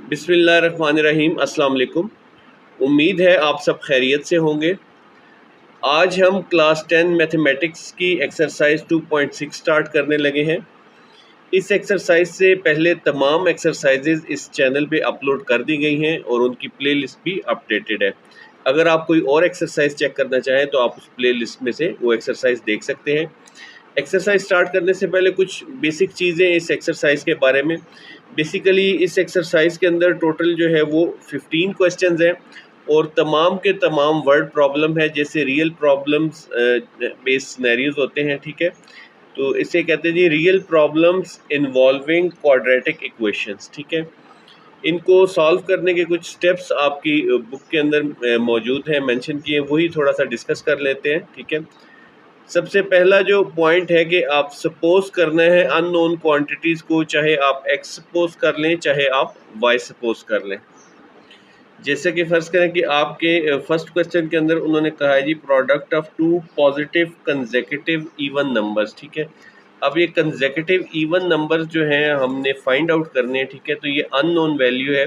बिस्मिल्लाहिर्रहमानिर्रहीम। अस्सलाम वालेकुम। उम्मीद है आप सब खैरियत से होंगे। आज हम क्लास 10 मैथमेटिक्स की एक्सरसाइज 2.6 स्टार्ट करने लगे हैं। इस एक्सरसाइज से पहले तमाम एक्सरसाइजेज इस चैनल पे अपलोड कर दी गई हैं और उनकी प्लेलिस्ट भी अपडेटेड है। अगर आप कोई और एक्सरसाइज चेक करना चाहें तो आप उस प्लेलिस्ट में से वो एक्सरसाइज देख सकते हैं। एक्सरसाइज स्टार्ट करने से पहले कुछ बेसिक चीज़ें इस एक्सरसाइज के बारे में। बेसिकली इस एक्सरसाइज के अंदर टोटल जो है वो 15 क्वेश्चंस हैं और तमाम के तमाम वर्ड प्रॉब्लम है, जैसे रियल प्रॉब्लम्स बेस्ड सिनेरियोज होते हैं। ठीक है, तो इसे कहते हैं जी real problems involving quadratic equations. ठीक है, इनको सॉल्व करने के कुछ स्टेप्स आपकी बुक के अंदर मौजूद हैं, मेंशन किए, वही थोड़ा सा डिस्कस कर लेते हैं। ठीक है, सबसे पहला जो पॉइंट है कि आप सपोज करना है अननोन क्वांटिटीज़ को, चाहे आप एक्स सपोज कर लें चाहे आप वाई सपोज कर लें। जैसे कि फ़र्ज़ करें कि आपके फर्स्ट क्वेश्चन के अंदर उन्होंने कहा है जी product of two positive consecutive even numbers. ठीक है, अब ये कंसेक्यूटिव इवन नंबर्स जो हैं हमने फाइंड आउट करने हैं। ठीक है, तो ये अननोन वैल्यू है,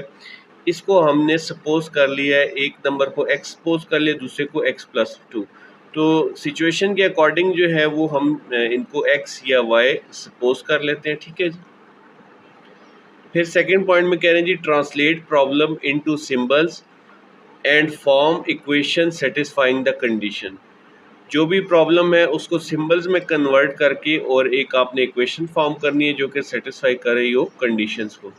इसको हमने सपोज कर लिया है, एक नंबर को एक्स सपोज कर लिया, दूसरे को एक्स प्लस टू। तो सिचुएशन के अकॉर्डिंग जो है वो हम इनको एक्स या वाई सपोज कर लेते हैं। ठीक है जी, फिर सेकंड पॉइंट में कह रहे हैं जी translate problem into symbols and form equation satisfying the condition. जो भी प्रॉब्लम है उसको सिंबल्स में कन्वर्ट करके और एक आपने इक्वेशन फॉर्म करनी है जो कि सेटिस्फाई कर रही हो कंडीशंस को।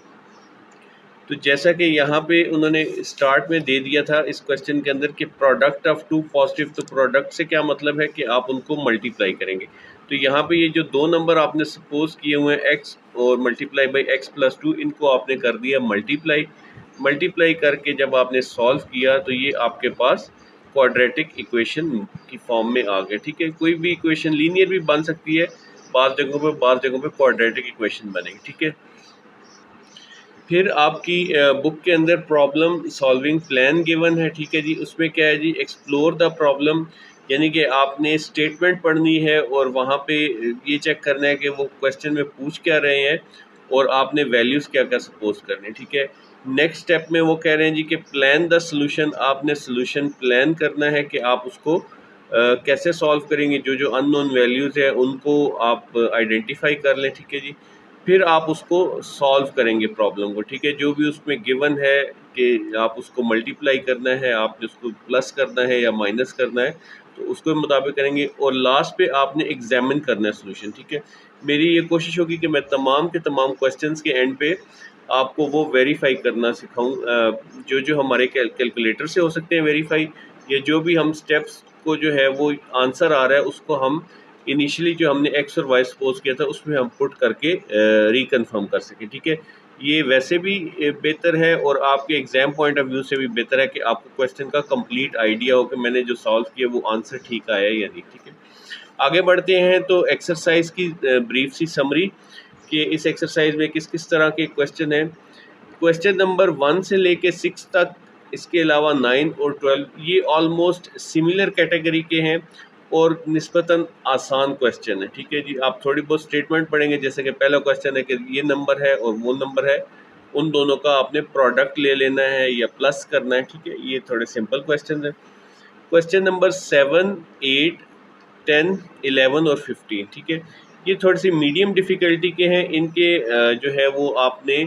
तो जैसा कि यहाँ पे उन्होंने स्टार्ट में दे दिया था इस क्वेश्चन के अंदर कि प्रोडक्ट ऑफ टू पॉजिटिव, तो प्रोडक्ट से क्या मतलब है कि आप उनको मल्टीप्लाई करेंगे। तो यहाँ पे ये जो दो नंबर आपने सपोज किए हुए हैं एक्स और multiply by x plus two, इनको आपने कर दिया मल्टीप्लाई। मल्टीप्लाई करके जब आपने सॉल्व किया तो ये आपके पास क्वाड्रेटिक इक्वेशन की फॉर्म में आ गया। ठीक है, कोई भी इक्वेशन लीनियर भी बन सकती है, बाज़ जगहों पे क्वाड्रेटिक इक्वेशन बनेगी। ठीक है, फिर आपकी बुक के अंदर प्रॉब्लम सॉल्विंग प्लान गिवन है। ठीक है जी, उसमें क्या है जी एक्सप्लोर द प्रॉब्लम, यानी कि आपने स्टेटमेंट पढ़नी है और वहाँ पे ये चेक करना है कि वो क्वेश्चन में पूछ क्या रहे हैं और आपने वैल्यूज़ क्या क्या सपोज करने। ठीक है, नेक्स्ट स्टेप में वो कह रहे हैं जी कि प्लान द सोल्यूशन, आपने सोल्यूशन प्लान करना है कि आप उसको कैसे सॉल्व करेंगे। जो जो अननोन वैल्यूज़ है उनको आप आइडेंटिफाई कर लें। ठीक है जी, फिर आप उसको सॉल्व करेंगे प्रॉब्लम को। ठीक है, जो भी उसमें गिवन है कि आप उसको मल्टीप्लाई करना है, आपने उसको प्लस करना है या माइनस करना है, तो उसके मुताबिक करेंगे और लास्ट पे आपने एग्जामिन करना है सोल्यूशन। ठीक है, मेरी ये कोशिश होगी कि मैं तमाम के तमाम क्वेश्चंस के एंड पे आपको वो वेरीफाई करना सिखाऊं, जो जो हमारे कैलकुलेटर से हो सकते हैं वेरीफाई, या जो भी हम स्टेप्स को जो है वो आंसर आ रहा है उसको हम इनिशियली जो हमने एक्स और वाई सपोज किया था उसमें हम पुट करके रिकन्फर्म कर सकें। ठीक है, ये वैसे भी बेहतर है और आपके एग्जाम पॉइंट ऑफ व्यू से भी बेहतर है कि आपको क्वेश्चन का कंप्लीट आइडिया हो कि मैंने जो सॉल्व किया वो आंसर ठीक आया या नहीं। ठीक है, आगे बढ़ते हैं तो एक्सरसाइज की ब्रीफ सी समरी कि इस एक्सरसाइज में किस किस तरह के क्वेश्चन हैं। क्वेश्चन नंबर 1 से लेके 6 तक, इसके अलावा 9 और 12 ये ऑलमोस्ट सिमिलर कैटेगरी के हैं और निस्बतन आसान क्वेश्चन है। ठीक है जी, आप थोड़ी बहुत स्टेटमेंट पढ़ेंगे, जैसे कि पहला क्वेश्चन है कि ये नंबर है और वो नंबर है, उन दोनों का आपने प्रोडक्ट ले लेना है या प्लस करना है। ठीक है, ये थोड़े सिंपल क्वेश्चन है। क्वेश्चन नंबर 7, 8, 10, 11 और 15। ठीक है, ये थोड़ी सी मीडियम डिफ़िकल्टी के हैं। इनके जो है वो आपने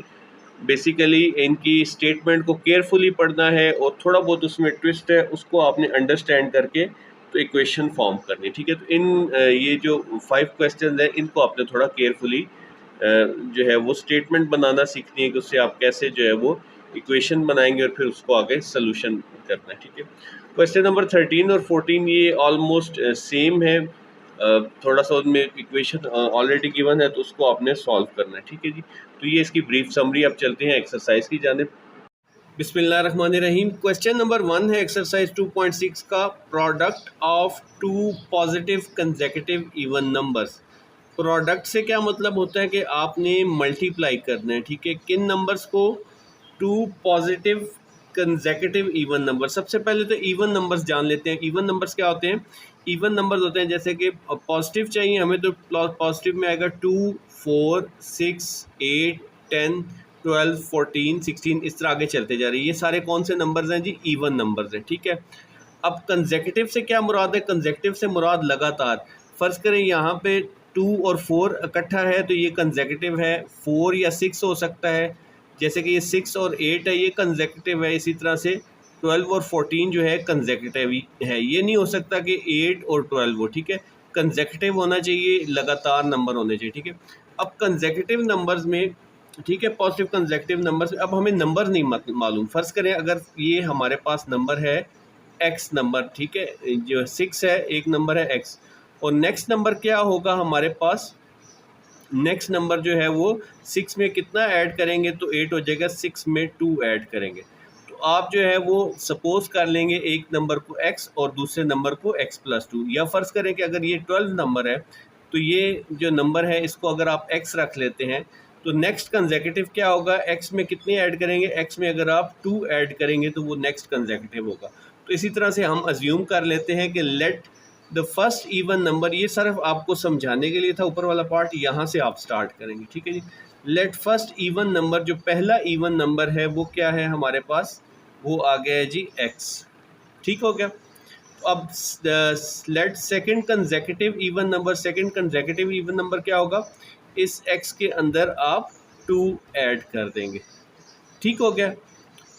बेसिकली इनकी स्टेटमेंट को केयरफुली पढ़ना है और थोड़ा बहुत उसमें ट्विस्ट है उसको आपने अंडरस्टैंड करके तो इक्वेशन फॉर्म करनी। ठीक है, तो ये जो 5 क्वेश्चन हैं इनको आपने थोड़ा केयरफुली जो है वो स्टेटमेंट बनाना सीखनी है कि उससे आप कैसे जो है वो इक्वेशन बनाएंगे और फिर उसको आगे सोल्यूशन करना है। ठीक है, क्वेश्चन नंबर 13 और 14 ये ऑलमोस्ट सेम है, थोड़ा सा उनमें इक्वेशन ऑलरेडी गिवन है तो उसको आपने सॉल्व करना है। ठीक है जी, तो ये इसकी ब्रीफ समरी। अब चलते हैं एक्सरसाइज की जानिब। बिस्मिल्लाहिर्रहमानिर्रहीम। क्वेश्चन नंबर 1 है एक्सरसाइज 2.6 का, product of two positive consecutive even numbers. Product से क्या मतलब होता है कि आपने मल्टीप्लाई करना है। ठीक है, किन नंबर्स को? Two positive consecutive even number. सबसे पहले तो इवन नंबर्स जान लेते हैं। इवन नंबर्स क्या होते हैं? इवन नंबर्स होते हैं जैसे कि पॉजिटिव चाहिए हमें तो पॉजिटिव में आएगा 2, 4, 6, 8, 10, 12, 14, 16 इस तरह आगे चलते जा रही है। ये सारे कौन से नंबर्स हैं जी? इवन नंबर्स हैं, ठीक है। अब कंसेक्यूटिव से क्या मुराद है? कंसेक्यूटिव से मुराद लगातार। फ़र्ज़ करें यहाँ पे 2 और 4 इकट्ठा है तो ये कंसेक्यूटिव है। 4 या 6 हो सकता है, जैसे कि ये 6 और 8 है, ये कंसेक्यूटिव है। इसी तरह से 12 और 14 जो है कंसेक्यूटिव है। ये नहीं हो सकता कि 8 और 12 हो, ठीक है। कंसेक्यूटिव होना चाहिए, लगातार नंबर होने चाहिए, ठीक है। अब कंसेक्यूटिव नंबर्स में, ठीक है, पॉजिटिव कंसेक्यूटिव नंबर्स में अब हमें नंबर नहीं मालूम। फ़र्ज़ करें अगर ये हमारे पास नंबर है एक्स नंबर, ठीक है, जो 6 है, एक नंबर है एक्स, और नेक्स्ट नंबर क्या होगा हमारे पास? नेक्स्ट नंबर जो है वो 6 में कितना ऐड करेंगे तो 8 हो जाएगा, 6 में 2 ऐड करेंगे तो आप जो है वो सपोज कर लेंगे एक नंबर को x और दूसरे नंबर को x + 2, या फ़र्ज़ करें कि अगर ये 12 नंबर है तो ये जो नंबर है इसको अगर आप x रख लेते हैं तो नेक्स्ट कंसेक्यूटिव क्या होगा? x में कितने ऐड करेंगे? x में अगर आप 2 ऐड करेंगे तो वो नेक्स्ट कंसेक्यूटिव होगा। तो इसी तरह से हम अज्यूम कर लेते हैं कि let the first even number, ये सिर्फ आपको समझाने के लिए था, ऊपर वाला पार्ट यहाँ से आप स्टार्ट करेंगे, ठीक है जी। लेट फर्स्ट इवन नंबर, जो पहला इवन नंबर है वो क्या है हमारे पास? वो आ गया है जी x, ठीक हो गया। तो अब let second consecutive even number, second consecutive even number क्या होगा? इस x के अंदर आप 2 ऐड कर देंगे, ठीक हो गया।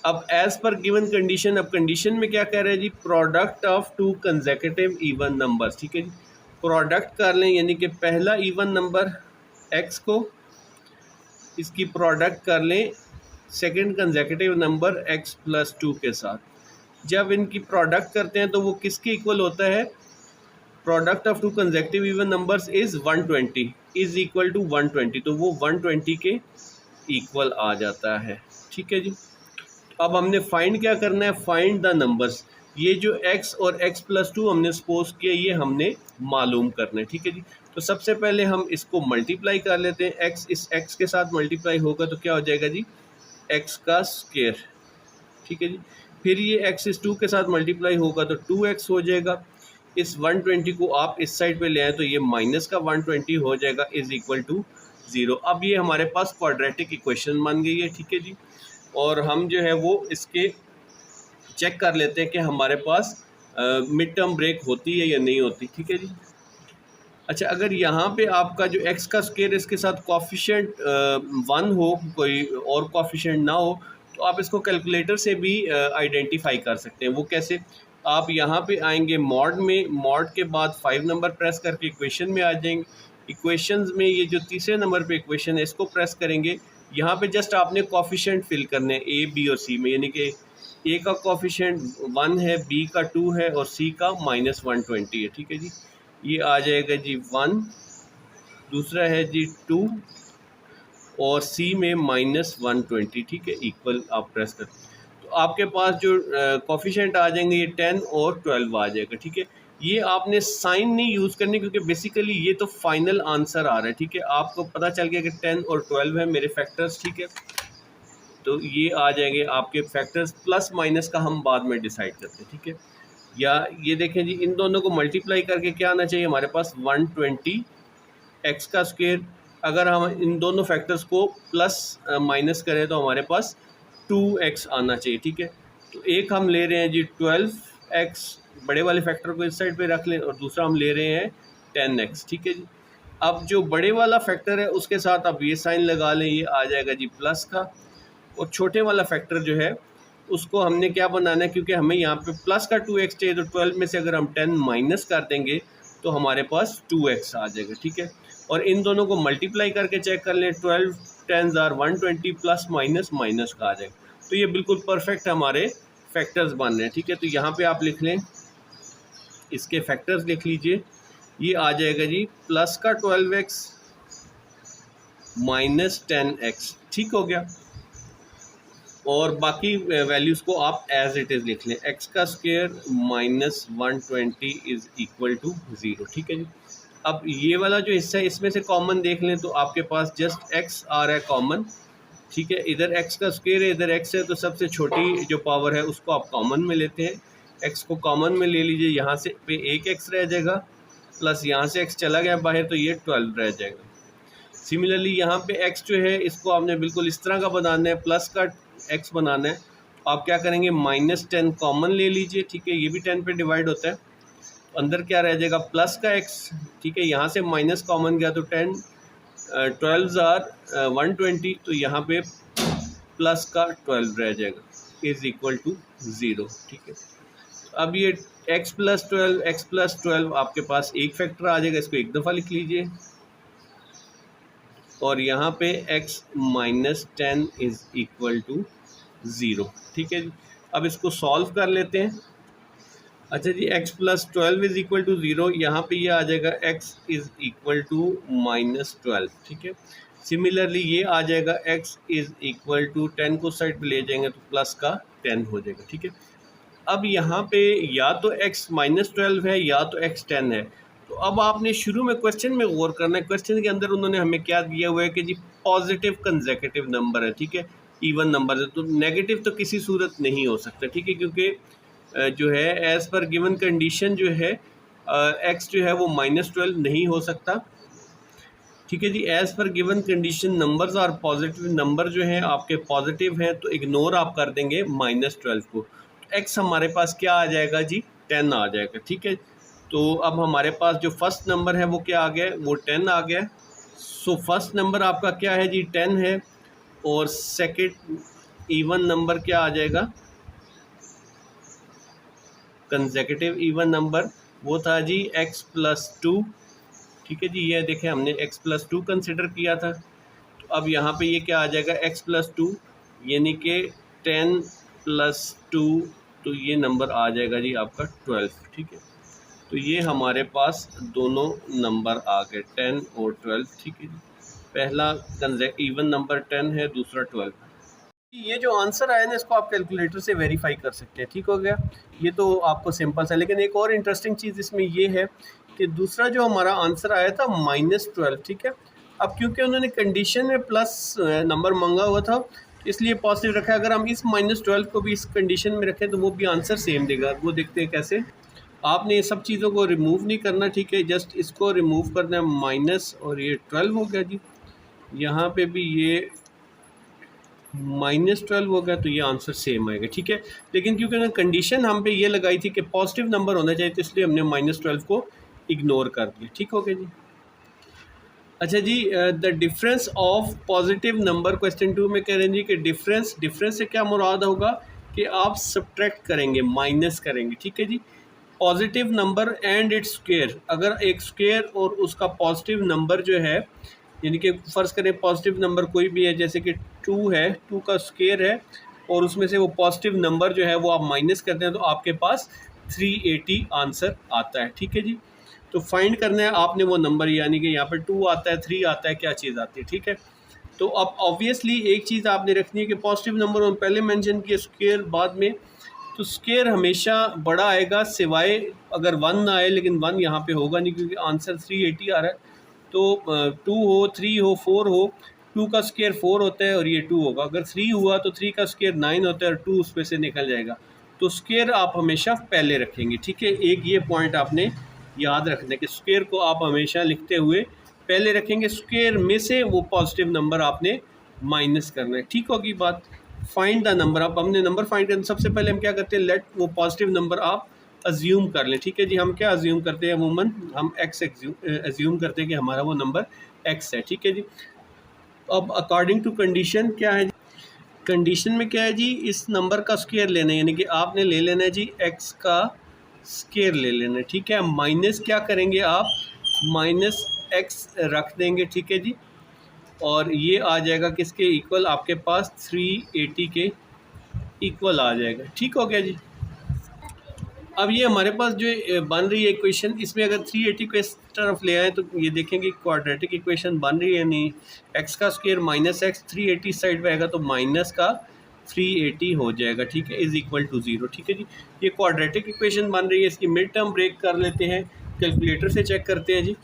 अब एज पर गिवन कंडीशन, अब कंडीशन में क्या कह रहे हैं जी? Product of 2 consecutive even numbers, ठीक है जी। प्रोडक्ट कर लें, यानी कि पहला इवन नंबर x को, इसकी प्रोडक्ट कर लें सेकंड कंसेक्यूटिव नंबर x + 2 के साथ। जब इनकी प्रोडक्ट करते हैं तो वो किसके इक्वल होता है? Product of 2 consecutive even numbers is 120, is equal to 120, तो वो 120 के इक्वल आ जाता है, ठीक है जी। अब हमने फाइंड क्या करना है? Find the numbers. ये जो x और x + 2 हमने सपोज किया, ये हमने मालूम करना है, ठीक है जी। तो सबसे पहले हम इसको मल्टीप्लाई कर लेते हैं। x इस x के साथ मल्टीप्लाई होगा तो क्या हो जाएगा जी? x का स्क्वायर, ठीक है जी। फिर ये x इस 2 के साथ मल्टीप्लाई होगा तो 2x हो जाएगा। इस 120 को आप इस साइड पे ले आए तो ये माइनस का 120 हो जाएगा, इज़ इक्वल टू 0। अब ये हमारे पास क्वाड्रेटिक इक्वेशन बन गई है, ठीक है जी। और हम जो है वो इसके चेक कर लेते हैं कि हमारे पास मिड टर्म ब्रेक होती है या नहीं होती, ठीक है जी। अच्छा, अगर यहाँ पे आपका जो x का स्क्वायर इसके साथ कोफिशिएंट 1 हो, कोई और कोफिशिएंट ना हो, तो आप इसको कैलकुलेटर से भी आइडेंटिफाई कर सकते हैं। वो कैसे? आप यहाँ पे आएंगे मॉड में, मॉड के बाद 5 नंबर प्रेस करके इक्वेशन में आ जाएंगे। इक्वेशंस में ये जो तीसरे नंबर पे इक्वेशन है इसको प्रेस करेंगे। यहाँ पे जस्ट आपने कोफिशिएंट फिल करने हैं a, b और c में, यानी कि a का कोफिशिएंट 1 है, b का 2 है और c का -120 है, ठीक है जी। ये आ जाएगा जी 1, दूसरा है जी 2 और c में -120, ठीक है, इक्वल आप प्रेस कर, तो आपके पास जो कोफिशिएंट आ जाएंगे ये 10 और 12 आ जाएगा, ठीक है। ये आपने साइन नहीं यूज़ करनी क्योंकि बेसिकली ये तो फाइनल आंसर आ रहा है, ठीक है। आपको पता चल गया कि 10 और 12 है मेरे फैक्टर्स, ठीक है। तो ये आ जाएंगे आपके फैक्टर्स, प्लस माइनस का हम बाद में डिसाइड करते हैं, ठीक है। या ये देखें जी, इन दोनों को मल्टीप्लाई करके क्या आना चाहिए हमारे पास? 120 x का स्क्वायर। अगर हम इन दोनों फैक्टर्स को प्लस माइनस करें तो हमारे पास 2x आना चाहिए, ठीक है। तो एक हम ले रहे हैं जी 12x, बड़े वाले फैक्टर को इस साइड पे रख लें, और दूसरा हम ले रहे हैं 10x, ठीक है जी। अब जो बड़े वाला फैक्टर है उसके साथ आप ये साइन लगा लें, ये आ जाएगा जी प्लस का, और छोटे वाला फैक्टर जो है उसको हमने क्या बनाना है, क्योंकि हमें यहाँ पे प्लस का 2x चाहिए, तो 12 में से अगर हम 10 माइनस कर देंगे तो हमारे पास 2x आ जाएगा, ठीक है। और इन दोनों को मल्टीप्लाई करके चेक कर लें, 12 10s are 120, plus minus minus का आ जाएगा। तो ये बिल्कुल परफेक्ट हमारे फैक्टर्स बन रहे हैं, ठीक है। तो यहाँ पे आप लिख लें, इसके फैक्टर्स लिख लीजिए, ये आ जाएगा जी प्लस का 12x माइनस 10x, ठीक हो गया। और बाकी वैल्यूज़ को आप एज इट इज़ लिख लें, x का स्क्वायर -120 इज़ इक्वल टू 0, ठीक है जी। अब ये वाला जो हिस्सा है इसमें से कॉमन देख लें तो आपके पास जस्ट x आ रहा है कॉमन, ठीक है। इधर x का स्क्वायर है, इधर x है, तो सबसे छोटी जो पावर है उसको आप कॉमन में लेते हैं। x को कॉमन में ले लीजिए, यहाँ से पे एक x रह जाएगा, प्लस यहाँ से x चला गया बाहर तो ये 12 रह जाएगा। सिमिलरली यहाँ पे x जो है इसको आपने बिल्कुल इस तरह का बनाना है, प्लस का x बनाना है। आप क्या करेंगे, -10 कॉमन ले लीजिए, ठीक है, ये भी 10 पे डिवाइड होता है, तो अंदर क्या रह जाएगा, प्लस का x, ठीक है, यहाँ से माइनस कॉमन गया तो 10 12 आर 120, तो यहाँ पे प्लस का 12 रह जाएगा, इज इक्वल टू 0, ठीक है। अब ये x प्लस 12 आपके पास एक फैक्टर आ जाएगा, इसको एक दफ़ा लिख लीजिए, और यहाँ पे x minus 10 is equal to 0, ठीक है जी। अब इसको सॉल्व कर लेते हैं। अच्छा जी, x plus 12 is equal to 0, यहाँ पे ये आ जाएगा x इज इक्वल टू -12, ठीक है। सिमिलरली ये आ जाएगा x इज इक्वल टू 10 को साइड पे ले जाएंगे तो प्लस का 10 हो जाएगा, ठीक है। अब यहाँ पे या तो x -12 है या तो x 10 है, तो अब आपने शुरू में क्वेश्चन में गौर करना है। क्वेश्चन के अंदर उन्होंने हमें क्या दिया हुआ है कि जी पॉजिटिव कंसेक्यूटिव नंबर है, ठीक है, इवन नंबर है, तो नेगेटिव तो किसी सूरत नहीं हो सकता, ठीक है, क्योंकि जो है एज़ पर गिवन कंडीशन जो है x जो है वो -12 नहीं हो सकता, ठीक है जी। As per given condition numbers और पॉजिटिव नंबर जो हैं आपके पॉजिटिव हैं, तो इग्नोर आप कर देंगे -12 को, x हमारे पास क्या आ जाएगा जी, 10 आ जाएगा, ठीक है। तो अब हमारे पास जो फर्स्ट नंबर है वो क्या आ गया, वो 10 आ गया। सो फर्स्ट नंबर आपका क्या है जी, 10 है, और सेकंड इवन नंबर क्या आ जाएगा, कंसेक्यूटिव इवन नंबर, वो था जी x प्लस 2, ठीक है जी। ये देखें हमने x प्लस 2 कंसिडर किया था, तो अब यहाँ पे ये क्या आ जाएगा, x प्लस 2 यानी कि 10 प्लस 2, तो ये नंबर आ जाएगा जी आपका 12, ठीक है। तो ये हमारे पास दोनों नंबर आ गए, 10 और 12, ठीक है जी। पहला इवन नंबर 10 है, दूसरा 12। ये जो आंसर आया ना, इसको आप कैलकुलेटर से वेरीफाई कर सकते हैं, ठीक हो गया। ये तो आपको सिंपल सा, लेकिन एक और इंटरेस्टिंग चीज़ इसमें ये है कि दूसरा जो हमारा आंसर आया था -12, ठीक है। अब क्योंकि उन्होंने कंडीशन में प्लस नंबर मांगा हुआ था, इसलिए पॉजिटिव रखा है। अगर हम इस -12 को भी इस कंडीशन में रखें तो वो भी आंसर सेम देगा। वो देखते हैं कैसे। आपने ये सब चीज़ों को रिमूव नहीं करना, ठीक है, जस्ट इसको रिमूव करना है, माइनस, और ये 12 हो गया जी। यहाँ पे भी ये -12 हो गया, तो ये आंसर सेम आएगा, ठीक है। लेकिन क्योंकि कंडीशन हम पे ये लगाई थी कि पॉजिटिव नंबर होना चाहिए, तो इसलिए हमने -12 को इग्नोर कर दिया, ठीक हो गया जी। अच्छा जी, the difference of positive number, question 2 में कह रहे हैं जी कि डिफरेंस से क्या मुराद होगा कि आप सब्ट्रैक्ट करेंगे, माइनस करेंगे, ठीक है जी। Positive number and its square, अगर एक स्क्वायर और उसका पॉजिटिव नंबर जो है, यानी कि फ़र्ज़ करें पॉजिटिव नंबर कोई भी है, जैसे कि 2 है, 2 का स्क्वायर है, और उसमें से वो पॉजिटिव नंबर जो है वो आप माइनस करते हैं, तो आपके पास 380 आंसर आता है, ठीक है जी। तो फाइंड करना है आपने वो नंबर, यानी कि यहाँ पर 2 आता है, 3 आता है, क्या चीज़ आती है, ठीक है। तो अब ऑब्वियसली एक चीज़ आपने रखनी है कि पॉजिटिव नंबर हम पहले मेंशन किए, स्क्वायर बाद में, तो स्क्वायर हमेशा बड़ा आएगा, सिवाय अगर 1 ना आए, लेकिन 1 यहाँ पे होगा नहीं क्योंकि आंसर 380 आ रहा है। तो 2 हो, 3 हो, 4 हो, 2 का स्क्वायर 4 होता है और ये 2 होगा। अगर 3 हुआ तो 3 का स्क्वायर 9 होता है और 2 उसमें से निकल जाएगा। तो स्क्वायर आप हमेशा पहले रखेंगे, ठीक है। एक ये पॉइंट आपने याद रखना है कि स्क्वायर को आप हमेशा लिखते हुए पहले रखेंगे, स्क्वायर में से वो पॉजिटिव नंबर आपने माइनस करना है, ठीक होगी बात। फाइंड द नंबर, अब हमने नंबर फाइंड करना, सबसे पहले हम क्या करते हैं, लेट वो पॉजिटिव नंबर आप अज्यूम कर लें, ठीक है जी। हम क्या अज्यूम करते हैं, अमूमन हम x अज्यूम करते हैं कि हमारा वो नंबर x है, ठीक है जी। अब अकॉर्डिंग टू कंडीशन क्या है, कंडीशन में क्या है जी, इस नंबर का स्क्वायर लेना है, यानी कि आपने ले लेना है जी x का स्क्वायर ले लेना है, ठीक है। माइनस क्या करेंगे आप, -x रख देंगे, ठीक है जी, और ये आ जाएगा किसके इक्वल, आपके पास 380 के इक्वल आ जाएगा, ठीक हो गया जी। अब ये हमारे पास जो बन रही है इक्वेशन, इसमें अगर 380 को इस तरफ ले आए तो ये देखेंगे क्वाड्रेटिक इक्वेशन बन रही है नहीं। x का स्क्वायर -x 380 साइड पे आएगा तो माइनस का 380 हो जाएगा, ठीक है, इज़ इक्वल टू 0, ठीक है जी। ये क्वाड्रेटिक इक्वेशन बन रही है, इसकी मिड टर्म ब्रेक कर लेते हैं, कैलकुलेटर से चेक करते हैं जी।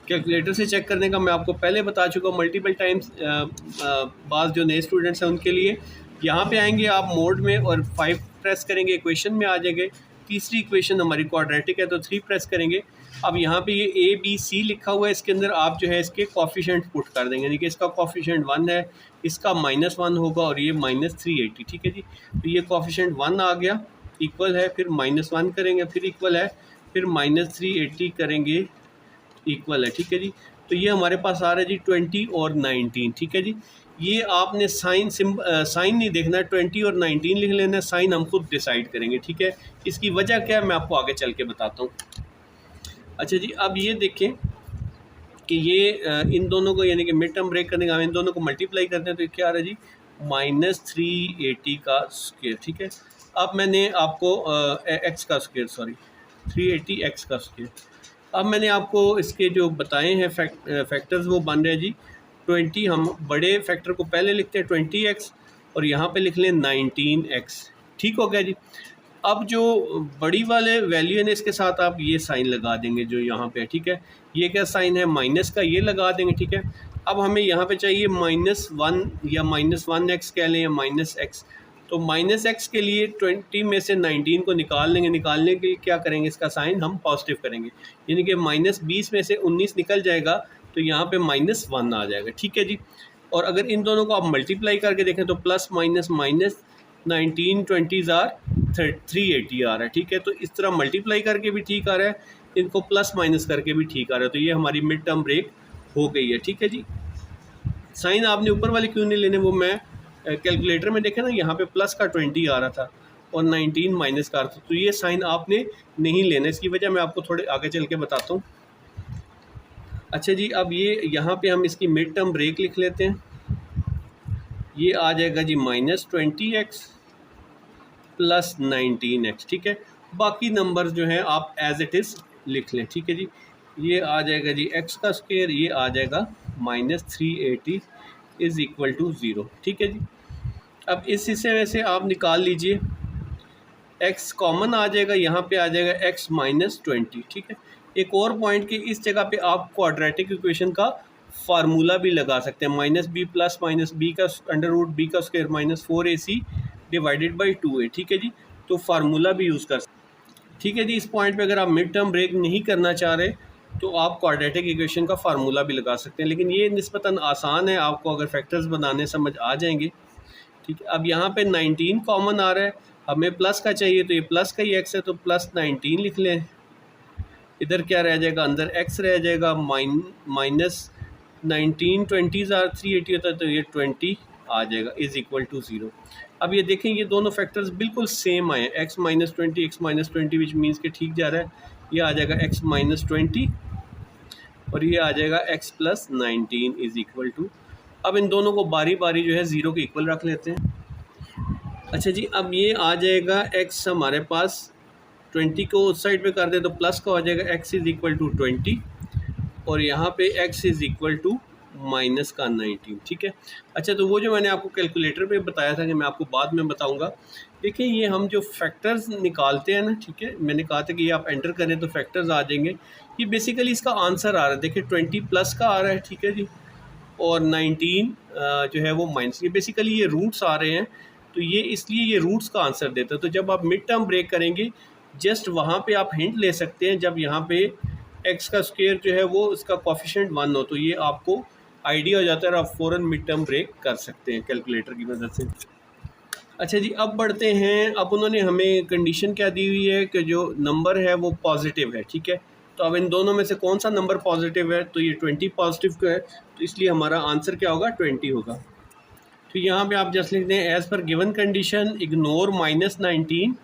कैलकुलेटर से चेक करने का मैं आपको पहले बता चुका हूँ मल्टीपल टाइम्स, बाज़ जो नए स्टूडेंट्स हैं उनके लिए। यहाँ पे आएंगे आप मोड में और 5 प्रेस करेंगे, इक्वेशन में आ जाएंगे। तीसरी इक्वेशन हमारी क्वाड्रेटिक है तो 3 प्रेस करेंगे, अब यहाँ पे ये ए बी सी लिखा हुआ है, इसके अंदर आप जो है इसके कॉफिशेंट पुट कर देंगे। देखिए इसका कॉफिशेंट 1 है, इसका -1 होगा और ये -380, ठीक है जी। तो ये कॉफिशेंट 1 आ गया, इक्वल है, फिर -1 करेंगे, फिर इक्वल है, फिर -380 करेंगे, इक्वल है, ठीक है जी। तो ये हमारे पास आ रहा है जी 20 और 19, ठीक है जी। ये आपने साइन नहीं देखना है, 20 और 19 लिख लेना है, साइन हम खुद डिसाइड करेंगे, ठीक है। इसकी वजह क्या है मैं आपको आगे चल के बताता हूँ। अच्छा जी, अब ये देखें कि ये इन दोनों को यानी कि मिड टर्म ब्रेक करने का हम इन दोनों को मल्टीप्लाई करते हैं तो ये क्या आ रहा है जी -380 का स्क्वायर, ठीक है। अब मैंने आपको एक्स का स्क्वायर, सॉरी 380 एक्स का स्क्वायर, अब मैंने आपको इसके जो बताए हैं फैक्टर्स वो बन रहे हैं जी 20। हम बड़े फैक्टर को पहले लिखते हैं 20x और यहाँ पे लिख लें 19x, ठीक हो गया जी। अब जो बड़ी वाले वैल्यू है ना इसके साथ आप ये साइन लगा देंगे जो यहाँ पे है, ठीक है। ये क्या साइन है माइनस का, ये लगा देंगे, ठीक है। अब हमें यहाँ पे चाहिए -1 या -1x कह लें या -x। तो -x के लिए 20 में से 19 को निकाल लेंगे, निकालने के लिए क्या करेंगे इसका साइन हम पॉजिटिव करेंगे, यानी कि -20 में से 19 निकल जाएगा तो यहाँ पे -1 आ जाएगा, ठीक है जी। और अगर इन दोनों को आप मल्टीप्लाई करके देखें तो प्लस माइनस माइनस 19 20 380 आ रहा है, ठीक है। तो इस तरह मल्टीप्लाई करके भी ठीक आ रहा है, इनको प्लस माइनस करके भी ठीक आ रहा है। तो ये हमारी मिड टर्म ब्रेक हो गई है, ठीक है जी। साइन आपने ऊपर वाले क्यों नहीं लेने, वो मैं कैलकुलेटर में देखे ना यहाँ पे प्लस का 20 आ रहा था और 19 माइनस का आ रहा था, तो ये साइन आपने नहीं लेना। इसकी वजह मैं आपको थोड़े आगे चल के बताता हूँ। अच्छा जी, अब ये यहाँ पे हम इसकी मिड टर्म ब्रेक लिख लेते हैं। ये आ जाएगा जी -20x प्लस 19x, ठीक है। बाकी नंबर जो हैं आप एज इट इज़ लिख लें, ठीक है जी। ये आ जाएगा जी x का स्क्वायर, ये आ जाएगा -380 इज़ इक्वल टू 0, ठीक है जी। अब इस हिस्से में से आप निकाल लीजिए, x कॉमन आ जाएगा, यहाँ पे आ जाएगा x -20, ठीक है। एक और पॉइंट कि इस जगह पे आप क्वाड्रेटिक इक्वेशन का फार्मूला भी लगा सकते हैं, -b प्लस -b का √b का square -4ac divided by 2a, ठीक है जी। तो फार्मूला भी यूज़ कर सकते हैं, ठीक है जी। इस पॉइंट पे अगर आप मिड टर्म ब्रेक नहीं करना चाह रहे तो आप क्वाड्रेटिक इक्वेशन का फार्मूला भी लगा सकते हैं, लेकिन ये निस्बतन आसान है, आपको अगर फैक्टर्स बनाने समझ आ जाएंगे, ठीक है। अब यहाँ पे 19 कॉमन आ रहा है, हमें प्लस का चाहिए तो ये प्लस का ही x है तो +19 लिख लें। इधर क्या रह जाएगा, अंदर x रह जाएगा, -19 20 380 होता है तो ये 20 आ जाएगा इज़ इक्वल टू 0। अब ये देखें ये दोनों फैक्टर्स बिल्कुल सेम आए हैं, x -20 x -20 विच मीन्स के ठीक जा रहा है। ये आ जाएगा x -20 और ये आ जाएगा x + 19 इज़ इक्वल टू। अब इन दोनों को बारी बारी जो है 0 के इक्वल रख लेते हैं। अच्छा जी, अब ये आ जाएगा x हमारे पास 20 को उस साइड पे कर दे तो प्लस का हो जाएगा x इज़ इक्वल टू 20 और यहाँ पे x is equal to minus का 19, ठीक है। अच्छा, तो वो जो मैंने आपको कैलकुलेटर पे बताया था कि मैं आपको बाद में बताऊंगा, देखिए ये हम जो फैक्टर्स निकालते हैं ना, ठीक है, मैंने कहा था कि ये आप एंटर करें तो फैक्टर्स आ जाएंगे। ये बेसिकली इसका आंसर आ रहा है, देखिए 20 प्लस का आ रहा है, ठीक है जी, और 19 जो है वो माइनस। ये बेसिकली ये रूट्स आ रहे हैं तो ये इसलिए ये रूट्स का आंसर देता है। तो जब आप मिड टर्म ब्रेक करेंगे जस्ट वहाँ पे आप हिंट ले सकते हैं, जब यहाँ पे x का स्क्वायर जो है वो इसका कोफिशिएंट 1 हो तो ये आपको आइडिया हो जाता है और आप फ़ौरन मिड टर्म ब्रेक कर सकते हैं कैलकुलेटर की मदद से। अच्छा जी, अब बढ़ते हैं। अब उन्होंने हमें कंडीशन क्या दी हुई है कि जो नंबर है वो पॉजिटिव है, ठीक है। तो अब इन दोनों में से कौन सा नंबर पॉजिटिव है, तो ये 20 पॉजिटिव का है, तो इसलिए हमारा आंसर क्या होगा 20 होगा। तो यहाँ पे आप जस्ट लिख दें as per given condition ignore -19,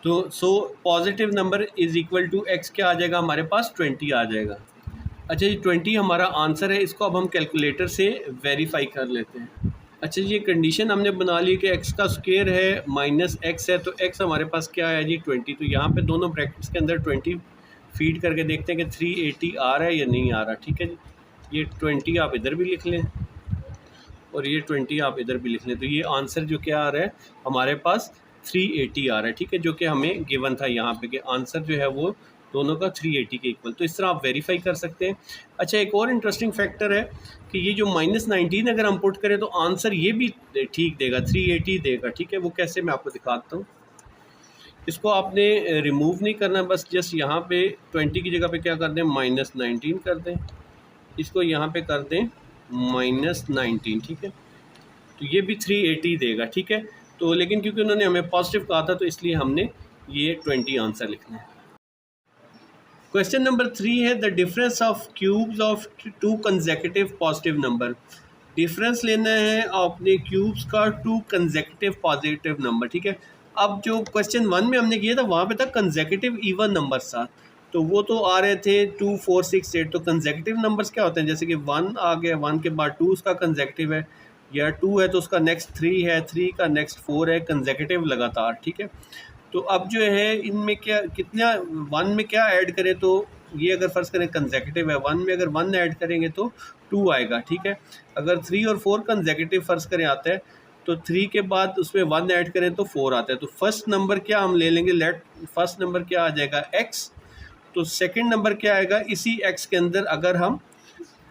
तो so positive number is equal to x क्या आ जाएगा हमारे पास 20 आ जाएगा। अच्छा जी, 20 हमारा आंसर है, इसको अब हम कैलकुलेटर से वेरीफाई कर लेते हैं। अच्छा जी, ये कंडीशन हमने बना ली कि x का स्क्वायर है -x है, तो x हमारे पास क्या है जी 20। तो यहाँ पे दोनों ब्रैकेट्स के अंदर 20 फीड करके देखते हैं कि 380 आ रहा है या नहीं आ रहा, ठीक है जी। ये 20 आप इधर भी लिख लें और ये 20 आप इधर भी लिख लें, तो ये आंसर जो क्या आ रहा है हमारे पास 380 आ रहा है, ठीक है, जो कि हमें गिवन था यहाँ पे कि आंसर जो है वो दोनों का 380 के इक्वल। तो इस तरह आप वेरीफाई कर सकते हैं। अच्छा, एक और इंटरेस्टिंग फैक्टर है कि ये जो -19 अगर हम पुट करें तो आंसर ये भी ठीक देगा, 380 देगा, ठीक है। वो कैसे मैं आपको दिखाता हूँ। इसको आपने रिमूव नहीं करना, बस जस्ट यहाँ पे 20 की जगह पे क्या कर दें, -19 कर दें। इसको यहाँ पे कर दें -19, ठीक है। तो ये भी 380 देगा, ठीक है। तो लेकिन क्योंकि उन्होंने हमें पॉजिटिव कहा था तो इसलिए हमने ये 20 आंसर लिखना है। क्वेश्चन नंबर 3 है the difference of cubes of 2 consecutive positive number. Difference लेना है आपने क्यूब्स का 2 कंसेक्यूटिव पॉजिटिव नंबर, ठीक है। अब जो क्वेश्चन 1 में हमने किया था वहाँ पे था कंसेक्यूटिव इवन नंबर्स था, तो वो तो आ रहे थे 2, 4, 6, 8। तो कंसेक्यूटिव नंबर्स क्या होते हैं, जैसे कि 1 आ गया, 1 के बाद 2 उसका कंसेक्यूटिव है, या 2 है तो उसका नेक्स्ट 3 है, 3 का नेक्स्ट 4 है, कंसेक्यूटिव लगातार, ठीक है। तो अब जो है इनमें क्या कितना 1 में क्या ऐड करें, तो ये अगर फ़र्ज़ करें कंसेक्यूटिव है, 1 में अगर 1 ऐड करेंगे तो 2 आएगा, ठीक है। अगर 3 और 4 कंसेक्यूटिव फ़र्ज़ करें आता है तो 3 के बाद उसमें 1 ऐड करें तो 4 आता है। तो फर्स्ट नंबर क्या हम ले लेंगे, फर्स्ट नंबर क्या आ जाएगा x, तो सेकंड नंबर क्या आएगा इसी x के अंदर अगर हम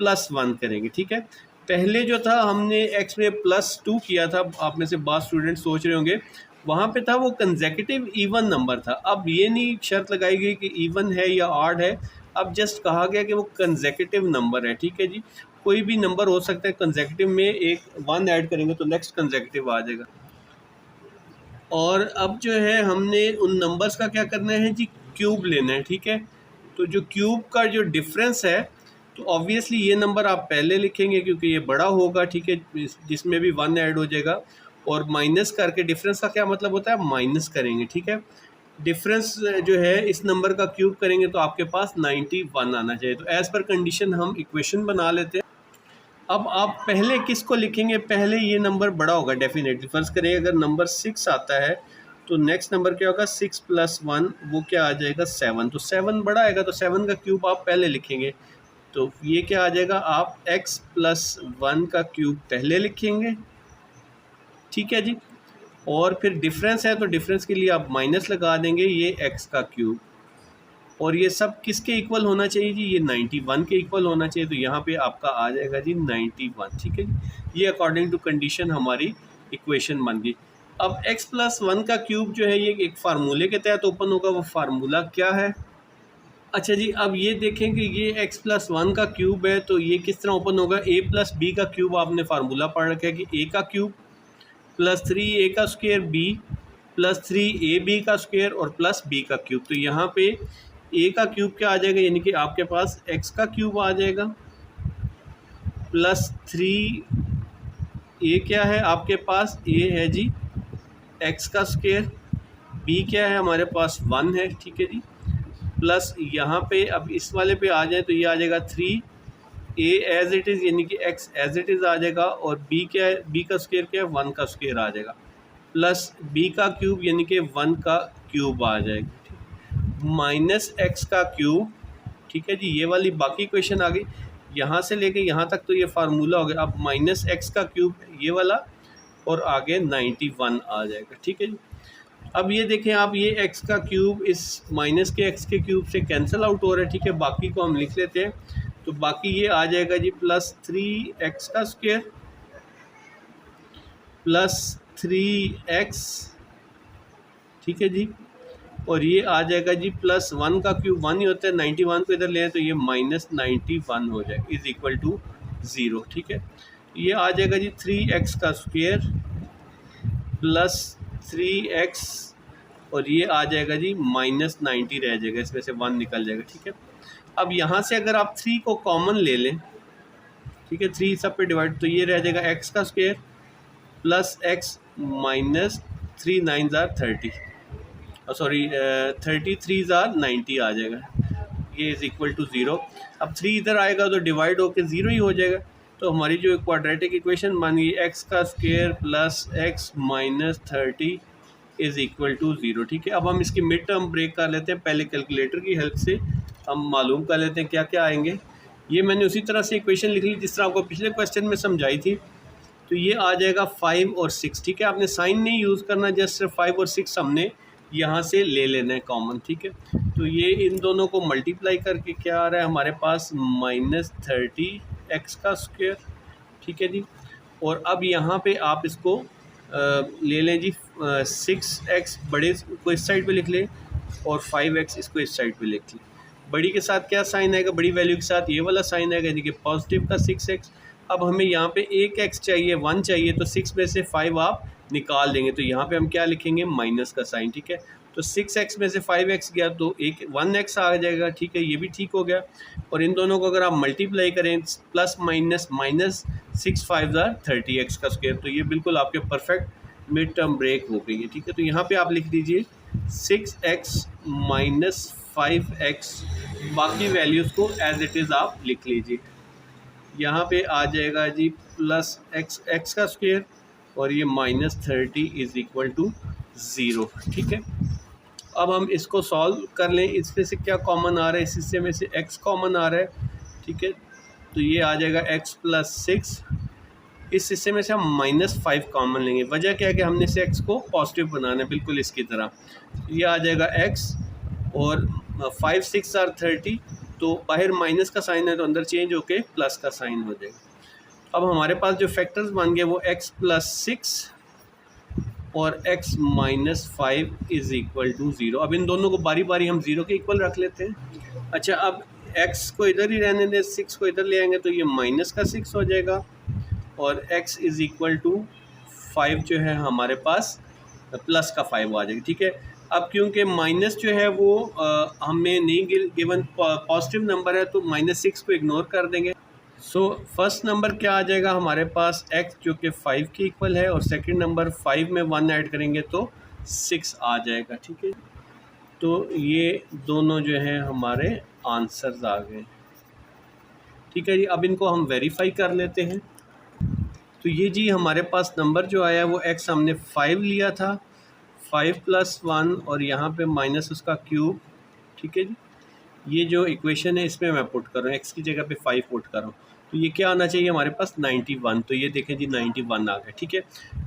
+1 करेंगे, ठीक है। पहले जो था हमने x में +2 किया था, आप में से बहुत स्टूडेंट सोच रहे होंगे, वहाँ पे था वो कंसेक्यूटिव इवन नंबर था। अब ये नहीं शर्त लगाई गई कि इवन है या ऑड है, अब जस्ट कहा गया कि वो कंसेक्यूटिव नंबर है, ठीक है जी। कोई भी नंबर हो सकता है, कंसेक्यूटिव में एक 1 ऐड करेंगे तो नेक्स्ट कंसेक्यूटिव आ जाएगा। और अब जो है हमने उन नंबर्स का क्या करना है जी, क्यूब लेना है, ठीक है। तो जो क्यूब का जो डिफरेंस है, तो ऑब्वियसली ये नंबर आप पहले लिखेंगे क्योंकि ये बड़ा होगा, ठीक है, जिसमें भी 1 ऐड हो जाएगा। और माइनस करके, डिफरेंस का क्या मतलब होता है, माइनस करेंगे, ठीक है। डिफरेंस जो है इस नंबर का क्यूब करेंगे तो आपके पास 91 आना चाहिए। तो एज़ पर कंडीशन हम इक्वेशन बना लेते हैं। अब आप पहले किसको लिखेंगे, पहले ये नंबर बड़ा होगा डेफिनेटली। फ़र्ज़ करें अगर नंबर 6 आता है तो नेक्स्ट नंबर क्या होगा, 6 + 1 वो क्या आ जाएगा, 7। तो 7 बड़ा आएगा तो 7 का क्यूब आप पहले लिखेंगे। तो ये क्या आ जाएगा, आप x + 1 का क्यूब पहले लिखेंगे, ठीक है जी। और फिर डिफरेंस है तो डिफरेंस के लिए आप माइनस लगा देंगे, ये x का क्यूब। और ये सब किसके इक्वल होना चाहिए जी, ये 91 के इक्वल होना चाहिए। तो यहाँ पे आपका आ जाएगा जी 91, ठीक है जी। ये अकॉर्डिंग टू कंडीशन हमारी इक्वेशन बन गई। अब x + 1 का क्यूब जो है ये एक फार्मूले के तहत ओपन होगा, वो फार्मूला क्या है। अच्छा जी, अब ये देखें कि ये x + 1 का क्यूब है तो ये किस तरह ओपन होगा, a + b का क्यूब। आपने फार्मूला पढ़ रखा है कि a का क्यूब +3a का स्क्वायर, b +3ab का स्क्वायर और +b का क्यूब। तो यहाँ पे a का क्यूब क्या आ जाएगा, यानी कि आपके पास x का क्यूब आ जाएगा, +3a क्या है आपके पास, a है जी x का स्क्वायर, b क्या है हमारे पास 1 है, ठीक है जी। प्लस यहाँ पे अब इस वाले पे आ जाए तो ये आ जाएगा 3a एज इट इज़, यानी कि x एज इट इज़ आ जाएगा। और b क्या है, b का स्क्वायर क्या है, 1 का स्क्वायर आ जाएगा, प्लस b का क्यूब यानी कि 1 का क्यूब आ जाएगा, -x का क्यूब, ठीक है जी। ये वाली बाकी क्वेश्चन आ गई, यहाँ से लेके यहाँ तक तो ये फार्मूला हो गया। अब -x का क्यूब ये वाला और आगे 91 आ जाएगा, ठीक है जी। अब ये देखें आप, ये x का क्यूब इस माइनस के x के क्यूब से कैंसिल आउट हो रहा है, ठीक है। बाकी को हम लिख लेते हैं, तो बाकी ये आ जाएगा जी +3x का स्क्वायर +3x, ठीक है जी। और ये आ जाएगा जी +1 का क्यूब 1 ही होता है, 91 को इधर ले तो ये -91 हो जाएगा इज़ इक्वल टू 0, ठीक है। ये आ जाएगा जी 3x का स्क्वायर +3x और ये आ जाएगा जी -90 रह जाएगा, इसमें से 1 निकल जाएगा, ठीक है। अब यहाँ से अगर आप 3 को कॉमन ले लें, ठीक है, 3 सब पे डिवाइड, तो ये रह जाएगा x का स्क्वायर +x -3 9 * 30, सॉरी 33 * 90 आ जाएगा, ये इज़ इक्वल टू 0। अब 3 इधर आएगा तो डिवाइड होकर 0 ही हो जाएगा। तो हमारी जो क्वाड्रेटिक इक्वेशन बन गई x का square +x -30 is equal to 0, ठीक है। अब हम इसकी मिड टर्म ब्रेक कर लेते हैं, पहले कैलकुलेटर की हेल्प से हम मालूम कर लेते हैं क्या क्या आएंगे। ये मैंने उसी तरह से इक्वेशन लिख ली जिस तरह आपको पिछले क्वेश्चन में समझाई थी। तो ये आ जाएगा 5 और 6, ठीक है। आपने साइन नहीं यूज़ करना, जस्ट सिर्फ 5 और 6 हमने यहाँ से ले लेना है कॉमन, ठीक है। तो ये इन दोनों को मल्टीप्लाई करके क्या आ रहा है हमारे पास -30x का स्क्वायर, ठीक है जी। और अब यहाँ पे आप इसको ले लें जी 6x बड़े को इस साइड पे लिख लें और 5x इसको इस साइड पे लिख लें। बड़ी के साथ क्या साइन आएगा, बड़ी वैल्यू के साथ ये वाला साइन आएगा, यानी कि पॉजिटिव का 6x। अब हमें यहाँ पे एक x चाहिए, 1 चाहिए, तो 6 में से 5 आप निकाल देंगे, तो यहाँ पे हम क्या लिखेंगे, माइनस का साइन, ठीक है। तो 6x में से 5x गया तो एक 1x आ जाएगा, ठीक है, ये भी ठीक हो गया। और इन दोनों को अगर आप मल्टीप्लाई करें प्लस माइनस माइनस 6 5 30x का स्क्वायर, तो ये बिल्कुल आपके परफेक्ट मिड टर्म ब्रेक हो गई है, ठीक है। तो यहाँ पे आप लिख दीजिए 6x माइनस 5x, बाकी वैल्यूज़ को एज इट इज़ आप लिख लीजिए। यहाँ पे आ जाएगा जी प्लस x का स्क्वायर और ये माइनस 30 इज़ इक्वल टू 0, ठीक है। अब हम इसको सॉल्व कर लें, इसमें से क्या कॉमन आ रहा है, इस हिस्से में से x कॉमन आ रहा है, ठीक है। तो ये आ जाएगा x प्लस 6, इस हिस्से में से हम माइनस 5 कॉमन लेंगे। वजह क्या है कि हमने इसे x को पॉजिटिव बनाना है, बिल्कुल इसकी तरह। ये आ जाएगा x और 5 6 आर 30, तो बाहर माइनस का साइन है तो अंदर चेंज होके प्लस का साइन हो जाएगा। अब हमारे पास जो फैक्टर्स बन गए वो x प्लस 6 और x minus 5 is equal to 0। अब इन दोनों को बारी बारी हम 0 के इक्वल रख लेते हैं। अच्छा, अब x को इधर ही रहने दें, 6 को इधर ले आएंगे तो ये माइनस का 6 हो जाएगा और x इज़ इक्वल टू 5 जो है हमारे पास प्लस का 5 आ जाएगा, ठीक है। अब क्योंकि माइनस जो है वो हमें नहीं गिवन, पॉजिटिव नंबर है, तो माइनस 6 को इग्नोर कर देंगे। सो फर्स्ट नंबर क्या आ जाएगा हमारे पास, x जो कि 5 के इक्वल है, और सेकंड नंबर 5 में 1 ऐड करेंगे तो 6 आ जाएगा, ठीक है। तो ये दोनों जो हैं हमारे आंसर्स आ गए, ठीक है जी। अब इनको हम वेरीफाई कर लेते हैं। तो ये जी हमारे पास नंबर जो आया वो x हमने 5 लिया था, 5 प्लस 1 और यहाँ पे माइनस उसका क्यूब, ठीक है जी। ये जो इक्वेशन है इसमें मैं पुट कर रहा हूँ, x की जगह पे 5 पुट कर रहा हूँ, तो ये क्या आना चाहिए हमारे पास 91। तो ये देखें जी 91 आ गया, ठीक है।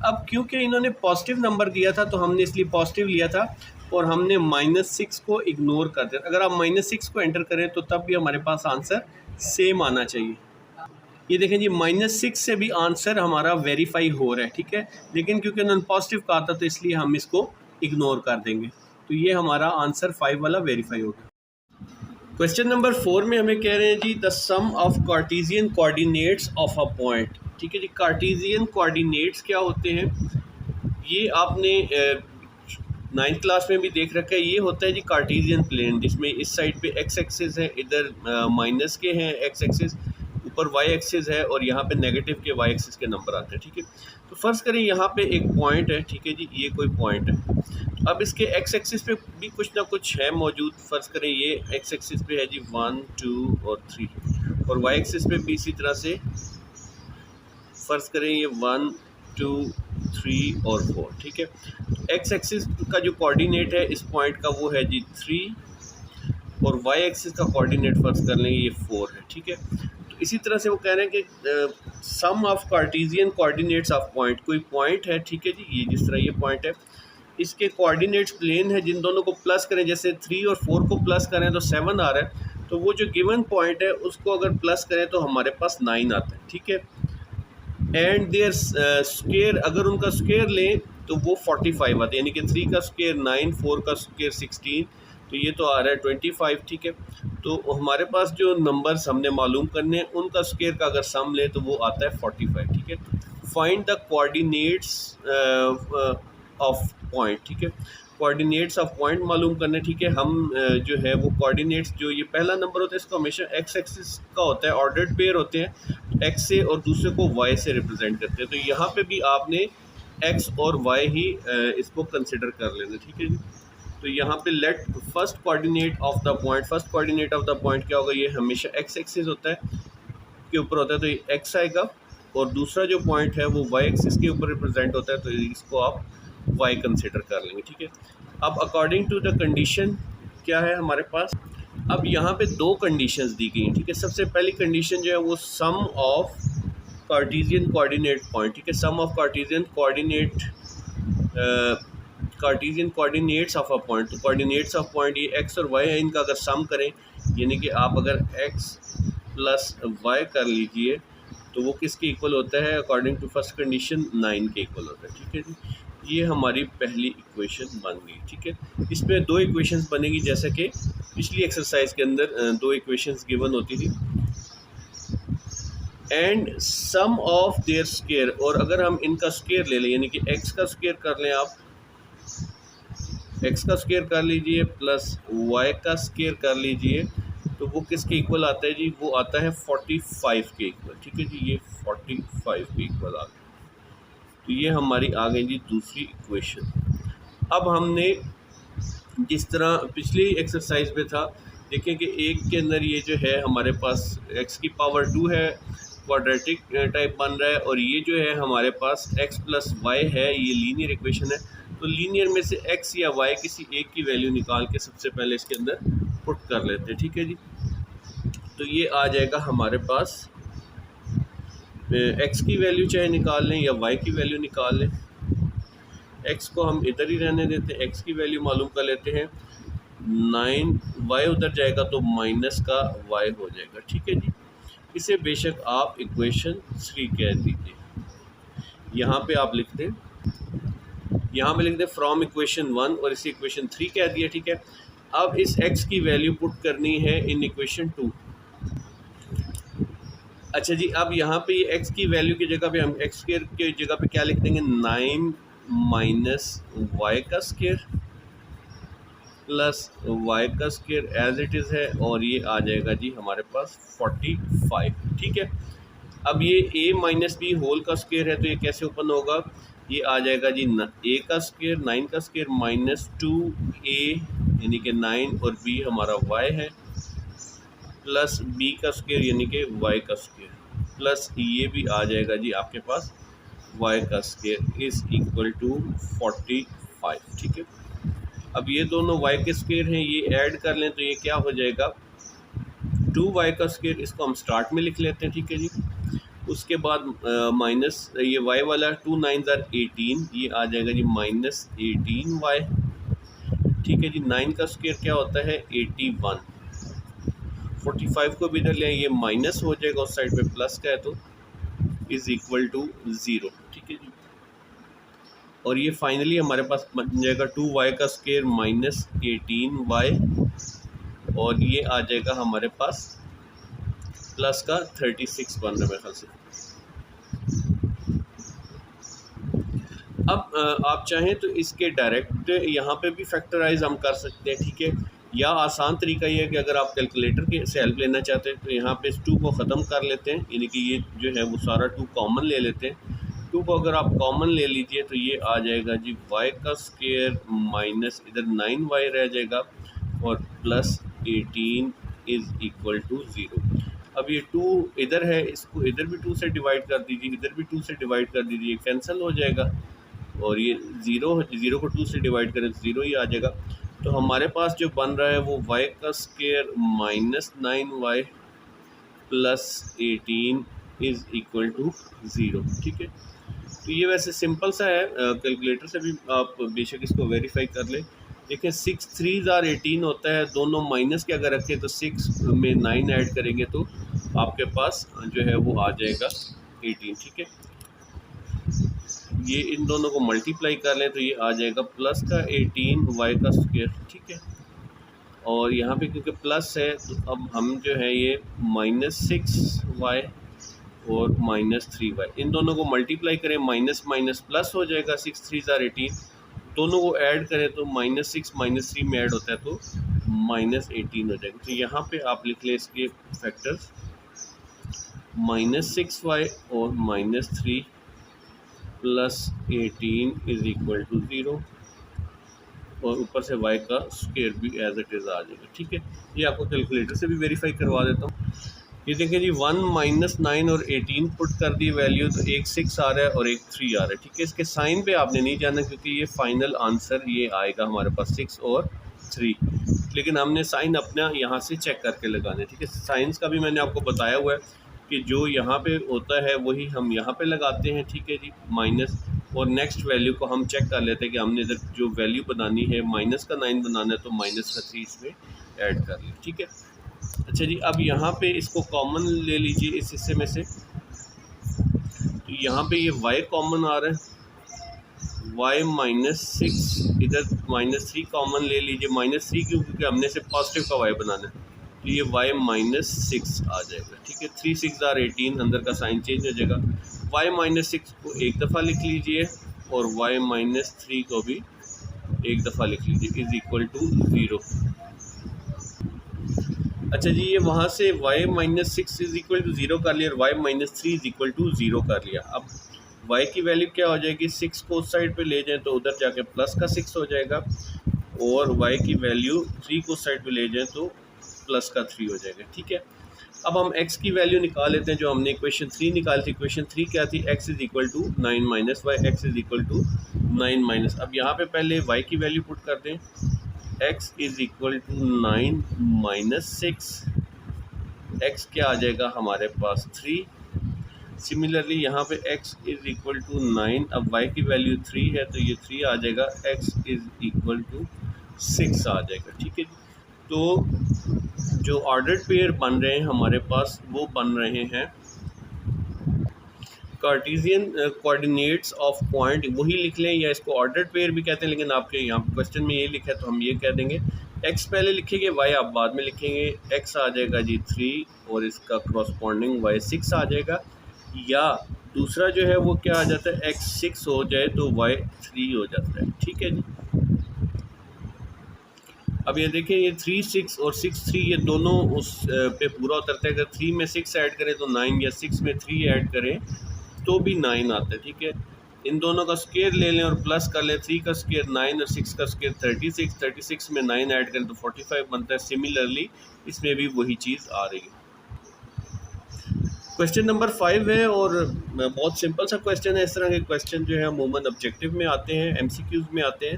अब क्योंकि इन्होंने पॉजिटिव नंबर दिया था तो हमने इसलिए पॉजिटिव लिया था और हमने -6 को इग्नोर कर दिया। अगर आप -6 को एंटर करें तो तब भी हमारे पास आंसर सेम आना चाहिए। ये देखें जी -6 से भी आंसर हमारा वेरीफाई हो रहा है, ठीक है, लेकिन क्योंकि उन्होंने पॉजिटिव कहा था तो इसलिए हम इसको इग्नोर कर देंगे। तो ये हमारा आंसर 5 वाला वेरीफाई हो गया। क्वेश्चन नंबर 4 में हमें कह रहे हैं जी the sum of cartesian coordinates of a point, ठीक है जी। कार्टेशियन कोऑर्डिनेट्स क्या होते हैं, ये आपने 9th क्लास में भी देख रखा है। ये होता है जी कार्टेशियन प्लेन, जिसमें इस साइड पे x एक्सिस है, इधर माइनस के हैं x एक्सिस, ऊपर y एक्सिस है और यहाँ पे नेगेटिव के y एक्सिस के नंबर आते हैं, ठीक है। तो फर्ज करें यहाँ पे एक पॉइंट है, ठीक है जी, ये कोई पॉइंट है। अब इसके x एक्सिस पे भी कुछ ना कुछ है मौजूद। फ़र्ज़ करें ये x एक्सिस पे है जी 1 2 और 3 और y एक्सिस पे भी इसी तरह से फ़र्ज़ करें ये 1 2 3 और 4, ठीक है। x एक्सिस का जो कोऑर्डिनेट है इस पॉइंट का वो है जी 3 और y एक्सिस का कोऑर्डिनेट फ़र्ज़ कर लेंगे ये 4 है, ठीक है। तो इसी तरह से वो कह रहे हैं कि sum of cartesian coordinates of point, कोई पॉइंट है, ठीक है जी, ये जिस तरह ये पॉइंट है, इसके कोऑर्डिनेट्स प्लेन है, जिन दोनों को प्लस करें, जैसे 3 और 4 को प्लस करें तो 7 आ रहा है, तो वो जो गिवन पॉइंट है उसको अगर प्लस करें तो हमारे पास 9 आता है, ठीक है। एंड देयर स्क्वायर, अगर उनका स्क्वायर लें तो वो 45 आता है, यानी कि 3 का स्क्वायर 9, 4 का स्क्वायर 16, तो ये तो आ रहा है 25, ठीक है। तो हमारे पास जो नंबर्स हमने मालूम करने हैं उनका स्क्वायर का अगर सम लें तो वो आता है 45, ठीक है। Find the coordinates of point, ठीक है। कोऑर्डिनेट्स ऑफ पॉइंट मालूम करने, ठीक है। हम जो है वो कोऑर्डिनेट्स, जो ये पहला नंबर होता है इसको हमेशा x एक्सिस का होता है, ऑर्डर्ड पेयर होते हैं, x से, और दूसरे को y से रिप्रेजेंट करते हैं। तो यहाँ पे भी आपने x और y ही इसको कंसिडर कर लेना, ठीक है जी। तो यहाँ पे let first coordinate of the point, first coordinate of the point क्या होगा, ये हमेशा x एक्सिस होता है के ऊपर होता है, तो ये x आएगा, और दूसरा जो पॉइंट है वो y एक्सिस के ऊपर रिप्रेजेंट होता है, तो इसको आप y कंसिडर कर लेंगे, ठीक है। अब अकॉर्डिंग टू द कंडीशन क्या है हमारे पास, अब यहाँ पे 2 कंडीशंस दी गई हैं, ठीक है। सबसे पहली कंडीशन जो है वो sum of cartesian coordinate point, ठीक है, sum of cartesian coordinates of a point. तो कोऑर्डिनेट्स ऑफ पॉइंट ये x और y है, इनका अगर सम करें, यानी कि आप अगर x प्लस y कर लीजिए तो वो किसके इक्वल होता है? अकॉर्डिंग टू फर्स्ट कंडीशन 9 के इक्वल होता है। ठीक है जी, ये हमारी पहली इक्वेशन बन गई। ठीक है, इसमें दो इक्वेशंस बनेगी, जैसा कि पिछली एक्सरसाइज के अंदर दो इक्वेशंस गिवन होती थी। And sum of their square, और अगर हम इनका स्क्वायर ले लें, यानी कि एक्स का स्क्वायर कर लें, आप एक्स का स्क्वायर कर लीजिए प्लस वाई का स्क्वायर कर लीजिए, तो वो किसके इक्वल आता है जी? वो आता है 45 के इक्वल। ठीक है जी, ये 45 के इक्वल आ गया। तो ये हमारी आ गई जी दूसरी इक्वेशन। अब हमने जिस तरह पिछली एक्सरसाइज में था, देखें कि एक के अंदर ये जो है हमारे पास x की पावर 2 है, क्वाड्रेटिक टाइप बन रहा है, और ये जो है हमारे पास x प्लस वाई है, ये लीनियर इक्वेशन है। तो लीनियर में से x या y किसी एक की वैल्यू निकाल के सबसे पहले इसके अंदर पुट कर लेते हैं। ठीक है जी, तो ये आ जाएगा हमारे पास x की वैल्यू चाहे निकाल लें या y की वैल्यू निकाल लें। x को हम इधर ही रहने देते हैं, x की वैल्यू मालूम कर लेते हैं। 9y उधर जाएगा तो माइनस का y हो जाएगा। ठीक है जी, इसे बेशक आप इक्वेशन 3 कह दीजिए। यहाँ पे आप लिख दें, यहाँ पे लिख दें फ्रॉम इक्वेशन 1 और इसे इक्वेशन 3 कह दिया। ठीक है, अब इस x की वैल्यू पुट करनी है इन इक्वेशन 2। अच्छा जी, अब यहाँ पे ये x की वैल्यू की जगह पे हम x स्क्वायर की जगह पे क्या लिख देंगे? 9 माइनस वाई का स्क्वायर प्लस वाई का स्क्वायर एज इट इज़ है, और ये आ जाएगा जी हमारे पास 45। ठीक है, अब ये a माइनस बी होल का स्क्वायर है, तो ये कैसे ओपन होगा? ये आ जाएगा जी a का स्क्वायर, 9 का स्क्वायर माइनस 2a यानी कि 9 और b हमारा y है, प्लस b का स्क्वायर यानी कि y का स्क्वायर, प्लस ये भी आ जाएगा जी आपके पास y का स्क्वायर इज़ इक्वल टू 45। ठीक है, अब ये दोनों y के स्क्वायर हैं, ये ऐड कर लें तो ये क्या हो जाएगा? 2y का स्क्वायर, इसको हम स्टार्ट में लिख लेते हैं। ठीक है जी, उसके बाद माइनस ये y वाला 2 9 18, ये आ जाएगा जी माइनस 18y। ठीक है जी, 9 का स्क्वायर क्या होता है? 81। 45 को भी इधर ले, ये माइनस हो जाएगा, उस साइड पे प्लस का है तो इज़ इक्वल टू 0। ठीक है जी, और ये फाइनली हमारे पास बन जाएगा 2y का स्क्वायर माइनस 18y, और ये आ जाएगा हमारे पास प्लस का 36 बन रहा है मेरे ख्याल से। अब आप चाहें तो इसके डायरेक्ट यहाँ पे भी फैक्टराइज हम कर सकते हैं। ठीक है, या आसान तरीका ये है कि अगर आप कैलकुलेटर के से हेल्प लेना चाहते हैं तो यहाँ पे इस 2 को ख़त्म कर लेते हैं, यानी कि ये जो है वो सारा 2 कॉमन ले लेते हैं। 2 को अगर आप कॉमन ले लीजिए तो ये आ जाएगा जी y का स्क्वायर माइनस इधर 9y रह जाएगा, और प्लस 18 इज़ इक्वल टू 0। अब ये 2 इधर है, इसको इधर भी 2 से डिवाइड कर दीजिए, इधर भी 2 से डिवाइड कर दीजिए, कैंसिल हो जाएगा, और ये 0 को 2 से डिवाइड करें तो 0 ही आ जाएगा। तो हमारे पास जो बन रहा है वो y का square minus 9y plus 18 is equal to 0। ठीक है, तो ये वैसे सिंपल सा है, कैलकुलेटर से भी आप बेशक इसको वेरीफाई कर लें। देखिए 6 3 18 होता है, दोनों माइनस के अगर रखें तो 6 में 9 ऐड करेंगे तो आपके पास जो है वो आ जाएगा 18। ठीक है, ये इन दोनों को मल्टीप्लाई कर लें तो ये आ जाएगा प्लस का 18 y का स्क्वायर। ठीक है, और यहाँ पे क्योंकि प्लस है तो अब हम जो है ये माइनस 6y और माइनस 3y, इन दोनों को मल्टीप्लाई करें, माइनस माइनस प्लस हो जाएगा, 6 3 18, दोनों को ऐड करें तो माइनस 6 माइनस 3 में ऐड होता है तो माइनस 18 हो जाएगा। तो यहाँ पे आप लिख लें इसके फैक्टर्स माइनस 6y और minus 3 plus 18 is equal to 0, और ऊपर से y का स्क्वायर भी एज इट इज़ आ जाएगा। ठीक है, ये आपको कैलकुलेटर से भी वेरीफाई करवा देता हूँ। ये देखें जी 1 माइनस 9 और 18 पुट कर दी वैल्यू, तो एक 6 आ रहा है और एक 3 आ रहा है। ठीक है, इसके साइन पे आपने नहीं जाना क्योंकि ये फाइनल आंसर ये आएगा हमारे पास 6 और 3, लेकिन हमने साइन अपना यहाँ से चेक करके लगाना है। ठीक है, साइंस का भी मैंने आपको बताया हुआ है कि जो यहाँ पे होता है वही हम यहाँ पे लगाते हैं। ठीक है जी, माइनस, और नेक्स्ट वैल्यू को हम चेक कर लेते हैं कि हमने इधर जो वैल्यू बनानी है माइनस का 9 बनाना है तो माइनस का 3 इसमें ऐड कर लें। ठीक है, अच्छा जी, अब यहाँ पे इसको कॉमन ले लीजिए इस हिस्से में से, यहाँ पे ये y कॉमन आ रहा है, y -6, इधर -3 कॉमन ले लीजिए। -3 क्यों? क्योंकि हमने सिर्फ पॉजिटिव का y बनाना है, तो ये y -6 आ जाएगा। ठीक है, 3 6 आर 18, अंदर का साइन चेंज हो जाएगा। y -6 को एक दफ़ा लिख लीजिए और y -3 को भी एक दफ़ा लिख लीजिए, इज़ इक्वल टू 0। अच्छा जी, ये वहाँ से y -6 इज़ इक्वल टू 0 कर लिया और y -3 इज़ इक्वल टू 0 कर लिया। अब y की वैल्यू क्या हो जाएगी? 6 को उस साइड पे ले जाएं तो उधर जाके प्लस का 6 हो जाएगा, और y की वैल्यू 3 को उस साइड पे ले जाएं तो प्लस का 3 हो जाएगा। ठीक है, अब हम x की वैल्यू निकाल लेते हैं, जो हमने इक्वेशन 3 निकाली थी। इक्वेशन 3 क्या थी? x is equal to 9 minus y, x is equal to 9 minus. अब यहाँ पे पहले y की वैल्यू पुट कर दें, x is equal to 9 minus 6, x क्या आ जाएगा हमारे पास? 3। सिमिलरली यहाँ पे x इज़ इक्वल टू 9, अब y की वैल्यू 3 है तो ये 3 आ जाएगा, x इज़ इक्वल टू 6 आ जाएगा। ठीक है, तो जो ऑर्डर्ड पेयर बन रहे हैं हमारे पास, वो बन रहे हैं कार्टेशियन कोऑर्डिनेट्स ऑफ पॉइंट, वही लिख लें, या इसको ऑर्डर्ड पेयर भी कहते हैं, लेकिन आपके यहाँ क्वेश्चन में ये लिखा है तो हम ये कह देंगे। x पहले लिखेंगे, y आप बाद में लिखेंगे। x आ जाएगा जी 3 और इसका क्रॉसपॉन्डिंग y 6 आ जाएगा, या दूसरा जो है वो क्या आ जाता है? x 6 हो जाए तो y 3 हो जाता है। ठीक है जी, अब ये देखें, ये 3 6 और 6 3 ये दोनों उस पे पूरा उतरता है। अगर 3 में 6 ऐड करें तो 9, या 6 में 3 ऐड करें तो भी 9 आता है। ठीक है, इन दोनों का स्क्वायर ले लें और प्लस कर लें। 3 का स्क्वायर 9 और 6 का स्क्वायर 36, 36 में 9 ऐड करें तो 45 बनता है। सिमिलरली इसमें भी वही चीज़ आ रही है। क्वेश्चन नंबर 5 है और बहुत सिंपल सा क्वेश्चन है। इस तरह के क्वेश्चन जो है अमूमन ऑब्जेक्टिव में आते हैं, MCQs में आते हैं।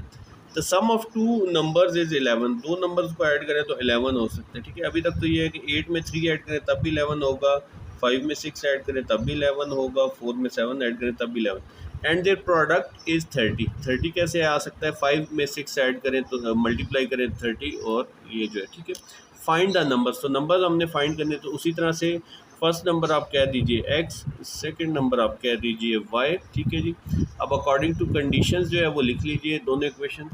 The sum of 2 numbers is 11, दो नंबर्स को ऐड करें तो 11 हो सकते हैं। ठीक है, अभी तक तो ये है कि 8 में 3 ऐड करें तब भी 11 होगा, 5 में 6 ऐड करें तब भी 11 होगा, 4 में 7 ऐड करें तब भी 11, एंड देयर प्रोडक्ट इज़ 30। 30 कैसे आ सकता है? 5 में 6 ऐड करें तो मल्टीप्लाई करें 30 और ये जो है। ठीक है, फाइंड द नंबर्स, तो नंबर्स हमने फाइंड करने, तो उसी तरह से फर्स्ट नंबर आप कह दीजिए x, सेकंड नंबर आप कह दीजिए y। ठीक है जी, अब अकॉर्डिंग टू कंडीशंस जो है वो लिख लीजिए दोनों इक्वेशन।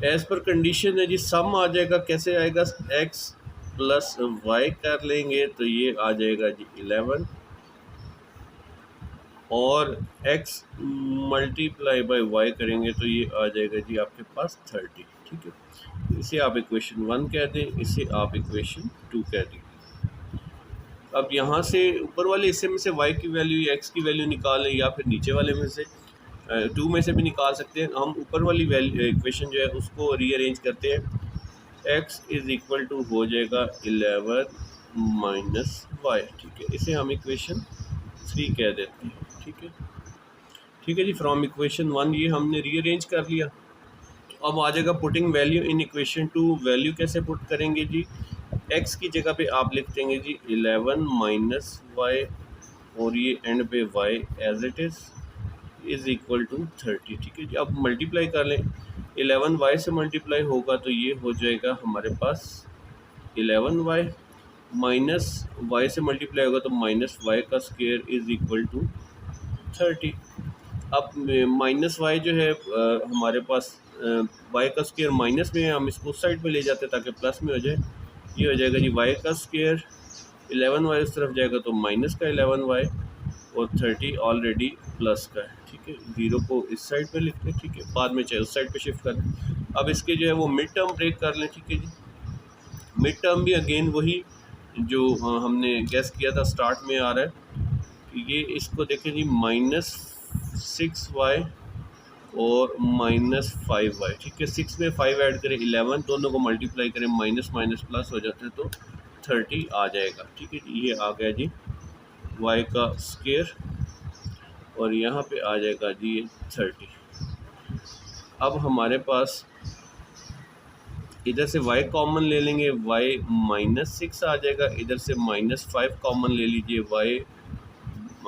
एज पर कंडीशन है जी, सम आ जाएगा, कैसे आएगा? x प्लस y कर लेंगे तो ये आ जाएगा जी 11, और x मल्टीप्लाई बाय y करेंगे तो ये आ जाएगा जी आपके पास 30। ठीक है, इसे आप इक्वेशन 1 कह दें, इसे आप इक्वेशन 2 कह दें। अब यहाँ से ऊपर वाले हिस्से में से y की वैल्यू या x की वैल्यू निकालें, या फिर नीचे वाले में से 2 में से भी निकाल सकते हैं। हम ऊपर वाली वैल्यू इक्वेशन जो है उसको रीअरेंज करते हैं। x इज़ इक्वल टू हो जाएगा 11 माइनस वाई। ठीक है, इसे हम इक्वेशन 3 कह देते हैं। ठीक है, ठीक है जी, फ्रॉम इक्वेशन 1 ये हमने रीअरेंज कर लिया। अब आ जाएगा putting value in equation 2। Value कैसे पुट करेंगे जी? x की जगह पे आप लिख देंगे जी 11 माइनस वाई, और ये एंड पे y as it is equal to 30। ठीक है जी, अब मल्टीप्लाई कर लें, 11 y से मल्टीप्लाई होगा तो ये हो जाएगा हमारे पास 11 y, माइनस y से मल्टीप्लाई होगा तो माइनस y का स्क्वायर इज़ इक्वल टू 30। अब माइनस वाई जो है हमारे पास y का स्क्वायर माइनस में है, हम इसको उस साइड पे ले जाते हैं ताकि प्लस में हो जाए। ये हो जाएगा जी y का स्क्वायर, 11y उस तरफ जाएगा तो माइनस का 11y, और 30 ऑलरेडी प्लस का है। ठीक है, 0 को इस साइड पे लिखते हैं। ठीक है, बाद में चाहे उस साइड पे शिफ्ट कर लें। अब इसके जो है वो मिड टर्म ब्रेक कर लें। ठीक है जी, मिड टर्म भी अगेन वही जो हमने गैस किया था स्टार्ट में आ रहा है। ये इसको देखें जी, -6y और -5y। ठीक है, 6 में 5 ऐड करें 11, दोनों को मल्टीप्लाई करें, माइनस माइनस प्लस हो जाते हैं तो 30 आ जाएगा। ठीक है, ये आ गया जी y का स्क्वायर, और यहाँ पे आ जाएगा जी 30। अब हमारे पास इधर से y कॉमन ले लेंगे, y -6 आ जाएगा, इधर से -5 कॉमन ले लीजिए, y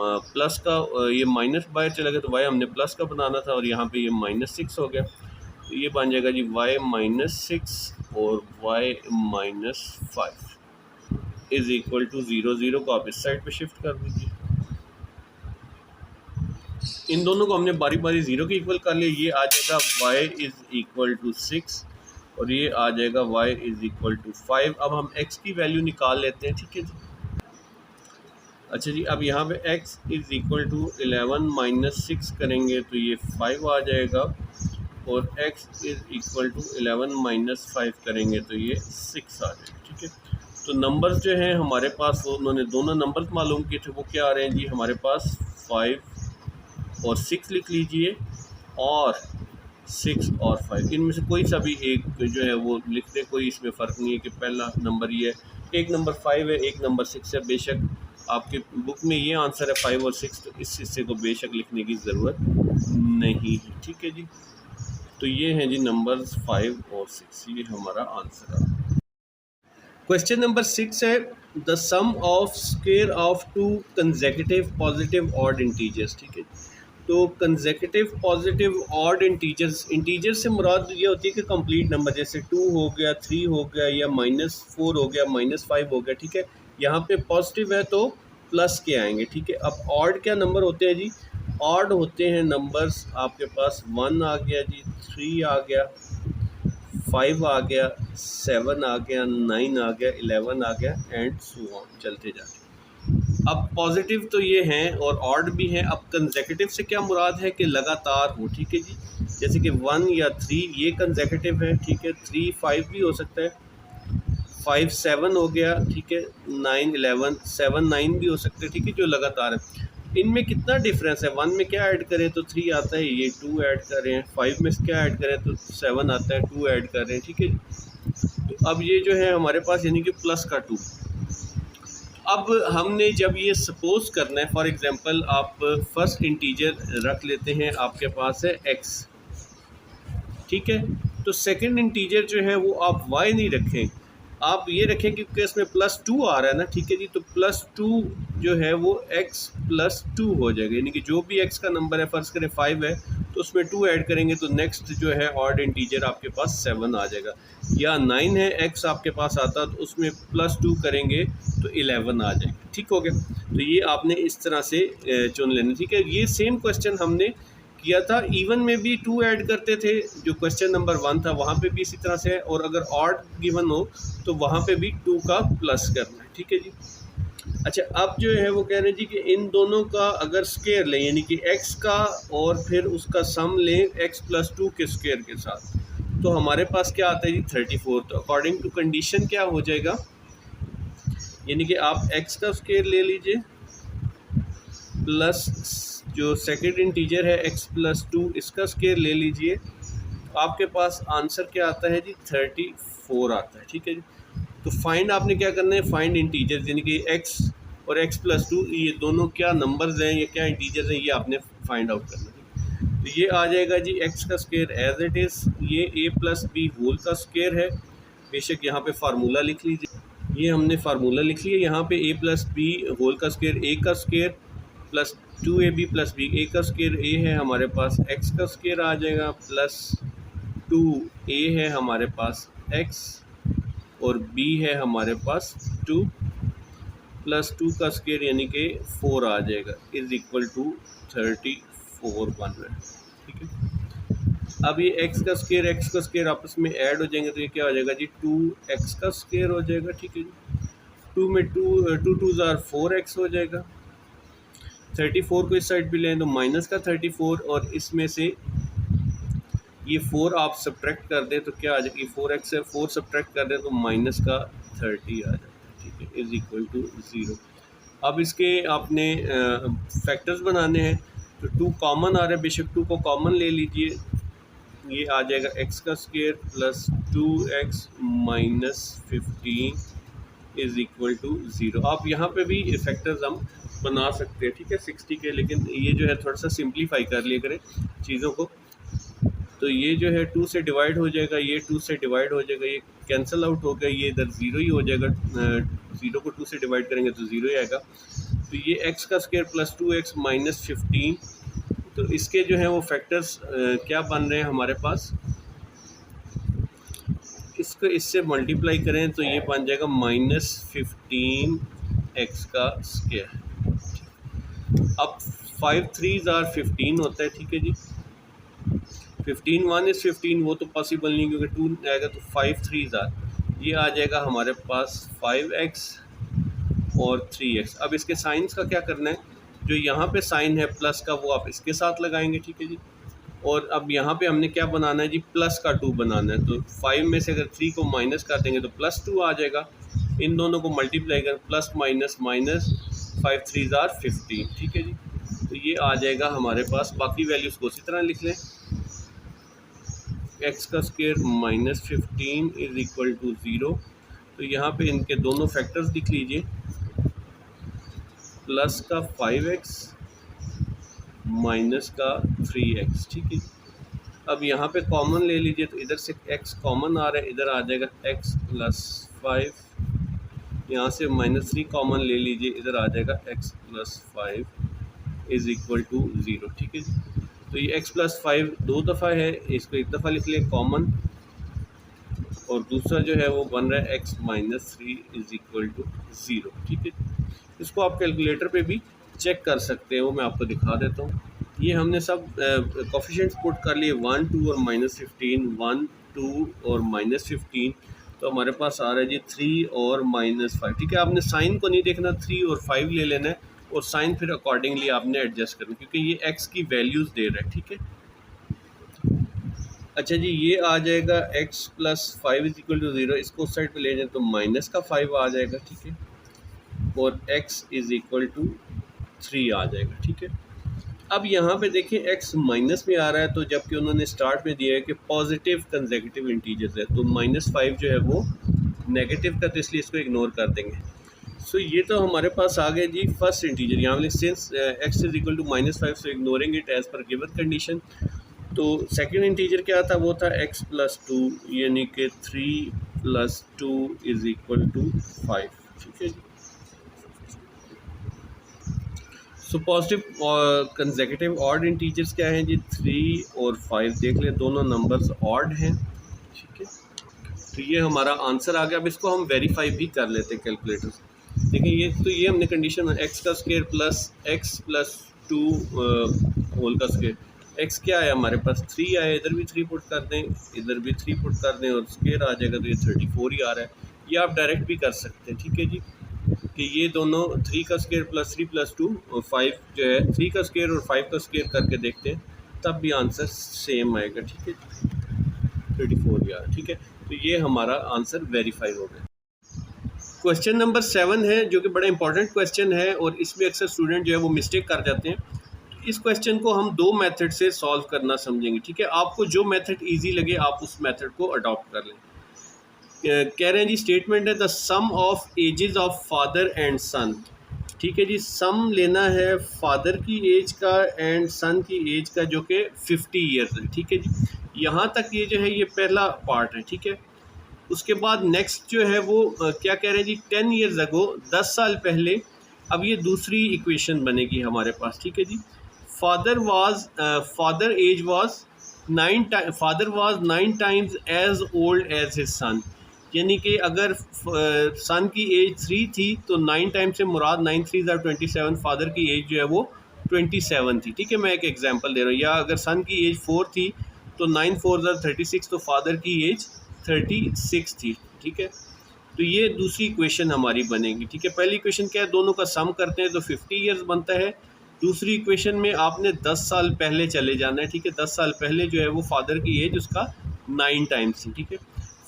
प्लस का ये माइनस बाहर चला गया तो y हमने प्लस का बनाना था, और यहाँ पे ये -6 हो गया तो ये बन जाएगा जी y -6 और y -5 इज़ इक्वल टू 0। 0 को आप इस साइड पे शिफ्ट कर दीजिए। इन दोनों को हमने बारी बारी 0 के इक्वल कर लिया। ये आ जाएगा y इज़ इक्वल टू 6 और ये आ जाएगा y इज़ इक्वल टू 5। अब हम x की वैल्यू निकाल लेते हैं, ठीक है जी। अच्छा जी, अब यहाँ पे x is equal to 11 minus 6 करेंगे तो ये 5 आ जाएगा और x is equal to 11 minus 5 करेंगे तो ये 6 आ जाएगा, ठीक है। तो नंबर्स जो हैं हमारे पास, वो उन्होंने दोनों नंबर्स मालूम किए थे, वो क्या आ रहे हैं जी हमारे पास 5 और 6 लिख लीजिए और 6 और 5 इनमें से कोई सा भी एक जो है वो लिख दें, कोई इसमें फ़र्क नहीं है कि पहला नंबर ये है, एक नंबर 5 है, एक नंबर 6 है। बेशक आपके बुक में ये आंसर है 5 और 6, तो इस हिस्से को बेशक लिखने की ज़रूरत नहीं है, ठीक है जी। तो ये हैं जी नंबर्स 5 और 6, ये हमारा आंसर है। क्वेश्चन नंबर 6 है the sum of square of two consecutive positive odd integers, ठीक है। तो कंसेक्यूटिव पॉजिटिव ऑड इंटीजर से मुराद ये होती है कि कंप्लीट नंबर, जैसे 2 हो गया, 3 हो गया, या -4 हो गया, -5 हो गया, ठीक है। यहाँ पे पॉजिटिव है तो प्लस के आएंगे, ठीक है। अब ऑड क्या नंबर होते हैं जी? ऑड होते हैं नंबर्स आपके पास 1 आ गया जी, 3 आ गया, 5 आ गया, 7 आ गया, 9 आ गया, 11 आ गया एंड सो ऑन, चलते जाते। अब पॉजिटिव तो ये हैं और ऑड भी हैं। अब कंसेक्यूटिव से क्या मुराद है कि लगातार हो, ठीक है जी। जैसे कि 1 या 3 ये कंसेक्यूटिव है, ठीक है। 3 5 भी हो सकता है, 5 7 हो गया, ठीक है। 9 11 7 9 भी हो सकते हैं, ठीक है, जो लगातार है। इनमें कितना डिफरेंस है? 1 में क्या ऐड करें तो 3 आता है, ये 2 ऐड कर रहे हैं। 5 में क्या ऐड करें तो 7 आता है, 2 ऐड कर रहे हैं, ठीक है। तो अब ये जो है हमारे पास यानी कि प्लस का 2। अब हमने जब ये सपोज करना है, फॉर एग्जांपल आप फर्स्ट इंटीजर रख लेते हैं, आपके पास है x, ठीक है। तो सेकंड इंटीजर जो है वो आप y नहीं रखें, आप ये रखें क्योंकि इसमें +2 आ रहा है ना, ठीक है जी। तो +2 जो है वो x +2 हो जाएगा, यानी कि जो भी x का नंबर है, फ़र्ज़ करें 5 है तो उसमें 2 ऐड करेंगे तो नेक्स्ट जो है ऑड इंटीजर आपके पास 7 आ जाएगा। या 9 है, x आपके पास आता तो उसमें +2 करेंगे तो 11 आ जाएगा, ठीक हो गया। तो ये आपने इस तरह से चुन लेना, ठीक है। ये सेम क्वेश्चन हमने किया था, इवन में भी 2 ऐड करते थे, जो क्वेश्चन नंबर 1 था वहाँ पे भी इसी तरह से है, और अगर ऑड गिवन हो तो वहाँ पे भी 2 का प्लस करना है, ठीक है जी। अच्छा, अब जो है वो कह रहे हैं जी कि इन दोनों का अगर स्क्वायर लें, यानी कि x का और फिर उसका सम लें x +2 के स्क्वायर के साथ, तो हमारे पास क्या आता है जी 34। तो अकॉर्डिंग टू कंडीशन क्या हो जाएगा, यानी कि आप x का स्क्वायर ले लीजिए प्लस जो सेकंड इंटीजर है x +2 इसका स्क्वायर ले लीजिए, आपके पास आंसर क्या आता है जी 34 आता है, ठीक है जी। तो फाइंड आपने क्या करना है, फाइंड इंटीजर्स, यानी कि x और x +2 ये दोनों क्या नंबर्स हैं, ये क्या इंटीजर्स हैं, ये आपने फाइंड आउट करना है। तो ये आ जाएगा जी x का स्क्वायर एज इट इज़, ये a + b होल का स्क्वायर है। बेशक यहाँ पे फार्मूला लिख लीजिए, ये हमने फार्मूला लिख लिया। यहाँ पे a + b होल का स्क्वायर, a का square plus 2ab + b, a का स्क्वायर a है हमारे पास, x का स्क्वायर आ जाएगा प्लस 2a है हमारे पास x, और b है हमारे पास 2 प्लस 2 का स्क्वायर यानी कि 4 आ जाएगा, इज़ इक्वल टू 34 बन रहा है, ठीक है। अब ये x का स्क्वायर आपस में ऐड हो जाएंगे तो ये क्या हो जाएगा जी 2x का स्क्वायर हो जाएगा, ठीक है जी। 2 में 2 2 ज़ार 4x हो जाएगा। 34 को इस साइड भी लें तो माइनस का 34, और इसमें से ये 4 आप सब्ट्रैक्ट कर दें तो क्या आ जाएगी, 4x से 4 सब्ट्रैक्ट कर दें तो माइनस का 30 आ जाता है, ठीक है, इज़ इक्वल टू 0। अब इसके आपने फैक्टर्स बनाने हैं, तो 2 कॉमन आ रहा है, बेशक 2 को कॉमन ले लीजिए, ये आ जाएगा x का square plus 2x minus 15 is equal to 0। आप यहाँ पे भी फैक्टर्स हम बना सकते हैं, ठीक है, 60 के, लेकिन ये जो है थोड़ा सा सिंप्लीफाई कर लिया करें चीज़ों को। तो ये जो है 2 से डिवाइड हो जाएगा, ये 2 से डिवाइड हो जाएगा, ये कैंसिल आउट हो गया, ये इधर 0 ही हो जाएगा, 0 को 2 से डिवाइड करेंगे तो 0 ही आएगा। तो ये x का स्क्वायर प्लस 2x माइनस 15, तो इसके जो है वो फैक्टर्स क्या बन रहे हैं हमारे पास, इसको इससे मल्टीप्लाई करें तो ये बन जाएगा -15x का स्क्वायर। अब 5 3s आर 15 होता है, ठीक है जी। 15 1 इज़ 15, वो तो पॉसिबल नहीं क्योंकि 2 आएगा, तो 5 3s आर, ये आ जाएगा हमारे पास 5x और 3x। अब इसके साइंस का क्या करना है, जो यहाँ पे साइन है प्लस का वो आप इसके साथ लगाएंगे, ठीक है जी। और अब यहाँ पे हमने क्या बनाना है जी, प्लस का 2 बनाना है, तो 5 में से अगर 3 को माइनस कर देंगे तो +2 आ जाएगा। इन दोनों को मल्टीप्लाई कर plus minus minus 5 3s are 15, ठीक है जी। तो ये आ जाएगा हमारे पास, बाकी वैल्यूज़ को उसी तरह लिख लें, x का स्क्वायर -15 इज़ इक्वल टू 0। तो यहाँ पे इनके दोनों फैक्टर्स लिख लीजिए, प्लस का 5x माइनस का 3x, ठीक है। अब यहाँ पे कॉमन ले लीजिए, तो इधर से x कॉमन आ रहा है, इधर आ जाएगा x + 5, यहाँ से -3 कॉमन ले लीजिए, इधर आ जाएगा x + 5 इज़ इक्वल टू 0, ठीक है। तो ये x + 5 2 दफ़ा है, इसको एक दफ़ा लिख लें कॉमन, और दूसरा जो है वो बन रहा है x - 3 इज़ इक्वल टू 0, ठीक है। इसको आप कैलकुलेटर पे भी चेक कर सकते हैं, वो मैं आपको दिखा देता हूँ। ये हमने सब कोफिशिएंट्स पुट कर लिए, 1 2 और -15, 1 2 और -15, तो हमारे पास आ रहा है जी 3 और -5, ठीक है। आपने साइन को नहीं देखना, 3 और 5 ले लेना है, और साइन फिर अकॉर्डिंगली आपने एडजस्ट करना, क्योंकि ये x की वैल्यूज़ दे रहा है, ठीक है। अच्छा जी, ये आ जाएगा x + 5 इज़ इक्वल टू 0, इसको उस साइड पे ले जाए तो माइनस का 5 आ जाएगा, ठीक है, और x इज़ इक्वल टू 3 आ जाएगा, ठीक है। अब यहाँ पे देखिए x माइनस में आ रहा है, तो जबकि उन्होंने स्टार्ट में दिया है कि पॉजिटिव कंसेक्यूटिव इंटीजर्स है, तो -5 जो है वो नेगेटिव का, तो इसलिए इसको इग्नोर कर देंगे। सो ये तो हमारे पास आ गए जी फर्स्ट इंटीजर, यहाँ पे since x is equal to -5, so ignoring it as per given condition. तो सेकंड इंटीजर क्या था, वो था x + 2, यानी कि 3 + 2 इज़ इक्वल टू 5, ठीक है जी। So positive consecutive odd integers क्या हैं जी, 3 और 5, देख लें दोनों नंबर्स ऑड हैं, ठीक है। तो ये हमारा आंसर आ गया। अब इसको हम वेरीफाई भी कर लेते हैं कैलकुलेटर से। देखिए ये तो ये हमने कंडीशन x का स्क्वायर प्लस x + 2 होल का स्क्वायर, x क्या है हमारे पास 3 आया, इधर भी 3 पुट कर दें, इधर भी 3 पुट कर दें, और स्क्वायर आ जाएगा, तो ये 34 ही आ रहा है। ये आप डायरेक्ट भी कर सकते हैं, ठीक है जी, कि ये दोनों 3 का स्क्वायर प्लस 3 + 2 और 5 जो है 3 का स्क्वायर और 5 का स्क्वायर करके देखते हैं, तब भी आंसर सेम आएगा, ठीक है, 34 यार, ठीक है। तो ये हमारा आंसर वेरीफाई हो गया। क्वेश्चन नंबर 7 है, जो कि बड़ा इंपॉर्टेंट क्वेश्चन है, और इसमें अक्सर स्टूडेंट जो है वो मिस्टेक कर जाते हैं। इस क्वेश्चन को हम 2 मेथड से सॉल्व करना समझेंगे, ठीक है। आपको जो मेथड इजी लगे आप उस मेथड को अडॉप्ट कर लें। कह रहे हैं जी, स्टेटमेंट है the sum of ages of father and son, ठीक है जी। सम लेना है फादर की एज का एंड सन की एज का, जो कि 50 ईयर्स है, ठीक है जी। यहाँ तक ये जो है ये पहला पार्ट है, ठीक है। उसके बाद नेक्स्ट जो है वो क्या कह रहे हैं जी, 10 ईयर्स अगो, 10 साल पहले। अब ये दूसरी इक्वेशन बनेगी हमारे पास, ठीक है जी। Father age was 9 times age old age his son, यानी कि अगर सन की एज 3 थी तो 9 टाइम से मुराद 9 3 आर 27, फादर की एज जो है वो 27 थी, ठीक है। मैं एक एग्जांपल दे रहा हूँ। या अगर सन की एज 4 थी तो 9 4 आर 36, तो फादर की एज 36 थी, ठीक है। तो ये दूसरी इक्वेशन हमारी बनेगी, ठीक है। पहली इक्वेशन क्या है, दोनों का सम करते हैं तो 50 ईयर्स बनता है। दूसरी इक्वेशन में आपने 10 साल पहले चले जाना है, ठीक है। 10 साल पहले जो है वो फादर की एज उसका 9 टाइम्स थी, ठीक है।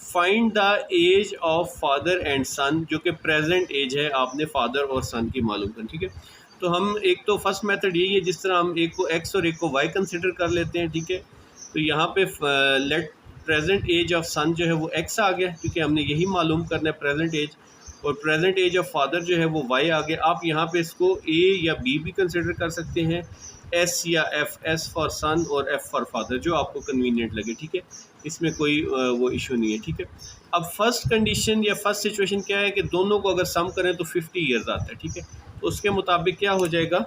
Find the age of father and son, जो कि प्रेजेंट एज है, आपने फादर और सन की मालूम करनी, ठीक है। तो हम एक तो फर्स्ट मेथड यही है, जिस तरह हम एक को x और एक को y कंसिडर कर लेते हैं, ठीक है। तो यहाँ पे late present age of son जो है वो x आ गया, क्योंकि हमने यही मालूम करना है प्रेजेंट एज, और प्रेजेंट एज ऑफ फादर जो है वो y आ गया। आप यहाँ पे इसको a या b भी कंसिडर कर सकते हैं, S या F, S फॉर सन और F फॉर फादर, जो आपको कन्वीनियंट लगे, ठीक है। इसमें कोई वो इशू नहीं है, ठीक है। अब फर्स्ट कंडीशन या फर्स्ट सिचुएशन क्या है कि दोनों को अगर सम करें तो 50 ईयर्स आता है, ठीक है। तो उसके मुताबिक क्या हो जाएगा,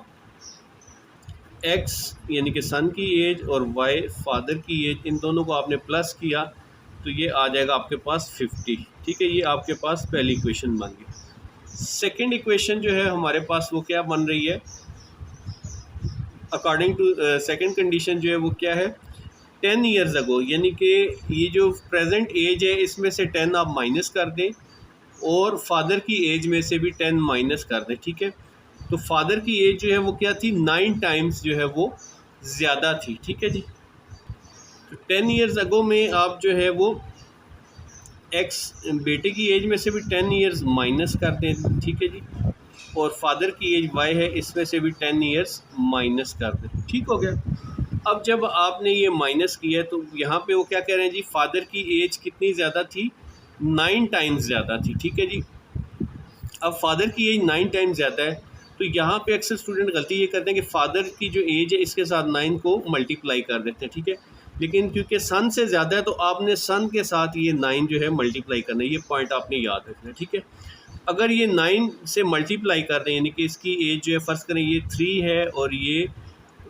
x यानी कि सन की एज और y फादर की एज, इन दोनों को आपने प्लस किया तो ये आ जाएगा आपके पास 50, ठीक है। ये आपके पास पहली इक्वेशन बन गई। सेकंड इक्वेशन जो है हमारे पास वो क्या बन रही है, अकॉर्डिंग टू सेकंड कंडीशन जो है वो क्या है, 10 ईयर्स अगो, यानी कि ये जो प्रेजेंट एज है इसमें से 10 आप माइनस कर दें और फादर की एज में से भी 10 माइनस कर दें, ठीक है। तो फादर की एज जो है वो क्या थी, 9 टाइम्स जो है वो ज़्यादा थी, ठीक है जी। तो 10 ईयर्स अगो में आप जो है वो एक्स बेटे की एज में से भी 10 ईयर्स माइनस कर दें, ठीक है जी, और फादर की एज वाई है इसमें से भी 10 ईयर्स माइनस कर दें, ठीक हो गया। अब जब आपने ये माइनस किया है तो यहाँ पे वो क्या कह रहे हैं जी, फादर की एज कितनी ज़्यादा थी, 9 टाइम्स ज़्यादा थी, ठीक है जी। अब फादर की एज 9 टाइम्स ज़्यादा है तो यहाँ पे अक्सर स्टूडेंट गलती ये करते हैं कि फ़ादर की जो एज है इसके साथ 9 को मल्टीप्लाई कर देते हैं, ठीक है। लेकिन क्योंकि सन से ज़्यादा है तो आपने सन के साथ ये 9 जो है मल्टीप्लाई करना है, ये पॉइंट आपने याद रखना है, ठीक है। अगर ये 9 से मल्टीप्लाई कर दें, यानी कि इसकी एज जो है फ़र्ज़ करें ये 3 है और ये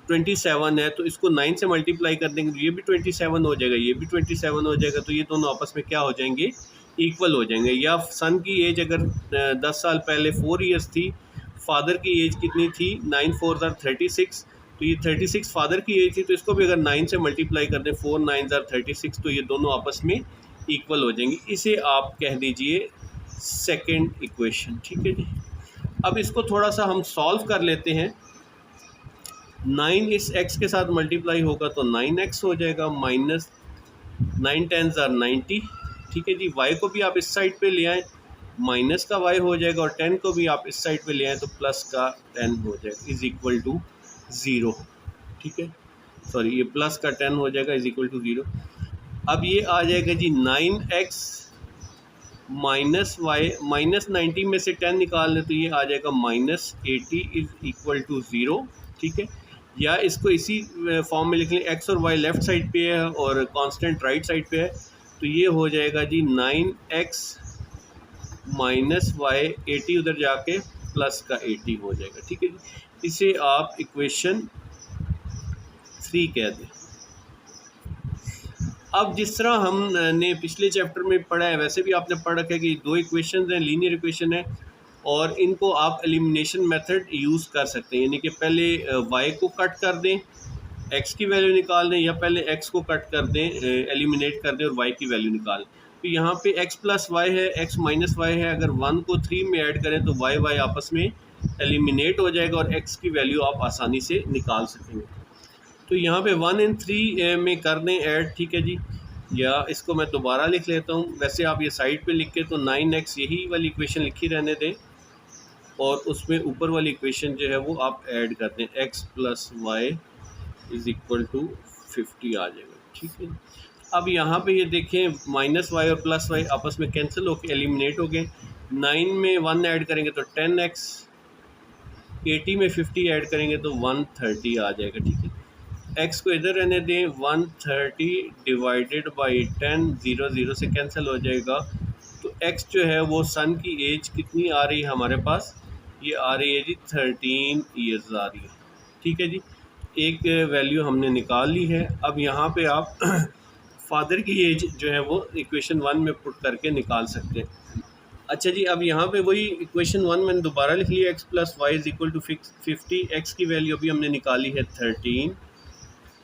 27 है, तो इसको 9 से मल्टीप्लाई कर देंगे तो ये भी 27 हो जाएगा, ये भी 27 हो जाएगा, तो ये दोनों आपस में क्या हो जाएंगे, इक्वल हो जाएंगे। या सन की एज अगर 10 साल पहले 4 ईयर्स थी, फादर की एज कितनी थी, 9 4 आर 36, तो ये 36 फादर की एज थी, तो इसको भी अगर 9 से मल्टीप्लाई कर दें 4 9 आर 36, तो ये दोनों आपस में इक्वल हो जाएंगे। इसे आप कह दीजिए सेकेंड इक्वेशन, ठीक है जी। अब इसको थोड़ा सा हम सॉल्व कर लेते हैं। 9 इस x के साथ मल्टीप्लाई होगा तो 9x हो जाएगा, माइनस 9 10 आर 90, ठीक है जी। y को भी आप इस साइड पे ले आएँ, माइनस का y हो जाएगा, और 10 को भी आप इस साइड पे ले आएँ तो प्लस का 10 हो जाएगा, इज़ इक्वल टू 0, ठीक है। सॉरी, ये प्लस का 10 हो जाएगा इज़ इक्वल टू 0। अब ये आ जाएगा जी 9x माइनस वाई, माइनस 90 में से 10 निकाल लें तो ये आ जाएगा माइनस 80 इज़ इक्वल टू 0, ठीक है। या इसको इसी फॉर्म में लिख लें, एक्स और वाई लेफ़्ट साइड पे है और कांस्टेंट राइट साइड पे है, तो ये हो जाएगा जी 9x माइनस वाई, 80 उधर जाके प्लस का 80 हो जाएगा, ठीक है जी। इसे आप इक्वेशन 3 कह दें। अब जिस तरह हमने पिछले चैप्टर में पढ़ा है वैसे भी आपने पढ़ रखा है कि दो इक्वेशंस हैं, लीनियर इक्वेशन है, और इनको आप एलिमिनेशन मेथड यूज़ कर सकते हैं, यानी कि पहले y को कट कर दें, x की वैल्यू निकाल दें, या पहले x को कट कर दें, एलिमिनेट कर दें और y की वैल्यू निकाल। तो यहाँ पे x प्लस वाई है, x माइनस वाई है, अगर 1 को 3 में ऐड करें तो y आपस में एलिमिनेट हो जाएगा और x की वैल्यू आप आसानी से निकाल सकेंगे। तो यहाँ पे 1 and 3 में कर दें ऐड, ठीक है जी। या इसको मैं दोबारा लिख लेता हूँ, वैसे आप ये साइड पे लिख के तो 9x यही वाली इक्वेशन लिखी रहने दें और उसमें ऊपर वाली इक्वेशन जो है वो आप ऐड कर दें, x plus y is equal to 50 आ जाएगा, ठीक है। अब यहाँ पे ये देखें, माइनस वाई और प्लस वाई आपस में कैंसिल होकर एलिमिनेट हो गए। 9 में 1 ऐड करेंगे तो 10x, 80 में 50 ऐड करेंगे तो 130 आ जाएगा, ठीक है। x को इधर रहने दें, 130 डिवाइडेड बाई 10, 0 0 से कैंसिल हो जाएगा, तो x जो है वो सन की एज कितनी आ रही है हमारे पास, ये आ रही है जी 13 ईयर्स आ रही है, ठीक है जी। एक वैल्यू हमने निकाल ली है। अब यहाँ पे आप फादर की एज जो है वो इक्वेशन 1 में पुट करके निकाल सकते हैं। अच्छा जी, अब यहाँ पे वही इक्वेशन 1 मैंने दोबारा लिख लिया, x plus y is equal to 50, x की वैल्यू अभी हमने निकाली है 13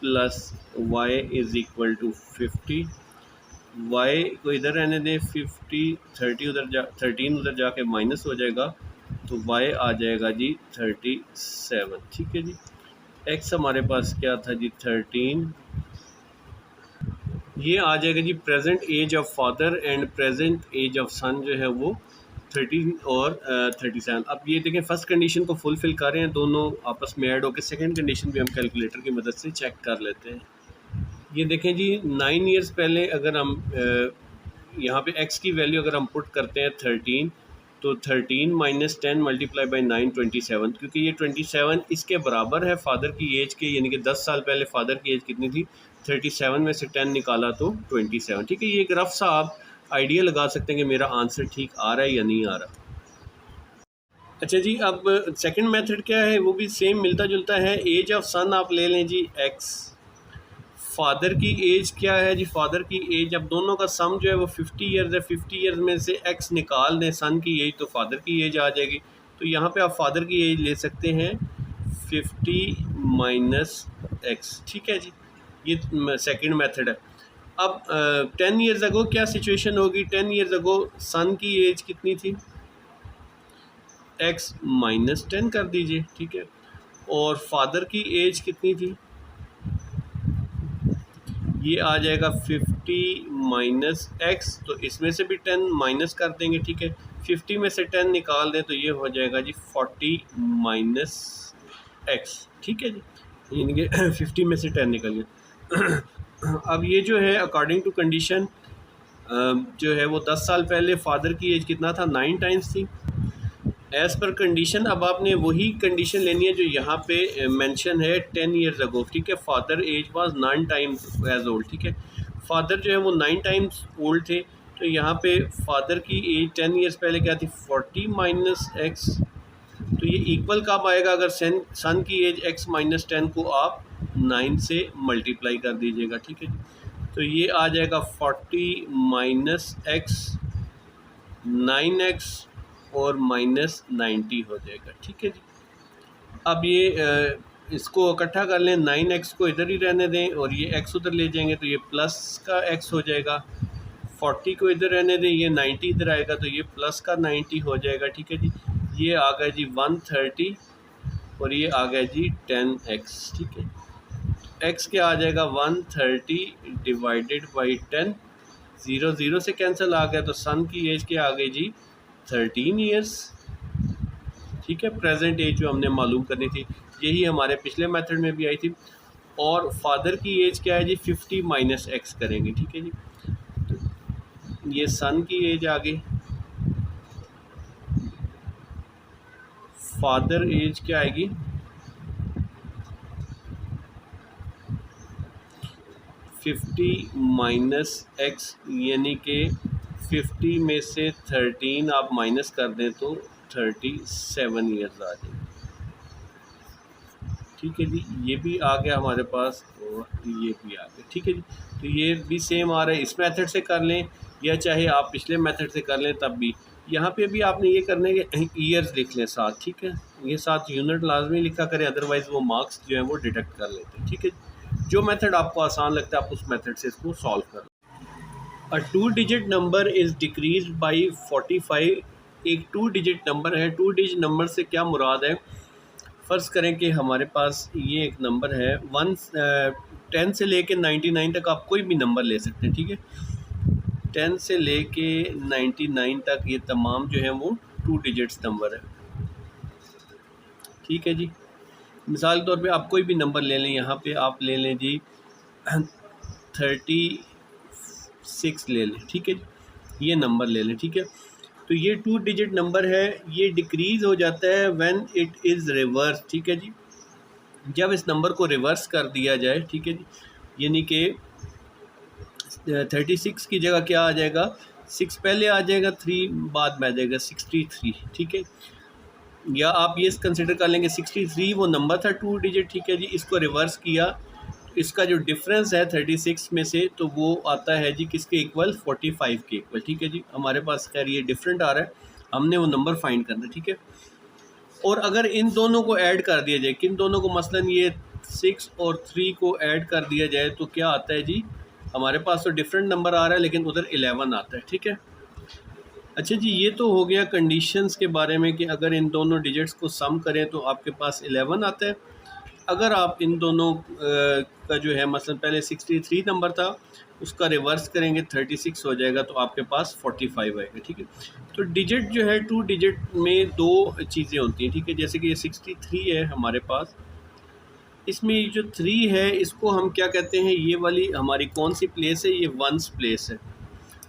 plus y is equal to 50, y को इधर रहने दें, 50 30 उधर 13 उधर जाके माइनस हो जाएगा, तो y आ जाएगा जी 37, ठीक है जी। x हमारे पास क्या था जी 13, ये आ जाएगा जी present age of father and present age of son जो है वो 13 और 37। अब ये देखें फर्स्ट कंडीशन को फुलफ़िल कर रहे हैं, दोनों आपस में ऐड होकर सेकंड कंडीशन भी हम कैलकुलेटर की मदद से चेक कर लेते हैं। ये देखें जी 9 ईयर्स पहले अगर हम यहाँ पे x की वैल्यू अगर हम पुट करते हैं 13, तो 13 माइनस 10 मल्टीप्लाई बाई 9 27, क्योंकि ये 27 इसके बराबर है फादर की एज के, यानी कि 10 साल पहले फादर की एज कितनी थी, 37 में से 10 निकाला तो 27, ठीक है। ये एक रफ सा आप आइडिया लगा सकते हैं कि मेरा आंसर ठीक आ रहा है या नहीं आ रहा। अच्छा जी, अब सेकंड मेथड क्या है, वो भी सेम मिलता जुलता है। एज ऑफ सन आप ले लें जी x, फादर की एज क्या है जी, फादर की एज, अब दोनों का सम जो है वो 50 ईयर्स है, 50 ईयर्स में से x निकाल दें सन की एज तो फादर की एज आ जाएगी। तो यहाँ पे आप फादर की एज ले सकते हैं 50 माइनस एक्स, ठीक है जी। ये सेकंड मेथड है। अब 10 ईयर्स अगो क्या सिचुएशन होगी? 10 ईयर्स अगो सन की एज कितनी थी? x माइनस 10 कर दीजिए, ठीक है। और फादर की एज कितनी थी? ये आ जाएगा 50 माइनस एक्स, तो इसमें से भी 10 माइनस कर देंगे, ठीक है। 50 में से 10 निकाल दें तो ये हो जाएगा जी 40 माइनस एक्स, ठीक है जी। यानी कि 50 में से 10 निकल गया। अब ये जो है अकॉर्डिंग टू कंडीशन जो है वो 10 साल पहले फादर की एज कितना था? 9 टाइम्स थी। एज़ पर कंडीशन अब आपने वही कंडीशन लेनी है जो यहाँ पे मेंशन है 10 ईयर्स अगो, ठीक है। Father age was 9 times age old, ठीक है। फादर जो है वो 9 टाइम्स ओल्ड थे, तो यहाँ पे फादर की एज 10 ईयर्स पहले क्या थी? 40 माइनस एक्स। तो ये इक्वल कब आएगा? अगर सन की एज x माइनस 10 को आप 9 से मल्टीप्लाई कर दीजिएगा, ठीक है। तो ये आ जाएगा 40 माइनस एक्स, 9x और माइनस 90 हो जाएगा, ठीक है जी। अब ये इसको इकट्ठा कर लें, 9x को इधर ही रहने दें और ये x उधर ले जाएंगे तो ये प्लस का x हो जाएगा। 40 को इधर रहने दें, ये 90 इधर आएगा तो ये प्लस का 90 हो जाएगा, ठीक है जी। ये आ गया जी 130 और ये आ गया जी 10x, ठीक है। x क्या आ जाएगा? 130 डिवाइडेड बाई 10, 0 0 से कैंसिल आ गया, तो सन की एज क्या आ गई जी? 13 ईयर्स, ठीक है। प्रेजेंट एज जो हमने मालूम करनी थी, यही हमारे पिछले मेथड में भी आई थी। और फादर की एज क्या है जी? 50 माइनस एक्स करेंगे, ठीक है जी। ये सन की एज आ गई। फादर एज क्या आएगी? 50 माइनस एक्स, यानी कि 50 में से 13 आप माइनस कर दें तो 37 ईयर्स आ जाएंगे, ठीक है जी। ये भी आ गया हमारे पास और ये भी आ गया, ठीक है जी। तो ये भी सेम आ रहा है, इस मेथड से कर लें या चाहे आप पिछले मेथड से कर लें तब भी। यहाँ पे भी आपने ये करने के ईयर्स लिख लें साथ, ठीक है। ये साथ यूनिट लाजमी लिखा करें, अदरवाइज़ वो मार्क्स जो है वो डिडक्ट कर लेते हैं, ठीक है। जो मेथड आपको आसान लगता है आप उस मेथड से इसको सॉल्व कर लें। अ 2 digit number is decrease by 45। एक 2 डिजिट नंबर है। 2 डिजिट नंबर से क्या मुराद है? फ़र्ज़ करें कि हमारे पास ये एक नंबर है 10 से लेके 99 तक आप कोई भी नंबर ले सकते हैं, ठीक है। 10 से लेके 99 तक ये तमाम जो है वो 2 डिजिट्स नंबर है, ठीक है जी। मिसाल के तौर पे आप कोई भी नंबर ले लें, यहाँ पे आप ले लें जी 36 ले लें, ठीक है जी। ये नंबर ले लें, ठीक है। तो ये 2 डिजिट नंबर है, ये डिक्रीज़ हो जाता है व्हेन इट इज़ रिवर्स, ठीक है जी। जब इस नंबर को रिवर्स कर दिया जाए, ठीक है जी, यानी कि 36 की जगह क्या आ जाएगा? 6 पहले आ जाएगा, 3 बाद में आ जाएगा, 63, ठीक है। या आप ये कंसिडर कर लेंगे 63 वो नंबर था 2 डिजिट, ठीक है जी। इसको रिवर्स किया, इसका जो डिफरेंस है 36 में से तो वो आता है जी किसके इक्वल? 45 के इक्वल, ठीक है जी। हमारे पास खैर ये डिफरेंट आ रहा है, हमने वो नंबर फाइंड करना है, ठीक है। और अगर इन दोनों को ऐड कर दिया जाए, किन दोनों को? मसलन ये 6 और 3 को ऐड कर दिया जाए तो क्या आता है जी? हमारे पास तो डिफरेंट नंबर आ रहा है लेकिन उधर 11 आता है, ठीक है। अच्छा जी, ये तो हो गया कंडीशंस के बारे में कि अगर इन दोनों डिजिट्स को सम करें तो आपके पास 11 आता है। अगर आप इन दोनों का जो है मसलन पहले 63 नंबर था, उसका रिवर्स करेंगे 36 हो जाएगा तो आपके पास 45 आएगा, ठीक है। तो डिजिट जो है 2 डिजिट में 2 चीज़ें होती हैं, ठीक है। जैसे कि ये 63 है हमारे पास, इसमें ये जो 3 है इसको हम क्या कहते हैं? ये वाली हमारी कौन सी प्लेस है? ये वंस प्लेस है,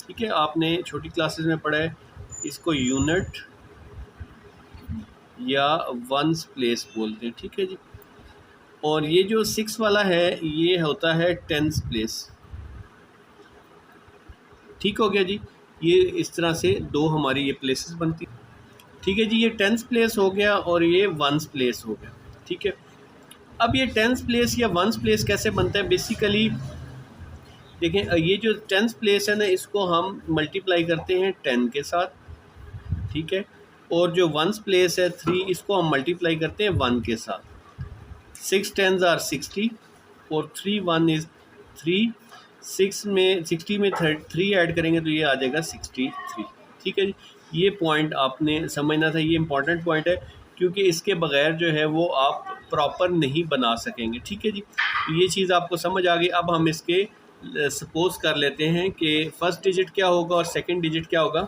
ठीक है। आपने छोटी क्लासेस में पढ़ा है, इसको यूनिट या वंस प्लेस बोलते हैं, ठीक है जी। और ये जो 6 वाला है ये होता है टेंस प्लेस, ठीक हो गया जी। ये इस तरह से 2 हमारी ये प्लेसेस बनती, ठीक है जी। ये टेंस प्लेस हो गया और ये वंस प्लेस हो गया, ठीक है। अब ये टेंस प्लेस या वंस प्लेस कैसे बनता है? बेसिकली देखें, ये जो टेंस प्लेस है ना, इसको हम मल्टीप्लाई करते हैं 10 के साथ, ठीक है। और जो वंस प्लेस है 3, इसको हम मल्टीप्लाई करते हैं 1 के साथ, 6 10s आर 60 और 3 1 इज़ 3। 6 में 60 में 3 ऐड करेंगे तो ये आ जाएगा 63। ठीक है जी, ये पॉइंट आपने समझना था, ये इंपॉर्टेंट पॉइंट है क्योंकि इसके बगैर जो है वो आप प्रॉपर नहीं बना सकेंगे। ठीक है जी, ये चीज़ आपको समझ आ गई। अब हम इसके सपोज कर लेते हैं कि फर्स्ट डिजिट क्या होगा और सेकंड डिजिट क्या होगा।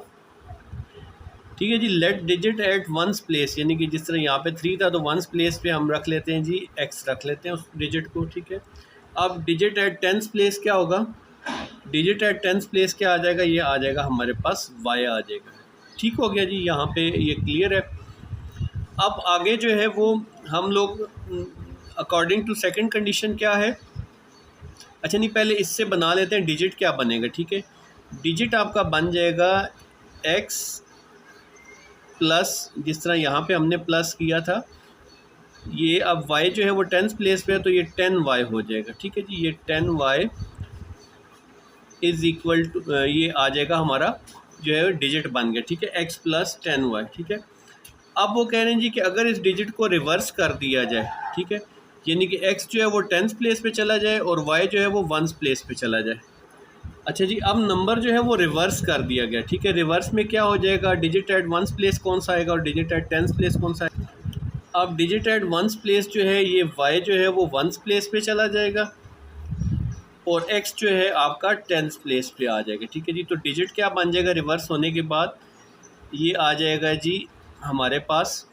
ठीक है जी, let digit at ones place, यानी कि जिस तरह यहाँ पे 3 था तो वंस प्लेस पे हम रख लेते हैं जी x रख लेते हैं उस डिजिट को। ठीक है, अब डिजिट एट टेंस प्लेस क्या होगा, डिजिट एट टेंस प्लेस क्या आ जाएगा, ये आ जाएगा हमारे पास y आ जाएगा। ठीक हो गया जी, यहाँ पे ये क्लियर है। अब आगे जो है वो हम लोग अकॉर्डिंग टू सेकंड कंडीशन क्या है, अच्छा नहीं पहले इससे बना लेते हैं डिजिट क्या बनेगा। ठीक है, डिजिट आपका बन जाएगा x प्लस, जिस तरह यहाँ पे हमने प्लस किया था, ये अब y जो है वो टेंस प्लेस पे है तो ये 10y हो जाएगा। ठीक है जी, ये 10y इज़ इक्वल टू, ये आ जाएगा हमारा जो है डिजिट बन गया। ठीक है, x प्लस 10y। ठीक है, अब वो कह रहे हैं जी कि अगर इस डिजिट को रिवर्स कर दिया जाए, ठीक है, यानी कि x जो है वो टेंस प्लेस पे चला जाए और y जो है वो वंस प्लेस पे चला जाए। अच्छा जी, अब नंबर जो है वो रिवर्स कर दिया गया। ठीक है, रिवर्स में क्या हो जाएगा, डिजिट एट वंस प्लेस कौन सा आएगा और डिजिट एट टेंस प्लेस कौन सा आएगा। अब डिजिट एट वंस प्लेस जो है ये y जो है वो वंस प्लेस पे चला जाएगा और x जो है आपका टेंस प्लेस पे आ जाएगा। ठीक है जी, तो डिजिट क्या बन जाएगा रिवर्स होने के बाद, ये आ जाएगा जी हमारे पास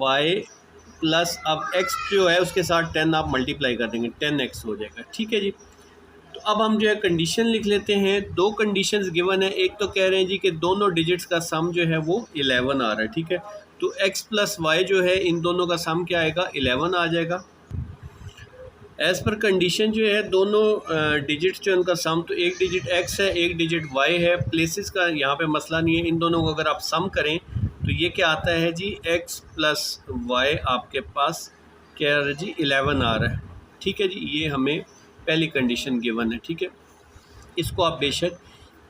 y प्लस, अब x जो है उसके साथ 10 आप मल्टीप्लाई कर देंगे, 10x हो जाएगा। ठीक है जी, तो अब हम जो है कंडीशन लिख लेते हैं। दो कंडीशंस गिवन है, एक तो कह रहे हैं जी कि दोनों डिजिट्स का सम जो है वो 11 आ रहा है। ठीक है, तो x प्लस वाई जो है इन दोनों का सम क्या आएगा, 11 आ जाएगा। एज़ पर कंडीशन जो है दोनों डिजिट्स जो उनका सम, तो एक डिजिट x है एक डिजिट y है, प्लेसेस का यहाँ पे मसला नहीं है। इन दोनों को अगर आप सम करें तो ये क्या आता है जी, x प्लस वाई आपके पास क्या आ रहा है जी, 11 आ रहा है। ठीक है जी, ये हमें पहली कंडीशन गिवन है। ठीक है, इसको आप बेशक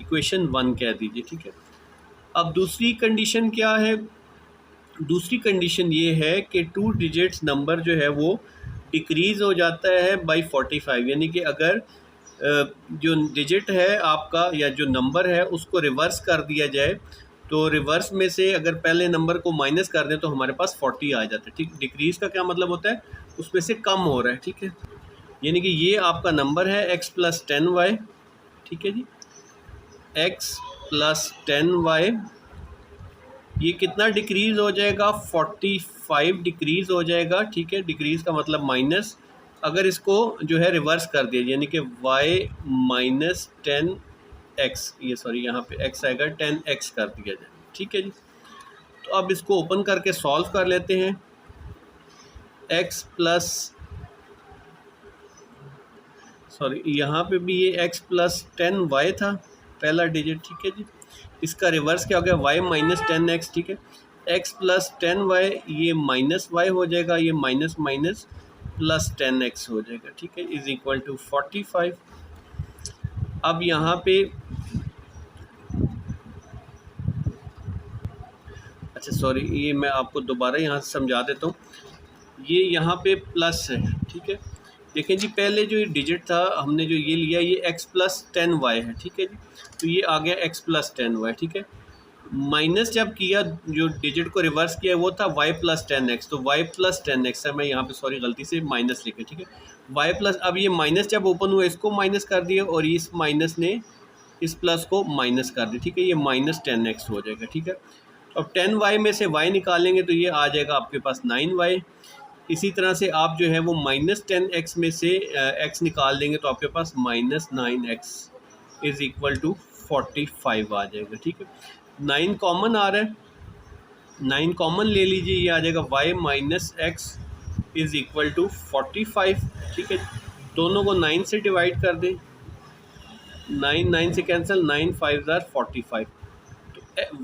इक्वेशन 1 कह दीजिए। ठीक है, अब दूसरी कंडीशन क्या है, दूसरी कंडीशन ये है कि 2 डिजिट्स नंबर जो है वो डिक्रीज़ हो जाता है बाई 45, यानी कि अगर जो डिजिट है आपका या जो नंबर है उसको रिवर्स कर दिया जाए तो रिवर्स में से अगर पहले नंबर को माइनस कर दें तो हमारे पास 40 आ जाता है। ठीक, डिक्रीज़ का क्या मतलब होता है, उसमें से कम हो रहा है। ठीक है, यानी कि ये आपका नंबर है x प्लस 10y। ठीक है जी, x प्लस 10y, ये कितना डिक्रीज़ हो जाएगा, 45 डिक्रीज़ हो जाएगा। ठीक है, डिक्रीज़ का मतलब माइनस, अगर इसको जो है रिवर्स कर दिया यानी कि y माइनस 10x, ये सॉरी यहाँ पे x आएगा, 10x कर दिया जाए। ठीक है जी, तो अब इसको ओपन करके सॉल्व कर लेते हैं। x प्लस, सॉरी यहाँ पे भी ये x प्लस 10y था पहला डिजिट। ठीक है जी, इसका रिवर्स क्या हो गया, y माइनस 10x। ठीक है, x प्लस 10y, ये माइनस y हो जाएगा, ये माइनस माइनस प्लस 10x हो जाएगा। ठीक है, इज़ इक्वल टू 45। अब यहाँ पे अच्छा सॉरी, ये मैं आपको दोबारा यहाँ से समझा देता हूँ, ये यहाँ पे प्लस है। ठीक है, देखें जी पहले जो ये डिजिट था हमने जो ये लिया ये x प्लस 10y है। ठीक है जी, तो ये आ गया x प्लस 10y। ठीक है, माइनस जब किया जो डिजिट को रिवर्स किया वो था y प्लस 10x, तो y प्लस 10x है, मैं यहाँ पे सॉरी गलती से माइनस लिखा। ठीक है, y प्लस, अब ये माइनस जब ओपन हुआ इसको माइनस कर दिया और इस माइनस ने इस प्लस को माइनस कर दिया। ठीक है, ये माइनस 10x हो जाएगा। ठीक है, अब 10y में से y निकालेंगे तो ये आ जाएगा आपके पास 9y। इसी तरह से आप जो है वो माइनस 10x में से x निकाल देंगे तो आपके पास minus 9x is equal to 45 आ जाएगा। ठीक है, 9 कॉमन आ रहा है, 9 कॉमन ले लीजिए, ये आ जाएगा y minus x is equal to 45। ठीक है, दोनों को 9 से डिवाइड कर दें, 9 से कैंसिल, 9 5 ज़ार 45, तो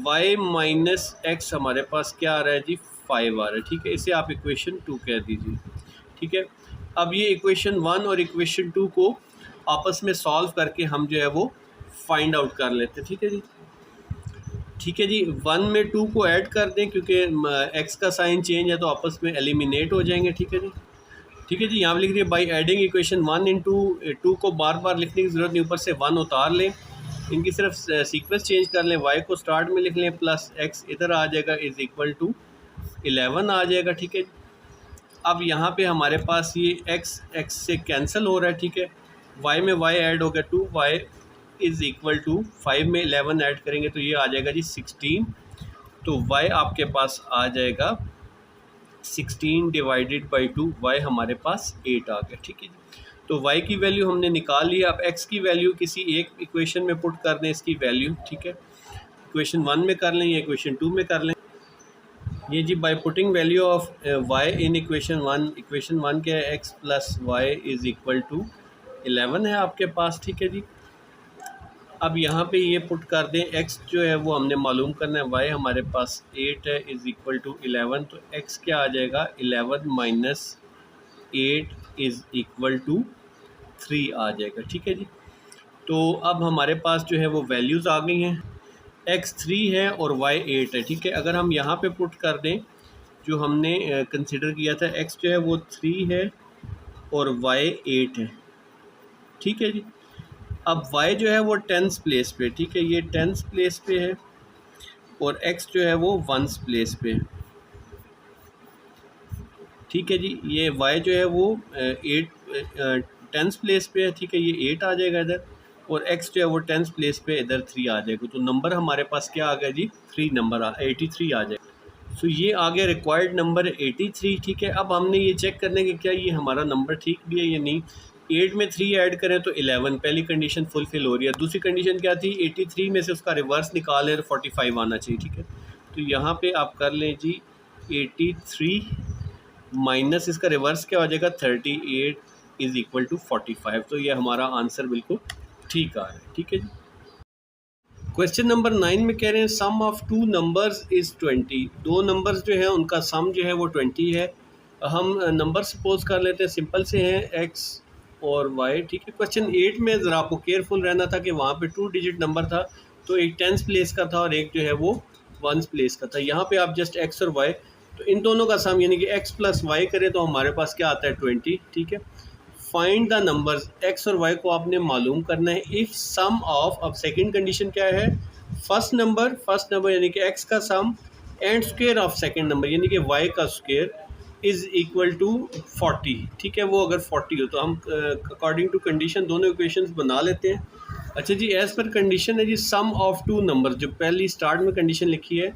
y माइनस x हमारे पास क्या आ रहा है जी, 5 आ रहा है। ठीक है, इसे आप इक्वेशन 2 कह दीजिए। ठीक है, अब ये इक्वेशन 1 और इक्वेशन 2 को आपस में सॉल्व करके हम जो है वो फाइंड आउट कर लेते हैं। ठीक है जी, ठीक है जी, 1 में 2 को ऐड कर दें क्योंकि एक्स का साइन चेंज है तो आपस में एलिमिनेट हो जाएंगे। ठीक है जी, ठीक है जी, यहाँ पे लिख दिए बाई एडिंग इक्वेशन 1 इंटू 2 को बार बार लिखने की ज़रूरत नहीं, ऊपर से 1 उतार लें, इनकी सिर्फ सीक्वेंस चेंज कर लें, y को स्टार्ट में लिख लें प्लस x इधर आ जाएगा इज़ इक्वल टू 11 आ जाएगा। ठीक है, अब यहाँ पे हमारे पास ये x से कैंसिल हो रहा है। ठीक है, y में y ऐड हो गया 2y इज़ इक्वल टू 5 में 11 ऐड करेंगे तो ये आ जाएगा जी 16, तो y आपके पास आ जाएगा 16 डिवाइडेड बाई 2, y हमारे पास 8 आ गया। ठीक है जी, तो y की वैल्यू हमने निकाल ली। अब x की वैल्यू किसी एक इक्वेशन में पुट कर दें इसकी वैल्यू। ठीक है, इक्वेशन 1 में कर लें या इक्वेशन 2 में कर लें। ये जी by putting value of y in equation 1 क्या है, x plus y is equal to 11 है आपके पास। ठीक है जी, अब यहाँ पे ये पुट कर दें, x जो है वो हमने मालूम करना है, y हमारे पास 8 है इज़ इक्वल टू 11, तो x क्या आ जाएगा 11 माइनस 8 इज़ इक्वल टू 3 आ जाएगा। ठीक है जी, तो अब हमारे पास जो है वो वैल्यूज़ आ गई हैं, x 3 है और y 8 है। ठीक है, अगर हम यहाँ पे पुट कर दें जो हमने कंसिडर किया था, x जो है वो 3 है और y 8 है। ठीक है जी, अब y जो है वो 10th प्लेस पे। ठीक है, ये 10th प्लेस पे है और x जो है वो 1st प्लेस पे है। ठीक है जी, ये y जो है वो 10th प्लेस पे है। ठीक है, ये 8 आ जाएगा इधर, और x जो है वो 10th प्लेस पे इधर 3 आ जाएगा, तो नंबर हमारे पास क्या आ गया जी 3 नंबर 83 आ जाएगा। सो ये आ गया रिक्वायर्ड नंबर 83। ठीक है, अब हमने ये चेक करने के क्या ये हमारा नंबर ठीक भी है या नहीं। 8 में 3 ऐड करें तो 11, पहली कंडीशन फुलफिल हो रही है। दूसरी कंडीशन क्या थी, 83 में से उसका रिवर्स निकालें तो 45 आना चाहिए। ठीक है, तो यहाँ पे आप कर लें जी 83 माइनस इसका रिवर्स क्या हो जाएगा 38 इज़ इक्वल टू 45, तो ये हमारा आंसर बिल्कुल ठीक आ रहा है। ठीक है जी, क्वेश्चन नंबर 9 में कह रहे हैं सम ऑफ टू नंबर्स इज़ 20, दो नंबर्स जो है उनका सम जो है वो 20 है। हम नंबर सपोज कर लेते हैं, सिंपल से हैं x और y। ठीक है, क्वेश्चन 8 में ज़रा आपको केयरफुल रहना था कि वहाँ पे 2 डिजिट नंबर था, तो एक 10th प्लेस का था और एक जो है वो 1st प्लेस का था। यहाँ पे आप जस्ट x और y, तो इन दोनों का सम यानी कि x प्लस वाई करें तो हमारे पास क्या आता है 20। ठीक है, फाइंड द नंबर्स, x और y को आपने मालूम करना है। इफ़ सम ऑफ, अब सेकंड कंडीशन क्या है, फर्स्ट नंबर यानी कि x का sum and square of second number यानी कि y का स्क्वायर इज़ इक्वल टू 40। ठीक है, वो अगर 40 हो तो हम अकॉर्डिंग टू कंडीशन दोनों इक्वेशंस बना लेते हैं। अच्छा जी, एज़ पर कंडीशन है जी सम ऑफ टू नंबर, जो पहली स्टार्ट में कंडीशन लिखी है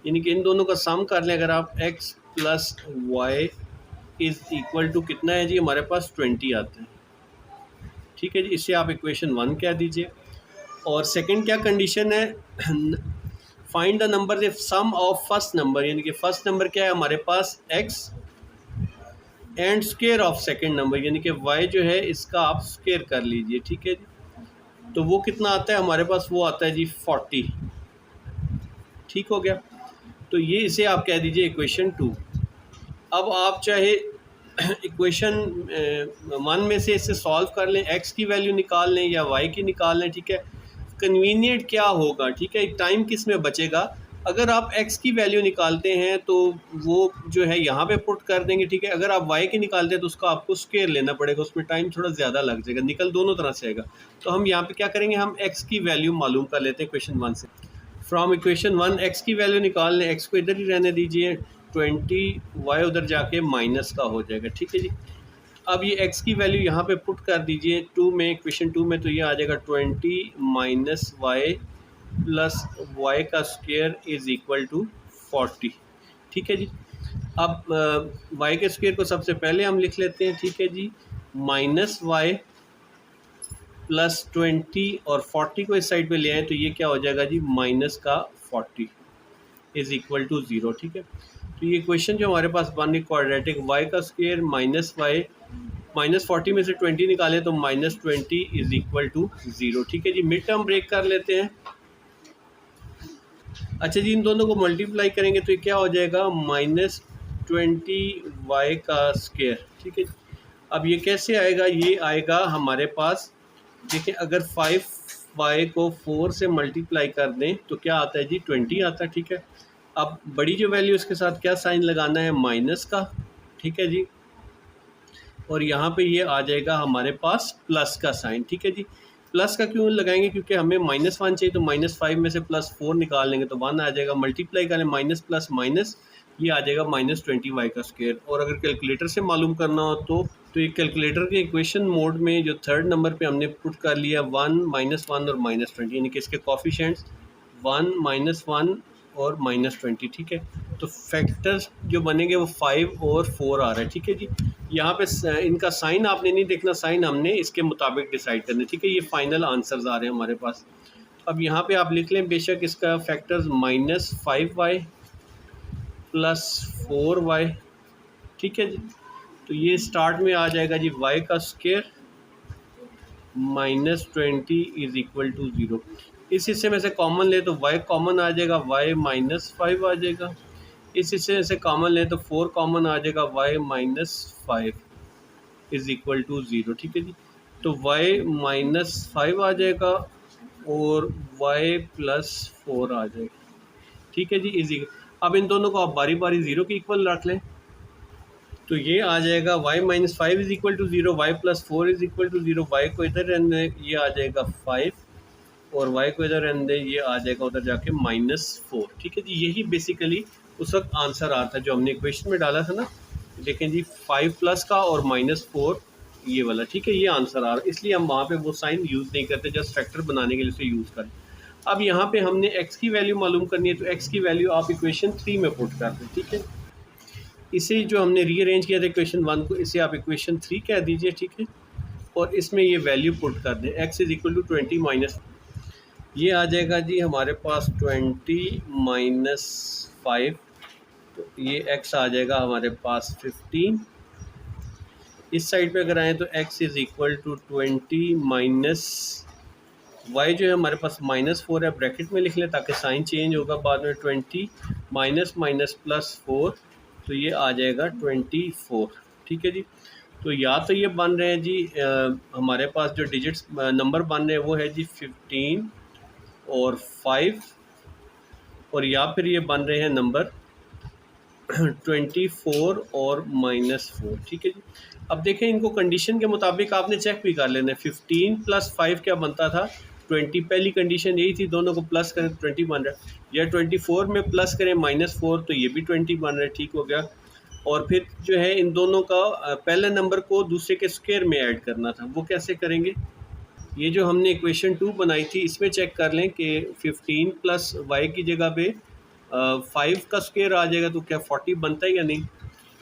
यानी कि इन दोनों का सम कर लें। अगर आप x plus y is equal to कितना है जी हमारे पास 20 आता है। ठीक है जी, इससे आप इक्वेशन 1 कह दीजिए। और सेकंड क्या कंडीशन है, find the number if sum of first number, यानी कि फर्स्ट नंबर क्या है हमारे पास x and square of second number यानी कि y जो है इसका आप स्क्वायर कर लीजिए। ठीक है जी, तो वो कितना आता है हमारे पास, वो आता है जी 40। ठीक हो गया, तो ये इसे आप कह दीजिए इक्वेशन 2। अब आप चाहे इक्वेशन 1 में से इसे सॉल्व कर लें, x की वैल्यू निकाल लें या y की निकाल लें। ठीक है, कन्वीनियंट क्या होगा, ठीक है, टाइम किस में बचेगा। अगर आप x की वैल्यू निकालते हैं तो वो जो है यहाँ पे पुट कर देंगे। ठीक है, अगर आप y की निकालते हैं तो उसका आपको स्क्वायर लेना पड़ेगा, उसमें टाइम थोड़ा ज़्यादा लग जाएगा, निकल दोनों तरह से आएगा। तो हम यहाँ पे क्या करेंगे, हम x की वैल्यू मालूम कर लेते हैं इक्वेशन 1 से। फ्रॉम इक्वेशन 1 x की वैल्यू निकाल लें, x को इधर ही रहने दीजिए, 20 y उधर जाके माइनस का हो जाएगा। ठीक है जी, अब ये x की वैल्यू यहाँ पे पुट कर दीजिए 2 में, इक्वेशन 2 में, तो ये आ जाएगा 20 माइनस वाई प्लस वाई का स्क्वायर इज़ इक्वल टू 40। ठीक है जी, अब y के स्क्वायर को सबसे पहले हम लिख लेते हैं। ठीक है जी, माइनस वाई प्लस 20 और 40 को इस साइड पे ले आए तो ये क्या हो जाएगा जी माइनस का 40 इज़ इक्वल टू 0। ठीक है, तो ये क्वेश्चन जो हमारे पास बन रही क्वाड्रेटिक, y का स्क्वायर माइनस वाई माइनस 40 में से 20 निकालें तो माइनस 20 इज़ इक्वल टू 0। ठीक है जी, मिड टर्म ब्रेक कर लेते हैं। अच्छा जी, इन दोनों को मल्टीप्लाई करेंगे तो ये क्या हो जाएगा माइनस 20y का स्क्वायर। ठीक है, अब ये कैसे आएगा, ये आएगा हमारे पास, देखिए अगर 5 वाई को 4 से मल्टीप्लाई कर दें तो क्या आता है जी 20 आता है, ठीक है। अब बड़ी जो वैल्यू उसके साथ क्या साइन लगाना है, माइनस का, ठीक है जी। और यहाँ पे ये आ जाएगा हमारे पास प्लस का साइन, ठीक है जी। प्लस का क्यों लगाएंगे, क्योंकि हमें -1 चाहिए, तो -5 में से +4 निकाल लेंगे तो 1 आ जाएगा। मल्टीप्लाई करें माइनस प्लस माइनस, ये आ जाएगा -20y का स्क्वायर। और अगर कैलकुलेटर से मालूम करना हो तो ये कैलकुलेटर के इक्वेशन मोड में जो थर्ड नंबर पे हमने पुट कर लिया 1, -1 और -20, यानी कि इसके कोफिशिएंट्स 1, -1 और -20, ठीक है। तो फैक्टर्स जो बनेंगे वो 5 और 4 आ रहा है, ठीक है जी। यहाँ पे इनका साइन आपने नहीं देखना, साइन हमने इसके मुताबिक डिसाइड करना है, ठीक है। ये फाइनल आंसर्स आ रहे हैं हमारे पास। अब यहाँ पे आप लिख लें बेशक इसका फैक्टर्स -5y + 4y, ठीक है जी। तो ये स्टार्ट में आ जाएगा जी y का स्क्वायर -20 = 0। इस हिस्से में से कॉमन ले तो y कॉमन आ जाएगा, y -5 आ जाएगा। इस हिस्से से कॉमन ले तो 4 कॉमन आ जाएगा, y -5 = 0, ठीक है जी। तो y -5 आ जाएगा और y + 4 आ जाएगा, ठीक है जी। इजी। अब इन दोनों को आप बारी बारी 0 के इक्वल रख लें तो ये आ जाएगा y -5 = 0, y + 4 = 0। y को इधर रहने दें, ये आ जाएगा 5, और y को इधर रहने दें, ये आ जाएगा उधर जाके -4, ठीक है जी। यही बेसिकली उस वक्त आंसर आता है जो हमने इक्वेशन में डाला था ना। देखें जी 5 प्लस का और -4 ये वाला, ठीक है। ये आंसर आ रहा है, इसलिए हम वहाँ पे वो साइन यूज़ नहीं करते, जस्ट फैक्टर बनाने के लिए उसे यूज़ करें। अब यहाँ पे हमने x की वैल्यू मालूम करनी है, तो x की वैल्यू आप इक्वेशन 3 में पुट कर दें, ठीक है। इसे जो हमने रीअरेंज किया था इक्वेशन 1 को, इसे आप इक्वेशन 3 कह दीजिए, ठीक है। और इसमें ये वैल्यू पुट कर दें, x = 20 - ये आ जाएगा जी हमारे पास 20 - 5, तो ये x आ जाएगा हमारे पास 15। इस साइड पे अगर आएँ तो x = 20 - y जो है हमारे पास -4 है, ब्रैकेट में लिख लें ताकि साइन चेंज होगा बाद में। 20 - +4, तो ये आ जाएगा 24, ठीक है जी। तो या तो ये बन रहे हैं जी हमारे पास जो डिजिट्स नंबर बन रहे हैं वो है जी 15 और 5, और या फिर ये बन रहे हैं नंबर 24 और -4, ठीक है जी। अब देखें इनको कंडीशन के मुताबिक आपने चेक भी कर लेना है। 15 + 5 क्या बनता था, 20। पहली कंडीशन यही थी, दोनों को प्लस करें तो 20 बन रहा है, या 24 में प्लस करें -4 तो ये भी 20 बन रहा है, ठीक हो गया। और फिर जो है इन दोनों का पहले नंबर को दूसरे के स्क्वायर में ऐड करना था, वो कैसे करेंगे। ये जो हमने इक्वेशन 2 बनाई थी इसमें चेक कर लें कि 15 + y की जगह पे 5 का स्क्वायर आ जाएगा तो क्या 40 बनता है या नहीं।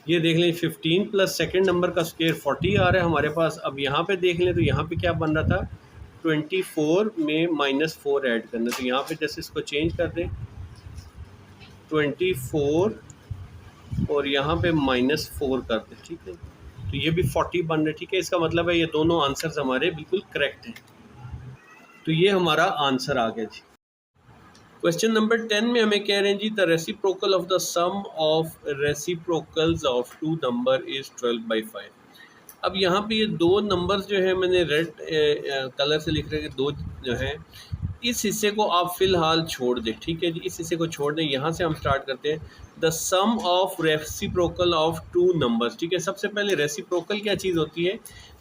ये देख लें 15 + सेकंड नंबर का स्क्वायर 40 आ रहा है हमारे पास। अब यहाँ पे देख लें तो यहाँ पे क्या बन रहा था, 24 में -4 ऐड करना। तो यहाँ पे जैसे इसको चेंज कर दें 24 और यहाँ पे -4 कर दें, ठीक है। तो ये भी 40 बन रहा है, ठीक है। इसका मतलब है ये दोनों आंसर्स हमारे बिल्कुल करेक्ट हैं। तो ये हमारा आंसर आ गया जी। क्वेश्चन नंबर 10 में हमें कह रहे हैं जी the reciprocal of the sum of reciprocals of 2 number is 12/5। अब यहाँ पे ये 2 नंबर्स जो है मैंने रेड कलर से लिख रहे हैं, 2 जो हैं, इस हिस्से को आप फ़िलहाल छोड़ दें, ठीक है जी। इस हिस्से को छोड़ दें, यहाँ से हम स्टार्ट करते हैं। The sum of reciprocal of 2 numbers, ठीक है। सबसे पहले रेसिप्रोकल क्या चीज़ होती है,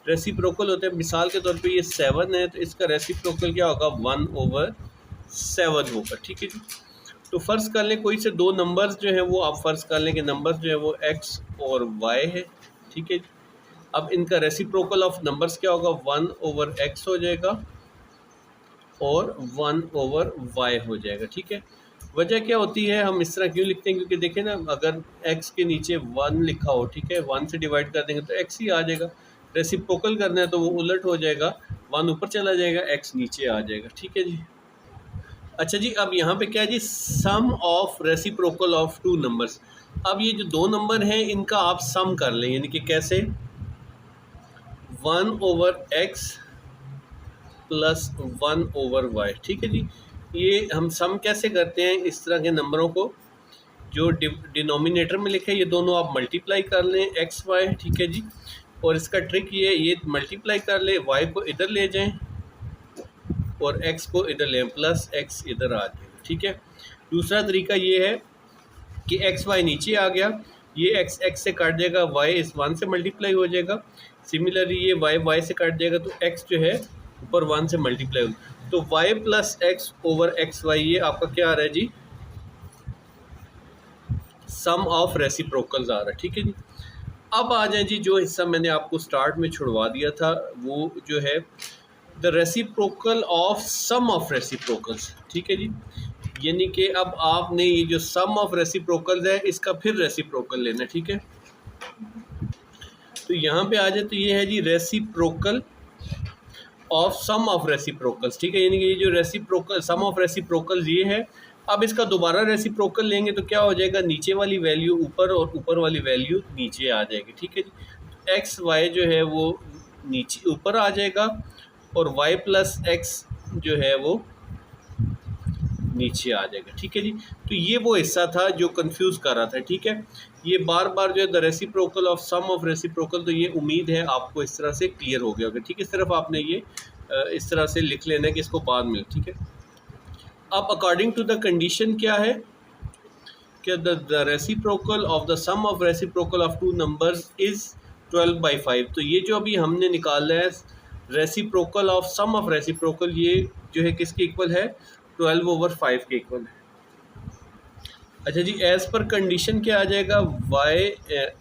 रेसिप्रोकल होता है मिसाल के तौर पे ये 7 है तो इसका रेसिप्रोकल क्या होगा 1/7 होगा, ठीक है जी। तो फ़र्ज़ कर लें कोई से 2 नंबर्स जो हैं वो आप फ़र्ज़ कर लें कि नंबर्स जो है वो x और y है, ठीक है जी। अब इनका रेसिप्रोकल ऑफ नंबर्स क्या होगा 1/x हो जाएगा और 1/y हो जाएगा, ठीक है। वजह क्या होती है, हम इस तरह क्यों लिखते हैं, क्योंकि देखें ना अगर x के नीचे 1 लिखा हो, ठीक है, 1 से डिवाइड कर देंगे तो x ही आ जाएगा। रेसिप्रोकल करना है तो वो उलट हो जाएगा, 1 ऊपर चला जाएगा, x नीचे आ जाएगा, ठीक है जी। अच्छा जी, अब यहाँ पे क्या है जी, sum of reciprocal of 2 numbers. अब ये जो 2 नंबर हैं इनका आप सम कर लें, यानी कि कैसे 1/x + 1/y, ठीक है जी। ये हम सम कैसे करते हैं, इस तरह के नंबरों को जो डिनोमिनेटर में लिखे ये दोनों आप मल्टीप्लाई कर लें x y, ठीक है जी। और इसका ट्रिक ये मल्टीप्लाई कर ले, y को इधर ले जाएं और x को इधर लें, प्लस x इधर आ जाएगा, ठीक है। दूसरा तरीका ये है कि x y नीचे आ गया, ये x x से काट जाएगा, y इस 1 से मल्टीप्लाई हो जाएगा। सिमिलरली ये y y से काट जाएगा तो x जो है ऊपर 1 से मल्टीप्लाई होगा। तो y plus x over x y, ये आपका क्या आ रहा है जी, सम ऑफ रेसिप्रोकल्स आ रहा है, ठीक है जी। अब आ जाए जी, जो हिस्सा मैंने आपको स्टार्ट में छुड़वा दिया था वो जो है the reciprocal of sum of reciprocals, ठीक है जी। यानी कि अब आपने ये जो सम ऑफ रेसिप्रोकल्स है इसका फिर रेसिप्रोकल लेना, ठीक है। तो यहाँ पे आ जाए तो ये है जी reciprocal of sum of reciprocals, ठीक है। यानी कि ये जो रेसिप्रोकल सम ऑफ रेसिप्रोकल्स ये है, अब इसका दोबारा रेसिप्रोकल लेंगे तो क्या हो जाएगा, नीचे वाली वैल्यू ऊपर और ऊपर वाली वैल्यू नीचे आ जाएगी, ठीक है जी। एक्स वाई जो है वो नीचे ऊपर आ जाएगा और y प्लस एक्स जो है वो नीचे आ जाएगा, ठीक है जी। तो ये वो हिस्सा था जो कंफ्यूज कर रहा था, ठीक है। ये बार बार जो है the reciprocal of sum of reciprocal, तो ये उम्मीद है आपको इस तरह से क्लियर हो गया होगा, ठीक है। इस तरफ आपने ये इस तरह से लिख लेना है कि इसको बाद में, ठीक है। अब अकॉर्डिंग टू द कंडीशन क्या है कि the reciprocal of the sum of reciprocal of two numbers is 12/5। तो ये जो अभी हमने निकाला है reciprocal of sum of reciprocal, ये जो है किसके इक्वल है, 12/5 के इक्वल है। अच्छा जी, एज पर कंडीशन क्या आ जाएगा,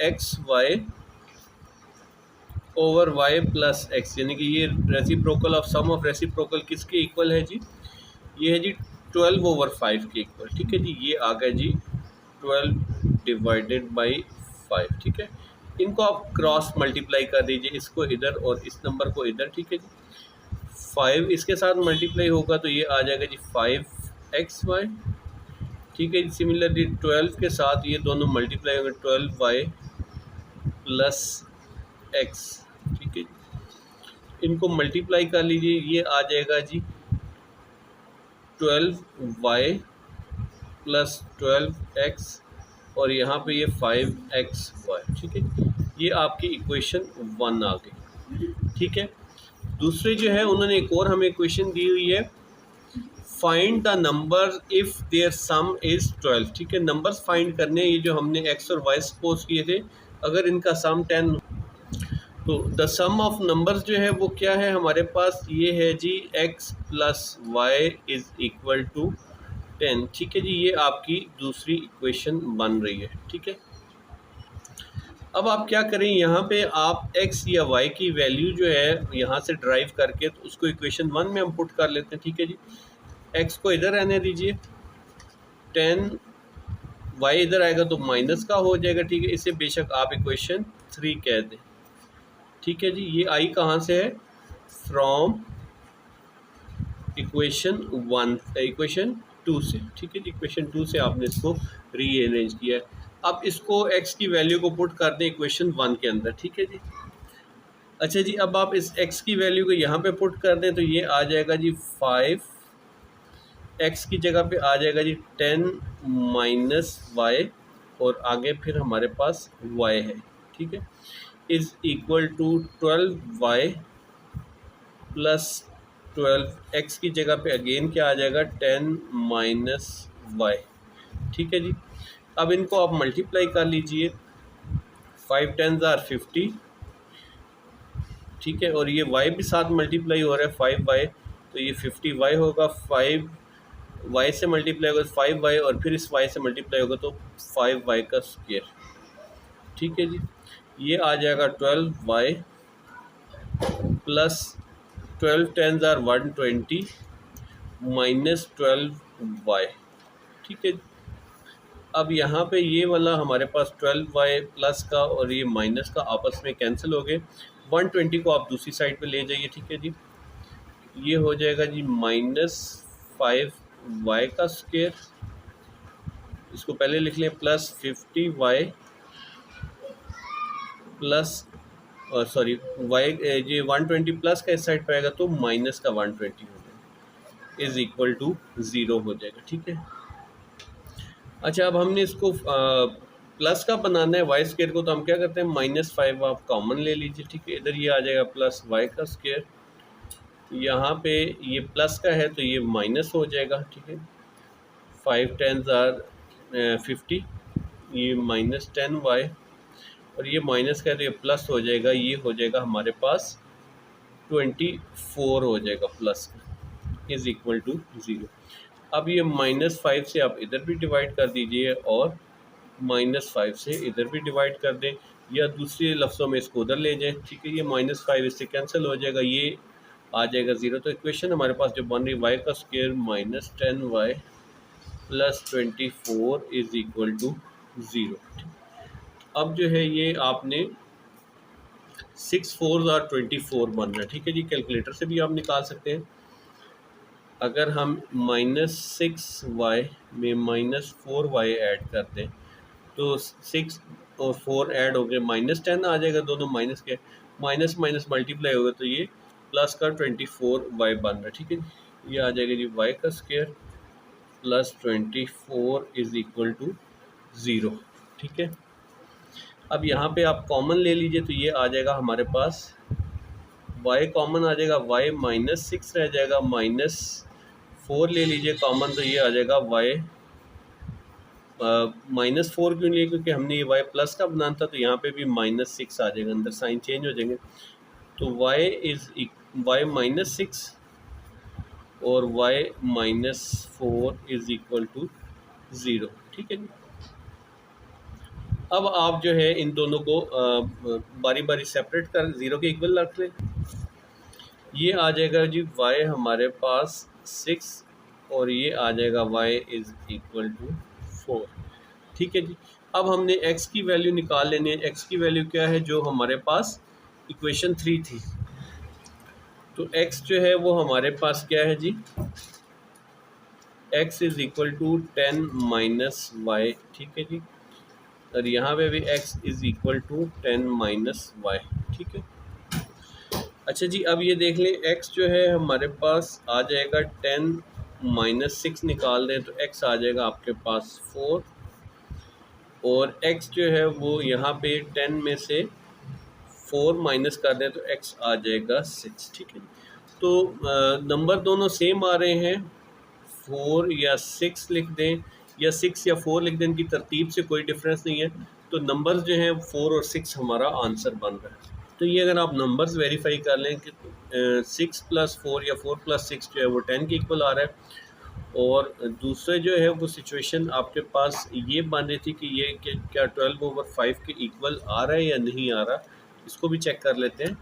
x y over y plus x, यानी कि ये reciprocal of sum of reciprocal किसके इक्वल है जी, ये है जी 12/5 के इक्वल, ठीक है जी। ये आ गया जी 12/5, ठीक है। इनको आप क्रॉस मल्टीप्लाई कर दीजिए, इसको इधर और इस नंबर को इधर, ठीक है जी। 5 इसके साथ मल्टीप्लाई होगा तो ये आ जाएगा जी 5xy, ठीक है। सिमिलरली 12 के साथ ये दोनों मल्टीप्लाई होंगे, 12y प्लस एक्स, ठीक है। इनको मल्टीप्लाई कर लीजिए, ये आ जाएगा जी 12y प्लस 12x और यहाँ पे ये 5xy, ठीक है। ये आपकी इक्वेशन 1 आ गई, ठीक है। दूसरे जो है उन्होंने एक और हमें इक्वेशन दी हुई है, find the number if their sum is 12, ठीक है। नंबर्स फाइंड करने, ये जो हमने x और y सपोज किए थे, अगर इनका सम 10, तो द सम ऑफ नंबर्स जो है वो क्या है हमारे पास, ये है जी x plus y is equal to 10, ठीक है जी। ये आपकी दूसरी इक्वेशन बन रही है, ठीक है। अब आप क्या करें, यहाँ पे आप x या y की वैल्यू जो है यहाँ से ड्राइव करके तो उसको इक्वेशन 1 में हम पुट कर लेते हैं, ठीक है जी। x को इधर रहने दीजिए, 10 y इधर आएगा तो माइनस का हो जाएगा, ठीक है। इसे बेशक आप इक्वेशन 3 कह दें, ठीक है जी। ये आई कहाँ से है, फ्रॉम इक्वेशन 2 से, ठीक है जी। इक्वेशन 2 से आपने इसको रीअरेंज किया है। अब इसको x की वैल्यू को पुट कर दें इक्वेशन 1 के अंदर, ठीक है जी। अच्छा जी, अब आप इस x की वैल्यू को यहाँ पे पुट कर दें तो ये आ जाएगा जी 5, x की जगह पे आ जाएगा जी 10 माइनस वाई और आगे फिर हमारे पास y है, ठीक है, is equal to 12y plus 12, x की जगह पे अगेन क्या आ जाएगा 10 माइनस वाई, ठीक है जी। अब इनको आप मल्टीप्लाई कर लीजिए, 5 10s are 50, ठीक है। और ये y भी साथ मल्टीप्लाई हो रहा है 5y, तो ये 50y होगा, 5y से मल्टीप्लाई होगा 5y और फिर इस y से मल्टीप्लाई होगा तो 5y का स्क्वायर, ठीक है जी। ये आ जाएगा 12y plus 12 10s are 120 minus 12y, ठीक है। अब यहाँ पे ये वाला हमारे पास 12y प्लस का और ये माइनस का आपस में कैंसिल हो गए, 120 को आप दूसरी साइड पे ले जाइए, ठीक है जी। ये हो जाएगा जी -5y का स्क्वायर, इसको पहले लिख लें, plus 50y plus sorry y, ये 120 प्लस का इस साइड पे आएगा तो माइनस का 120 हो जाएगा, इज़ इक्वल टू 0 हो जाएगा, ठीक है। अच्छा, अब हमने इसको प्लस का बनाना है वाई स्क्वायर को, तो हम क्या करते हैं -5 आप कॉमन ले लीजिए, ठीक है। इधर ये आ जाएगा प्लस वाई का स्क्वायर यहाँ पे ये प्लस का है तो ये माइनस हो जाएगा, ठीक है। 5 10s आर 50, ये -10y, और ये माइनस का है तो ये प्लस हो जाएगा, ये हो जाएगा हमारे पास 24 हो जाएगा प्लस इज़ इक्वल टू 0। अब ये -5 से आप इधर भी डिवाइड कर दीजिए और -5 से इधर भी डिवाइड कर दें, या दूसरे लफ्ज़ों में इसको उधर ले जाएं, ठीक है। ये -5 इससे कैंसिल हो जाएगा, ये आ जाएगा 0। तो इक्वेशन हमारे पास जो बन रही y का square -10y plus 24 is equal to 0। अब जो है ये आपने 6 4 और 24 बन रहा है, ठीक है जी। कैलकुलेटर से भी आप निकाल सकते हैं। अगर हम -6y में -4y ऐड कर दें तो 6 और 4 ऐड हो गए, -10 आ जाएगा, दोनों माइनस के माइनस माइनस मल्टीप्लाई होगा तो ये प्लस का 24y बन रहा है, ठीक है। ये आ जाएगा जी y का square plus 24 is equal to 0, ठीक है। अब यहाँ पे आप कॉमन ले लीजिए तो ये आ जाएगा हमारे पास y कॉमन आ जाएगा, y -6 रह जाएगा, -4 ले लीजिए कॉमन तो ये आ जाएगा y -4 क्यों लिए, क्योंकि हमने ये y प्लस का बनाना था तो यहाँ पे भी -6 आ जाएगा, अंदर साइन चेंज हो जाएंगे। तो y -6 और y -4 इज़ इक्वल टू 0, ठीक है जी। अब आप जो है इन दोनों को बारी बारी सेपरेट कर 0 के इक्वल रख लें। ये आ जाएगा जी y हमारे पास 6 और ये आ जाएगा y इज़ इक्वल टू 4, ठीक है जी। अब हमने x की वैल्यू निकाल लेनी है। x की वैल्यू क्या है, जो हमारे पास इक्वेशन 3 थी। तो x जो है वो हमारे पास क्या है जी, x is equal to 10 minus y, ठीक है जी। और यहाँ पे भी x is equal to 10 minus y, ठीक है। अच्छा जी, अब ये देख लें x जो है हमारे पास आ जाएगा 10 -6 निकाल दें तो x आ जाएगा आपके पास 4, और x जो है वो यहाँ पे 10 में से 4 माइनस कर दें तो x आ जाएगा 6, ठीक है। तो नंबर दोनों सेम आ रहे हैं, 4 या 6 लिख दें या 6 या 4 लिख दें, इनकी तरतीब से कोई डिफरेंस नहीं है। तो नंबर्स जो हैं 4 और 6 हमारा आंसर बन रहा है। तो ये अगर आप नंबर्स वेरीफाई कर लें कि 6 + 4 या 4 + 6 जो है वो 10 के इक्वल आ रहा है, और दूसरे जो है वो सिचुएशन आपके पास ये बन रही थी कि ये क्या 12/5 के इक्वल आ रहा है या नहीं आ रहा, इसको भी चेक कर लेते हैं।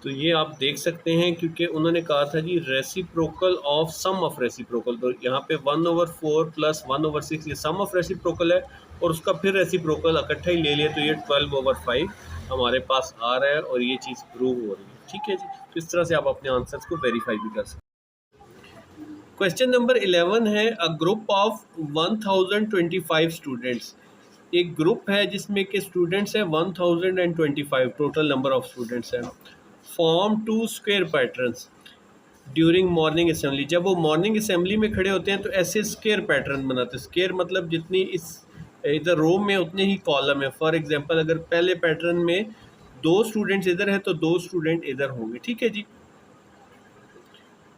तो ये आप देख सकते हैं, क्योंकि उन्होंने कहा था जी reciprocal of sum of reciprocal, तो यहाँ पे 1/4 + 1/6 ये सम ऑफ रेसिप्रोकल है, और उसका फिर रेसिप्रोकल इकट्ठा ही ले लिया तो ये 12/5 हमारे पास आ रहा है, और ये चीज़ प्रूव हो रही है, ठीक है जी। तो इस तरह से आप अपने आंसर्स को वेरीफाई भी कर सकते हैं। क्वेश्चन नंबर 11 है, अ ग्रुप ऑफ 1025 स्टूडेंट्स। एक ग्रुप है जिसमें के स्टूडेंट्स हैं 1025, टोटल नंबर ऑफ स्टूडेंट्स हैं। Form 2 square patterns during morning assembly. जब वो मॉर्निंग असेंबली में खड़े होते हैं तो ऐसे स्क्वायर पैटर्न बनाते हैं। स्क्वायर मतलब जितनी इस इधर रो में उतने ही कॉलम है। फॉर एग्जांपल अगर पहले पैटर्न में 2 स्टूडेंट्स इधर है तो 2 स्टूडेंट इधर होंगे, ठीक है जी।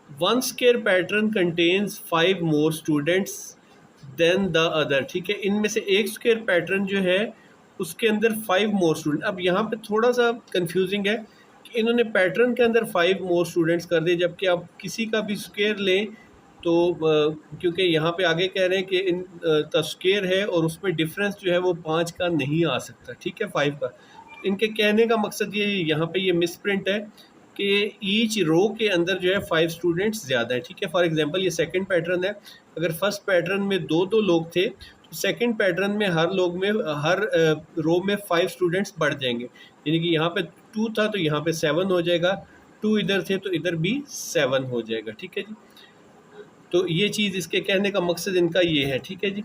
One square pattern contains 5 more students than the other, ठीक है। इनमें से एक स्क्वायर पैटर्न जो है उसके अंदर 5 मोर स्टूडेंट। अब यहाँ पे थोड़ा सा कंफ्यूजिंग है कि इन्होंने पैटर्न के अंदर 5 मोर स्टूडेंट्स कर दिए, जबकि आप किसी का भी स्क्वायर लें तो क्योंकि यहाँ पे आगे कह रहे हैं कि इन का स्क्वायर है और उसमें डिफरेंस जो है वो 5 का नहीं आ सकता, ठीक है, 5 का। तो इनके कहने का मकसद ये यहाँ पे ये मिसप्रिंट है कि ईच रो के अंदर जो है 5 स्टूडेंट्स ज़्यादा है, ठीक है। फॉर एग्जांपल ये सेकंड पैटर्न है, अगर फर्स्ट पैटर्न में 2 लोग थे तो सेकंड पैटर्न में हर रो में 5 स्टूडेंट्स बढ़ जाएंगे। यानी कि यहाँ पे 2 था तो यहाँ पे 7 हो जाएगा, 2 इधर थे तो इधर भी 7 हो जाएगा, ठीक है जी। तो ये चीज़ इसके कहने का मकसद इनका ये है, ठीक है जी।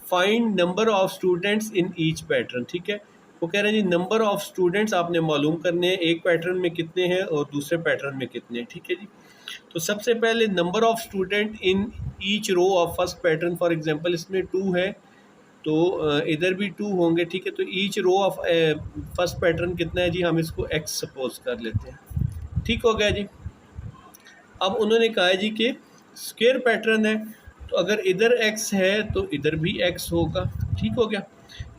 Find number of students in each pattern, ठीक है। वो कह रहे हैं जी नंबर ऑफ स्टूडेंट्स आपने मालूम करने हैं, एक पैटर्न में कितने हैं और दूसरे पैटर्न में कितने हैं, ठीक है जी। तो सबसे पहले number of student in each row of first pattern, for example इसमें 2 है तो इधर भी 2 होंगे, ठीक है। तो each row of first pattern कितना है जी, हम इसको x सपोज कर लेते हैं, ठीक हो गया जी। अब उन्होंने कहा है जी कि स्क्वायर पैटर्न है, तो अगर इधर x है तो इधर भी x होगा। ठीक हो गया,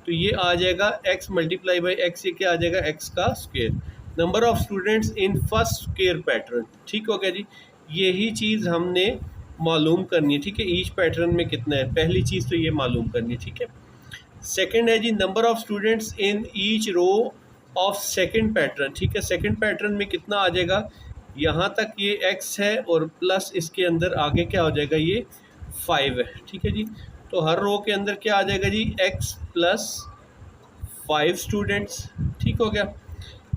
तो ये आ जाएगा x मल्टीप्लाई बाई एक्स, ये क्या आ जाएगा x का square. Number of students in first square pattern. ठीक हो गया जी, यही चीज़ हमने मालूम करनी है। ठीक है, ईच पैटर्न में कितना है, पहली चीज़ तो ये मालूम करनी है। ठीक है, सेकंड है जी number of students in each row of second pattern. ठीक है, सेकंड पैटर्न में कितना आ जाएगा, यहाँ तक ये x है और प्लस इसके अंदर आगे क्या हो जाएगा, ये 5 है। ठीक है जी, तो हर रो के अंदर क्या आ जाएगा जी, x प्लस 5 स्टूडेंट्स। ठीक हो गया।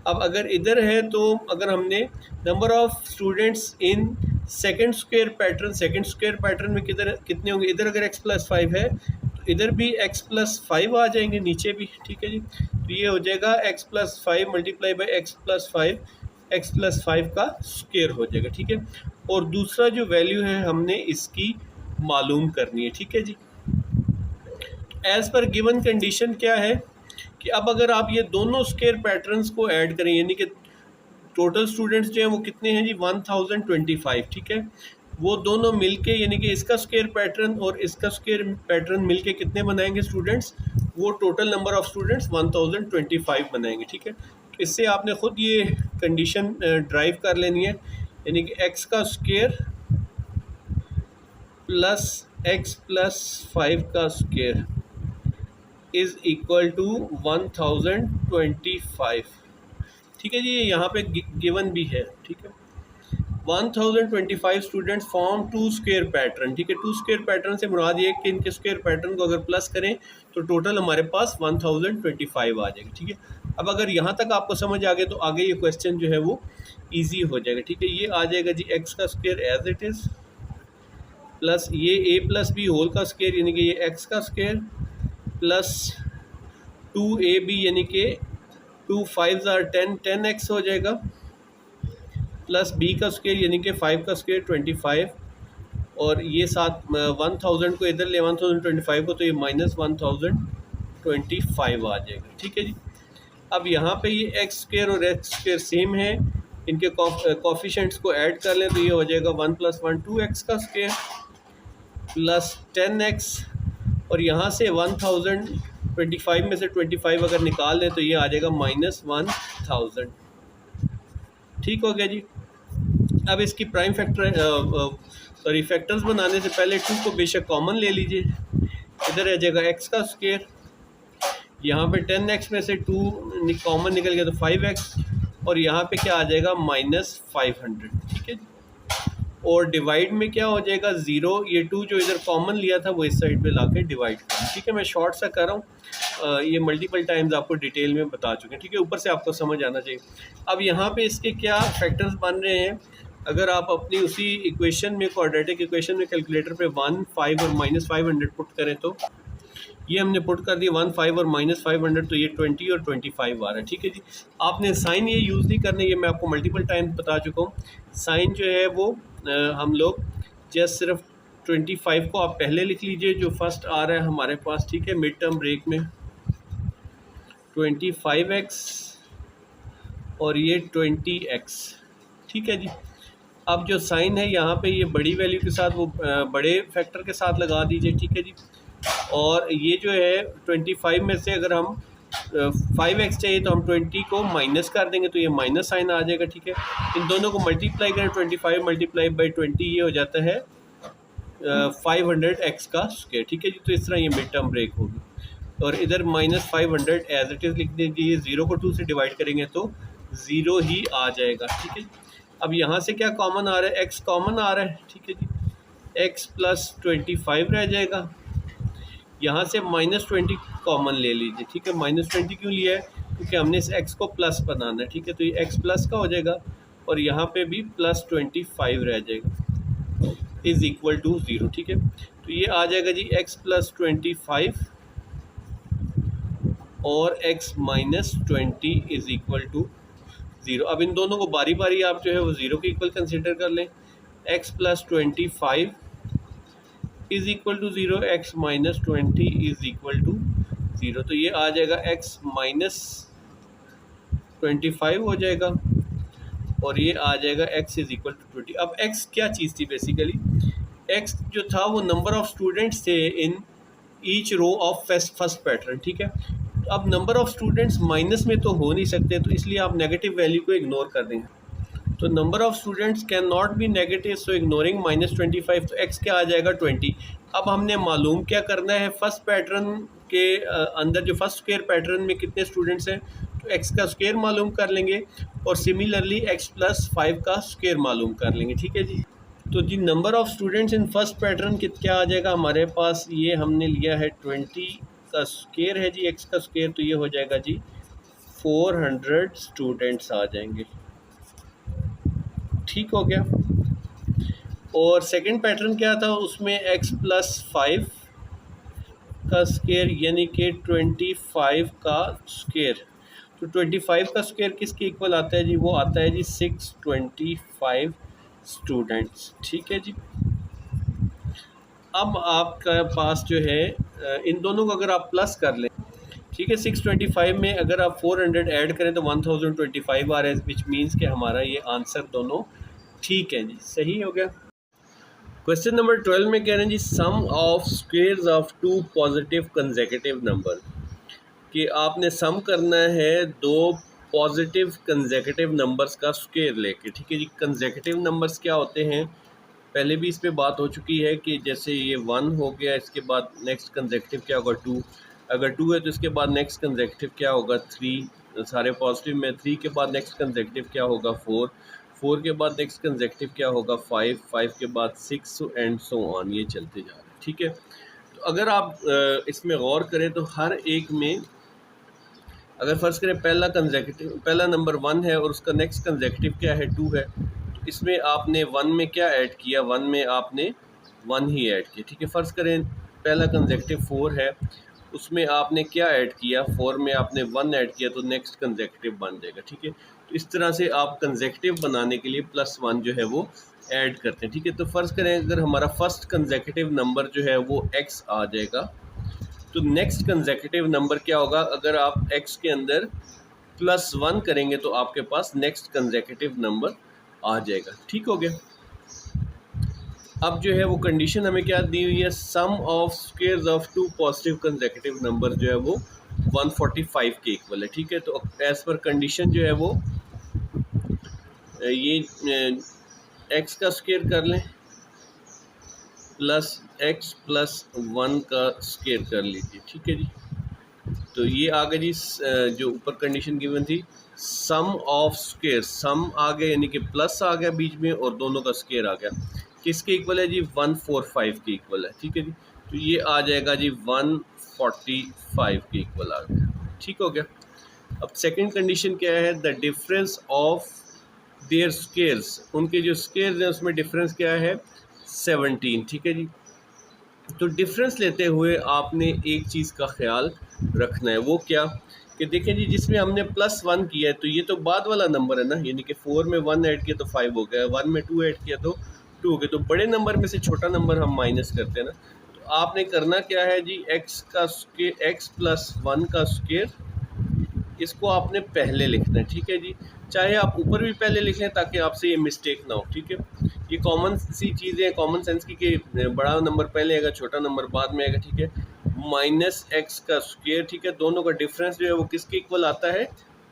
अब अगर इधर है तो अगर हमने number of students in second square pattern, second square pattern में कितने होंगे, इधर अगर x प्लस 5 है तो इधर भी x प्लस 5 आ जाएंगे नीचे भी। ठीक है जी, तो ये हो जाएगा x plus 5 multiply by x plus 5, x plus 5 का स्क्वायर हो जाएगा। ठीक है, और दूसरा जो वैल्यू है हमने इसकी मालूम करनी है। ठीक है जी, एज़ पर गिवन कंडीशन क्या है कि अब अगर आप ये दोनों स्क्वायर पैटर्न्स को ऐड करें, यानी कि टोटल स्टूडेंट्स जो हैं वो कितने हैं जी, 1025। ठीक है, वो दोनों मिलके यानी कि इसका स्क्वायर पैटर्न और इसका स्क्वायर पैटर्न मिलके कितने बनाएंगे स्टूडेंट्स, वो टोटल नंबर ऑफ स्टूडेंट्स 1025 बनाएंगे। ठीक है, तो इससे आपने ख़ुद ये कंडीशन ड्राइव कर लेनी है, यानी कि x का स्क्वायर प्लस x प्लस 5 का स्क्वायर इज़ इक्वल टू 1025। ठीक है जी, ये यहाँ पे गिवन भी है। ठीक है, 1025 students form two square pattern. ठीक है, टू स्क्वायर पैटर्न से मुराद ये कि इनके स्क्वायर पैटर्न को अगर प्लस करें तो टोटल हमारे पास 1025 आ जाएगा। ठीक है, अब अगर यहाँ तक आपको समझ आ गए तो आगे ये क्वेश्चन जो है वो इजी हो जाएगा। ठीक है, ये आ जाएगा जी x का square as it is plus ये a प्लस बी होल का स्क्वायर यानी कि ये x का स्क्वायर प्लस 2ab यानी कि 2 5 are 10, 10x हो जाएगा प्लस b का स्क्वायर यानी कि 5 का स्क्वायर 25, और ये साथ 1000 को इधर ले 1025 को, तो ये माइनस 1025 आ जाएगा। ठीक है जी, अब यहाँ पे ये एक्स स्क्वायर और एक्स स्क्वायर सेम है, इनके कॉफिशेंट्स को ऐड कर लें तो ये हो जाएगा 1 + 1 2x का स्क्वायर प्लस 10x, और यहाँ से 1025 में से 25 अगर निकाल लें तो ये आ जाएगा -1000। ठीक हो गया जी। अब इसकी प्राइम फैक्टर्स बनाने से पहले 2 को बेशक कॉमन ले लीजिए, इधर आ जाएगा x का स्क्वायर, यहाँ पे 10x में से 2 कॉमन निकल गया तो 5x, और यहाँ पे क्या आ जाएगा -500। ठीक है, और डिवाइड में क्या हो जाएगा 0, ये 2 जो इधर कॉमन लिया था वो इस साइड पे लाके डिवाइड करें। ठीक है, मैं शॉर्ट सा कर रहा हूँ, ये मल्टीपल टाइम्स आपको डिटेल में बता चुके हैं। ठीक है, ऊपर से आपको समझ आना चाहिए। अब यहाँ पे इसके क्या फैक्टर्स बन रहे हैं, अगर आप अपनी उसी इक्वेशन में, क्वाड्रेटिक इक्वेशन में कैलकुलेटर पे 1 5 और -500 पुट करें तो ये हमने पुट कर दिया 1 5 और -500, तो ये 20 और 25 आ रहा है। ठीक है जी, आपने साइन ये यूज़ नहीं करने, ये मैं आपको मल्टीपल टाइम बता चुका हूँ। साइन जो है वो हम लोग जस्ट सिर्फ 25 को आप पहले लिख लीजिए जो फर्स्ट आ रहा है हमारे पास। ठीक है, मिड टर्म ब्रेक में 25x और ये 20x। ठीक है जी, अब जो साइन है यहाँ पे ये बड़ी वैल्यू के साथ वो बड़े फैक्टर के साथ लगा दीजिए। ठीक है जी, और ये जो है 25 में से अगर हम 5x चाहिए तो हम 20 को माइनस कर देंगे तो ये माइनस साइन आ जाएगा। ठीक है, इन दोनों को मल्टीप्लाई करें 25 मल्टीप्लाई बाई 20, ये हो जाता है 500x का स्क्वायर। ठीक है जी, तो इस तरह ये मिड टर्म ब्रेक होगी, और इधर -500 एज इट इज़ लिख दीजिए। 0 को 2 से डिवाइड करेंगे तो 0 ही आ जाएगा। ठीक है, अब यहाँ से क्या कॉमन आ रहा है, x कॉमन आ रहा है। ठीक है जी, x प्लस 25 रह जाएगा, यहाँ से -20 कॉमन ले लीजिए। ठीक है, -20 क्यों लिया है, क्योंकि हमने इस x को प्लस बनाना है। ठीक है, तो ये x प्लस का हो जाएगा और यहाँ पे भी +25 रह जाएगा इज़ इक्वल टू 0। ठीक है, तो ये आ जाएगा जी x प्लस 25 और x minus 20 is equal to 0। अब इन दोनों को बारी बारी आप जो है वो 0 के इक्वल कंसिडर कर लें। x plus 25 is equal to 0, x minus 20 is equal to 0। तो ये आ जाएगा x माइनस 25 हो जाएगा और ये आ जाएगा x इज इक्वल टू 20। अब x क्या चीज़ थी बेसिकली, x जो था वो नंबर ऑफ स्टूडेंट्स थे in each row of first pattern, ठीक है। अब नंबर ऑफ स्टूडेंट्स माइनस में तो हो नहीं सकते, तो इसलिए आप नेगेटिव वैल्यू को इग्नोर कर देंगे। तो number of students can not be negative, so ignoring -25, तो x क्या आ जाएगा 20। अब हमने मालूम क्या करना है, फर्स्ट पैटर्न के अंदर जो फर्स्ट स्क्वायर पैटर्न में कितने स्टूडेंट्स हैं, तो x का स्क्वायर मालूम कर लेंगे और सिमिलरली x+5 का स्क्वायर मालूम कर लेंगे, ठीक है जी। तो जी number of students in first pattern क्या आ जाएगा हमारे पास, ये हमने लिया है 20 का स्क्वायर है जी, x का स्क्वायर, तो ये हो जाएगा जी 400 स्टूडेंट्स आ जाएंगे, ठीक हो गया। और सेकंड पैटर्न क्या था, उसमें x+5 का स्क्वायर यानी कि 25 का स्क्वायर, तो 25 का स्क्वायर किसके इक्वल आता है जी, वो आता है जी 625 स्टूडेंट्स, ठीक है जी। अब आपका पास जो है इन दोनों को अगर आप प्लस कर लें, ठीक है, 625 में अगर आप 400 ऐड करें तो 1025 आ रहा है, विच मीन्स कि हमारा ये आंसर दोनों ठीक है जी, सही हो गया। क्वेश्चन नंबर 12 में कह रहे हैं जी sum of squares of two positive consecutive number, कि आपने सम करना है दो पॉजिटिव कंसेक्यूटिव नंबर्स का स्क्वायर लेके, ठीक है जी। कंसेक्यूटिव नंबर्स क्या होते हैं, पहले भी इस पे बात हो चुकी है कि जैसे ये 1 हो गया, इसके बाद नेक्स्ट कंसेक्यूटिव क्या होगा 2, अगर 2 है तो इसके बाद नेक्स्ट कंसेक्यूटिव क्या होगा 3, सारे पॉजिटिव में 3 के बाद नेक्स्ट कंसेक्यूटिव क्या होगा 4, 4 के बाद नेक्स्ट कंसेक्यूटिव क्या होगा 5, 5 के बाद 6 एंड सो ऑन, ये चलते जा रहे हैं, ठीक है। तो अगर आप इसमें गौर करें तो हर एक में अगर फ़र्ज़ करें पहला नंबर 1 है और उसका नेक्स्ट कंसेक्यूटिव क्या है 2 है, तो इसमें आपने 1 में क्या ऐड किया, 1 में आपने 1 ही ऐड किया, ठीक है। फ़र्ज़ करें पहला कंसेक्यूटिव 4 है, उसमें आपने क्या ऐड किया, 4 में आपने 1 ऐड किया, तो नेक्स्ट कंसेक्यूटिव बन जाएगा, ठीक है। तो इस तरह से आप कंसेक्यूटिव बनाने के लिए +1 जो है वो ऐड करते हैं, ठीक है। तो फ़र्ज़ करें अगर हमारा फर्स्ट कंसेक्यूटिव नंबर जो है वो x आ जाएगा, तो नेक्स्ट कंसेक्यूटिव नंबर क्या होगा, अगर आप x के अंदर +1 करेंगे तो आपके पास नेक्स्ट कंसेक्यूटिव नंबर आ जाएगा, ठीक हो गया। अब जो है वो कंडीशन हमें क्या दी हुई है, sum of squares of two positive consecutive number जो है वो 145 के इक्वल है, ठीक है। तो एज पर कंडीशन जो है वो ये x का स्क्वायर कर लें प्लस x+1 का स्क्वायर कर लीजिए, ठीक है जी। तो ये आ गया जी जो ऊपर कंडीशन गिवन थी, सम ऑफ स्क्वायर, सम आ गया यानी कि प्लस आ गया बीच में और दोनों का स्क्वायर आ गया, किसके इक्वल है जी 145 के इक्वल है, ठीक है जी। तो ये आ जाएगा जी 145 के इक्वल आ गया, ठीक हो गया। अब सेकंड कंडीशन क्या है, the difference of their squares, उनके जो स्क्वायर्स हैं उसमें डिफरेंस क्या है 17, ठीक है जी। तो डिफरेंस लेते हुए आपने एक चीज़ का ख्याल रखना है, वो क्या कि देखें जी जिसमें हमने +1 किया है तो ये तो बाद वाला नंबर है ना, यानी कि 4 में 1 ऐड किया तो 5 हो गया, 1 में 2 ऐड किया तो 2 हो गया, तो बड़े नंबर में से छोटा नंबर हम माइनस करते हैं ना। तो आपने करना क्या है जी, x+1 का स्क्वायर, इसको आपने पहले लिखना है, ठीक है जी। चाहे आप ऊपर भी पहले लिख लें ताकि आपसे ये मिस्टेक ना हो, ठीक है। ये कॉमन सी चीज़ें, कॉमन सेंस की कि बड़ा नंबर पहले आएगा छोटा नंबर बाद में आएगा, ठीक है। -x का स्क्वायर, ठीक है, दोनों का डिफरेंस जो है वो किसके इक्वल आता है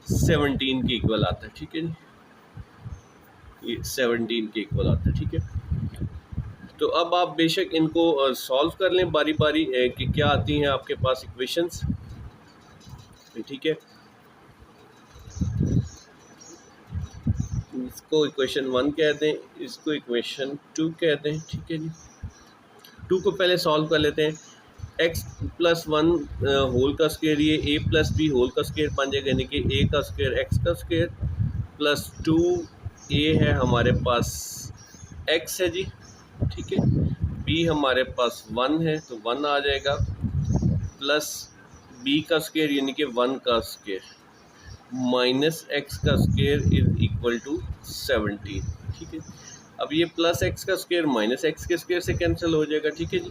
17 के इक्वल आता है, ठीक है जी, ये 17 के इक्वल आता है, ठीक है। तो अब आप बेशक इनको सॉल्व कर लें बारी बारी कि क्या आती हैं आपके पास इक्वेशंस, ठीक है। इसको इक्वेशन 1 कहते हैं, इसको इक्वेशन 2 कहते हैं, ठीक है जी। 2 को पहले सॉल्व कर लेते हैं, x+1 होल का स्क्वायर, ये a+b होल का स्क्वायर बन जाएगा, यानी कि a का स्क्वायर x का स्क्वायर प्लस 2a है हमारे पास x है जी, ठीक है। b हमारे पास 1 है तो 1 आ जाएगा, प्लस b का स्क्वायर यानी कि 1 का स्क्वायर माइनस x का स्क्वायर इज इक्वल टू 17, ठीक है। अब ये प्लस x का स्क्वायर माइनस x के स्क्वायर से कैंसिल हो जाएगा, ठीक है जी।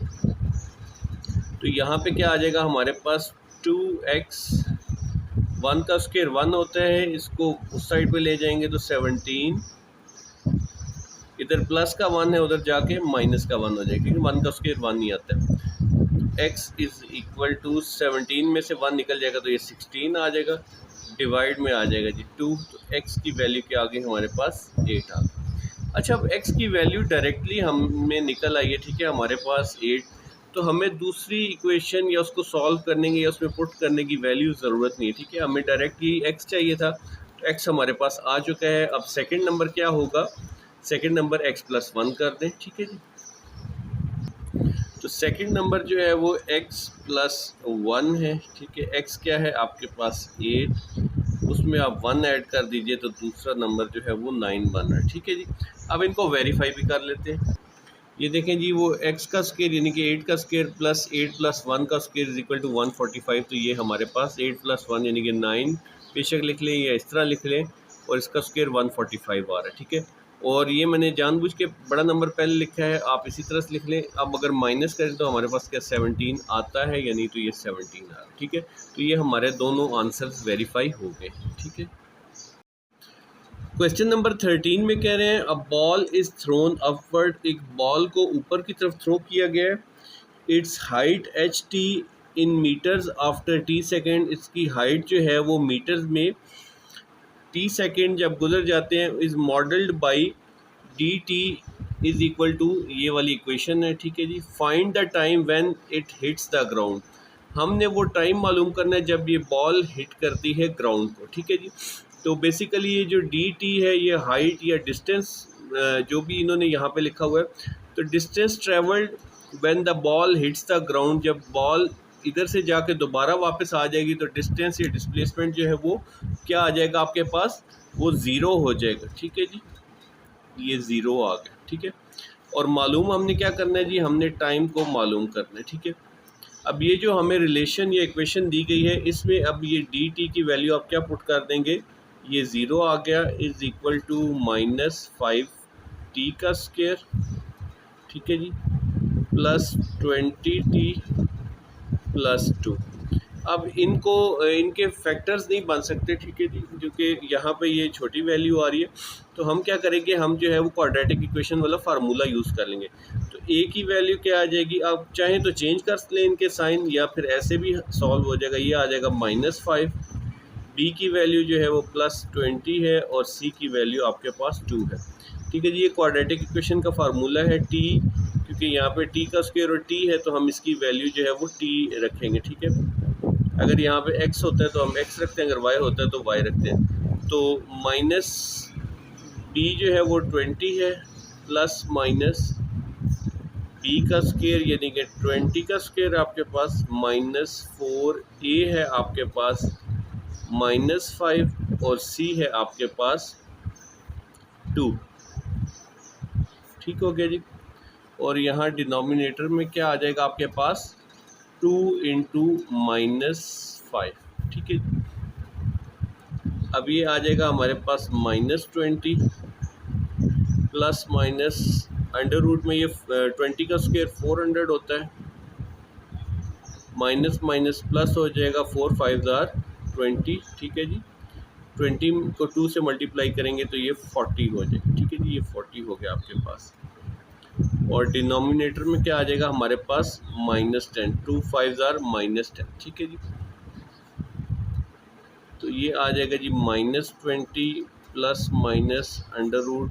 तो यहाँ पे क्या आ जाएगा हमारे पास 2x 1 का स्क्वायर 1 होता है, इसको उस साइड पे ले जाएंगे तो 17, इधर प्लस का 1 है, उधर जाके माइनस का 1 हो जाएगा, क्योंकि 1 का स्क्वायर 1 ही आता है। x इज इक्वल टू 17 में से 1 निकल जाएगा तो ये 16 आ जाएगा, डिवाइड में आ जाएगा जी 2, तो x की वैल्यू के आगे हमारे पास 8 आ गया। अच्छा, अब x की वैल्यू डायरेक्टली हमें निकल आई है, ठीक है, हमारे पास 8, तो हमें दूसरी इक्वेशन या उसको सॉल्व करने की या उसमें पुट करने की वैल्यू ज़रूरत नहीं है, ठीक है, हमें डायरेक्टली x चाहिए था, तो x हमारे पास आ चुका है। अब सेकंड नंबर क्या होगा, सेकंड नंबर x प्लस 1 कर दें, ठीक है जी। तो सेकंड नंबर जो है वो x प्लस 1 है, ठीक है, x क्या है आपके पास 8, उसमें आप 1 ऐड कर दीजिए तो दूसरा नंबर जो है वो 9 बन रहा है, ठीक है जी। अब इनको वेरीफाई भी कर लेते हैं। ये देखें जी, वो x का स्क्वायर यानी कि 8 का स्क्वायर प्लस 8 प्लस 1 का स्क्वायर इज इक्वल टू 145, तो ये हमारे पास 8 प्लस 1 यानी कि 9 बेशक लिख लें या इस तरह लिख लें, और इसका स्क्वायर 145 आ रहा है, ठीक है। और ये मैंने जानबूझ के बड़ा नंबर पहले लिखा है, आप इसी तरह से लिख लें। अब अगर माइनस करें तो हमारे पास क्या 17 आता है या नहीं, तो ये 17 आ रहा है, ठीक है। तो ये हमारे दोनों आंसर्स वेरीफाई हो गए, ठीक है। क्वेश्चन नंबर 13 में कह रहे हैं a ball is thrown upward, एक बॉल को ऊपर की तरफ थ्रो किया गया है, its height h t in metres after t second, इसकी हाइट जो है वो मीटर्स में टी सेकेंड जब गुजर जाते हैं, is modelled by D T is equal to, ये वाली इक्वेशन है, ठीक है जी। Find the time when it hits the ground, हमने वो टाइम मालूम करना है जब ये बॉल हिट करती है ग्राउंड को, ठीक है जी। तो बेसिकली ये जो डी टी है ये हाइट या डिस्टेंस जो भी इन्होंने यहाँ पे लिखा हुआ है, तो distance travelled when the ball hits the ground, जब बॉल इधर से जाके दोबारा वापस आ जाएगी तो डिस्टेंस या डिस्प्लेसमेंट जो है वो क्या आ जाएगा आपके पास, वो ज़ीरो हो जाएगा, ठीक है जी। ये ज़ीरो आ गया, ठीक है। और मालूम हमने क्या करना है जी, हमने टाइम को मालूम करना है, ठीक है। अब ये जो हमें रिलेशन या इक्वेशन दी गई है, इसमें अब ये डी टी की वैल्यू आप क्या पुट कर देंगे, ये ज़ीरो आ गया, इज़ इक्वल टू -5 टी का स्क्वायर, ठीक है जी, प्लस 20 टी प्लस 2। अब इनको इनके फैक्टर्स नहीं बन सकते, ठीक है जी, क्योंकि यहाँ पे ये छोटी वैल्यू आ रही है, तो हम क्या करेंगे, हम जो है वो क्वाड्रेटिक इक्वेशन वाला फार्मूला यूज़ कर लेंगे। तो ए की वैल्यू क्या आ जाएगी, आप चाहें तो चेंज कर लें इनके साइन, या फिर ऐसे भी सॉल्व हो जाएगा, ये आ जाएगा -5, बी की वैल्यू जो है वो +20 है, और सी की वैल्यू आपके पास 2 है, ठीक है जी। ये क्वाड्रेटिक इक्वेशन का फार्मूला है टी, क्योंकि यहाँ पे टी का स्क्वायर और टी है तो हम इसकी वैल्यू जो है वो टी रखेंगे, ठीक है। अगर यहाँ पे x होता है तो हम x रखते हैं, अगर y होता है तो y रखते हैं। तो माइनस b जो है वो 20 है, प्लस माइनस b का स्क्वायर यानी कि 20 का स्क्वायर आपके पास, -4a है आपके पास, -5, और c है आपके पास 2, ठीक हो गया जी। और यहाँ डिनोमिनेटर में क्या आ जाएगा आपके पास, 2 इंटू -5, ठीक है। अब ये आ जाएगा हमारे पास -20 प्लस माइनस अंडर रूट में ये 20 का स्क्वायर 400 होता है, माइनस माइनस प्लस हो जाएगा, 4 5 ज़ार 20, ठीक है जी। 20 को 2 से मल्टीप्लाई करेंगे तो ये 40 हो जाएगा, ठीक है जी, ये 40 हो गया आपके पास। और डिनोमिनेटर में क्या आ जाएगा हमारे पास, -10, 2 5 ज़ार -10, ठीक है जी। तो ये आ जाएगा जी -20 प्लस माइनस अंडर रूट,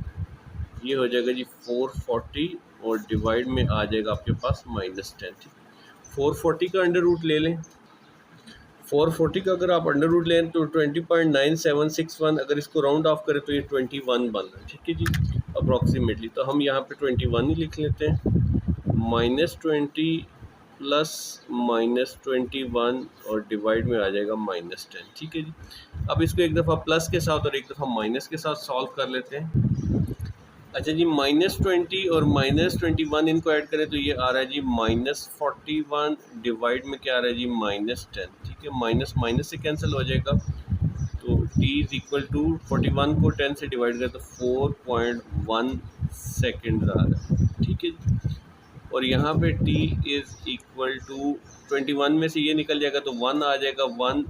ये हो जाएगा जी 440, और डिवाइड में आ जाएगा आपके पास -10, ठीक। 440 का अंडर रूट ले लें, 440 का अगर आप अंडर रूट लें तो 20.9761, अगर इसको राउंड ऑफ करें तो ये 21 बन रहा है, ठीक है जी, अप्रॉक्सीमेटली। तो हम यहाँ पे 21 ही लिख लेते हैं, -20 प्लस -21, और डिवाइड में आ जाएगा -10, ठीक है जी। अब इसको एक दफ़ा प्लस के साथ और एक दफ़ा माइनस के साथ सॉल्व कर लेते हैं। अच्छा जी, -20 और -21 इनको ऐड करें तो ये आ रहा है जी -41, डिवाइड में क्या आ रहा है जी -10, ठीक है। माइनस माइनस से कैंसिल हो जाएगा, तो t इज़ इक्वल टू 41 को 10 से डिवाइड करें तो 4.1 सेकेंड आ रहा है, ठीक है जी। और यहाँ पे t इज़ इक्वल टू 21 में से ये निकल जाएगा तो 1 आ जाएगा, 1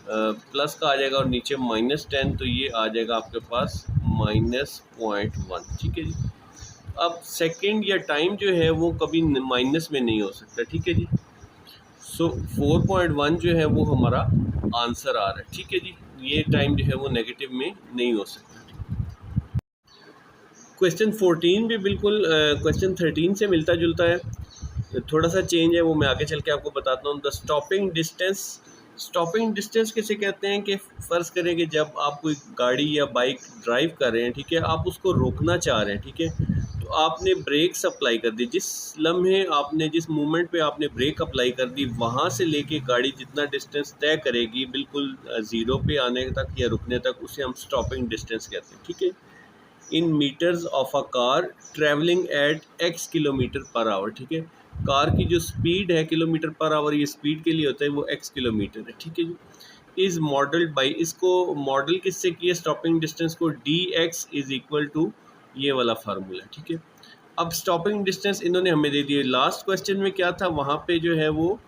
प्लस का आ जाएगा और नीचे -10, तो ये आ जाएगा आपके पास -0.1। ठीक है जी। अब सेकंड या टाइम जो है वो कभी माइनस में नहीं हो सकता। ठीक है जी। सो 4.1 जो है वो हमारा आंसर आ रहा है। ठीक है जी। ये टाइम जो है वो नेगेटिव में नहीं हो सकता। क्वेश्चन 14 भी बिल्कुल क्वेश्चन 13 से मिलता जुलता है, थोड़ा सा चेंज है, वो मैं आगे चल के आपको बताता हूँ। The stopping distance, stopping distance किसे कहते हैं कि फ़र्ज़ करें कि जब आप कोई गाड़ी या बाइक ड्राइव कर रहे हैं, ठीक है, आप उसको रोकना चाह रहे हैं, ठीक है, तो आपने ब्रेक अप्लाई कर दी। जिस लम्हे आपने, जिस मोमेंट पे आपने ब्रेक अप्लाई कर दी, वहाँ से लेके गाड़ी जितना डिस्टेंस तय करेगी बिल्कुल ज़ीरो पे आने तक या रुकने तक, उसे हम स्टॉपिंग डिस्टेंस कहते हैं। ठीक है। In metres of a car travelling at x kilometre per hour. ठीक है। कार की जो स्पीड है किलोमीटर पर आवर, ये स्पीड के लिए होता है, वो x किलोमीटर है। ठीक है जी। इज़ मॉडल्ड बाई, इसको मॉडल किससे किया स्टॉपिंग डिस्टेंस को, dx इज़ इक्वल टू ये वाला फार्मूला। ठीक है। अब स्टॉपिंग डिस्टेंस इन्होंने हमें दे दिए। लास्ट क्वेश्चन में क्या था, वहाँ पे जो है वो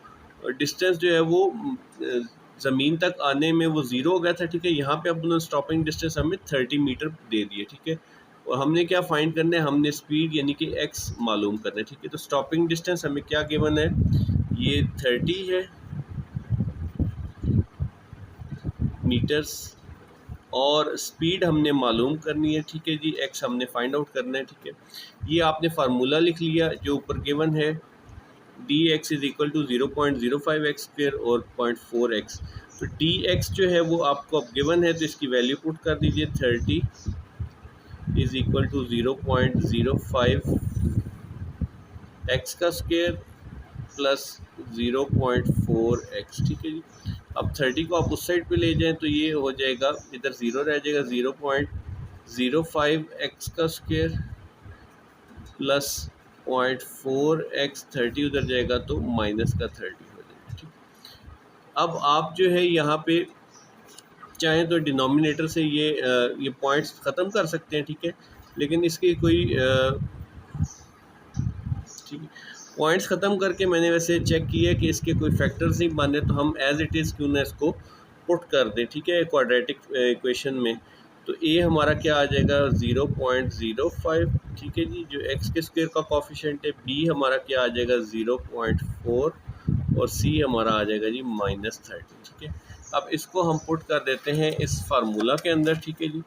डिस्टेंस जो है वो ज़मीन तक आने में वो ज़ीरो हो गया था। ठीक है। यहाँ पे अब उन्होंने स्टॉपिंग डिस्टेंस हमें 30 मीटर दे दिए। ठीक है। और हमने क्या फाइंड करना है, हमने स्पीड यानी कि x मालूम करना है। ठीक है। तो स्टॉपिंग डिस्टेंस हमें क्या गिवन है, ये 30 है मीटर्स, और स्पीड हमने मालूम करनी है। ठीक है जी। x हमने फाइंड आउट करना है। ठीक है। ये आपने फार्मूला लिख लिया जो ऊपर गिवन है, dx is equal to 0.05x square और 0.4x। तो dx जो है वो आपको अब गिवन है, तो इसकी वैल्यू पुट कर दीजिए, 30 इज़ इक्वल टू 0.05 x का स्क्वेयर प्लस 0.4x। ठीक है जी। अब 30 को आप उस साइड पे ले जाएं तो ये हो जाएगा, इधर ज़ीरो रह जाएगा, 0.05 x का स्क्वेयर प्लस 0.4x, 30 उधर जाएगा तो माइनस का 30 हो जाएगा। ठीक। अब आप जो है यहाँ पे चाहें तो डिनोमिनेटर से ये पॉइंट्स ख़त्म कर सकते हैं। ठीक है। लेकिन इसकी कोई ठीक है, पॉइंट्स ख़त्म करके मैंने वैसे चेक किया कि इसके कोई फैक्टर्स नहीं बन रहे, तो हम एज इट इज़ क्यों ना इसको पुट कर दें। ठीक है। क्वाड्रेटिक इक्वेशन में तो ए हमारा क्या आ जाएगा, 0.05। ठीक है जी, जो एक्स के स्क्वायर का कॉफिशेंट है। बी हमारा क्या आ जाएगा, 0.4, और सी हमारा आ जाएगा जी -30। ठीक है। अब इसको हम पुट कर देते हैं इस फार्मूला के अंदर। ठीक है जी।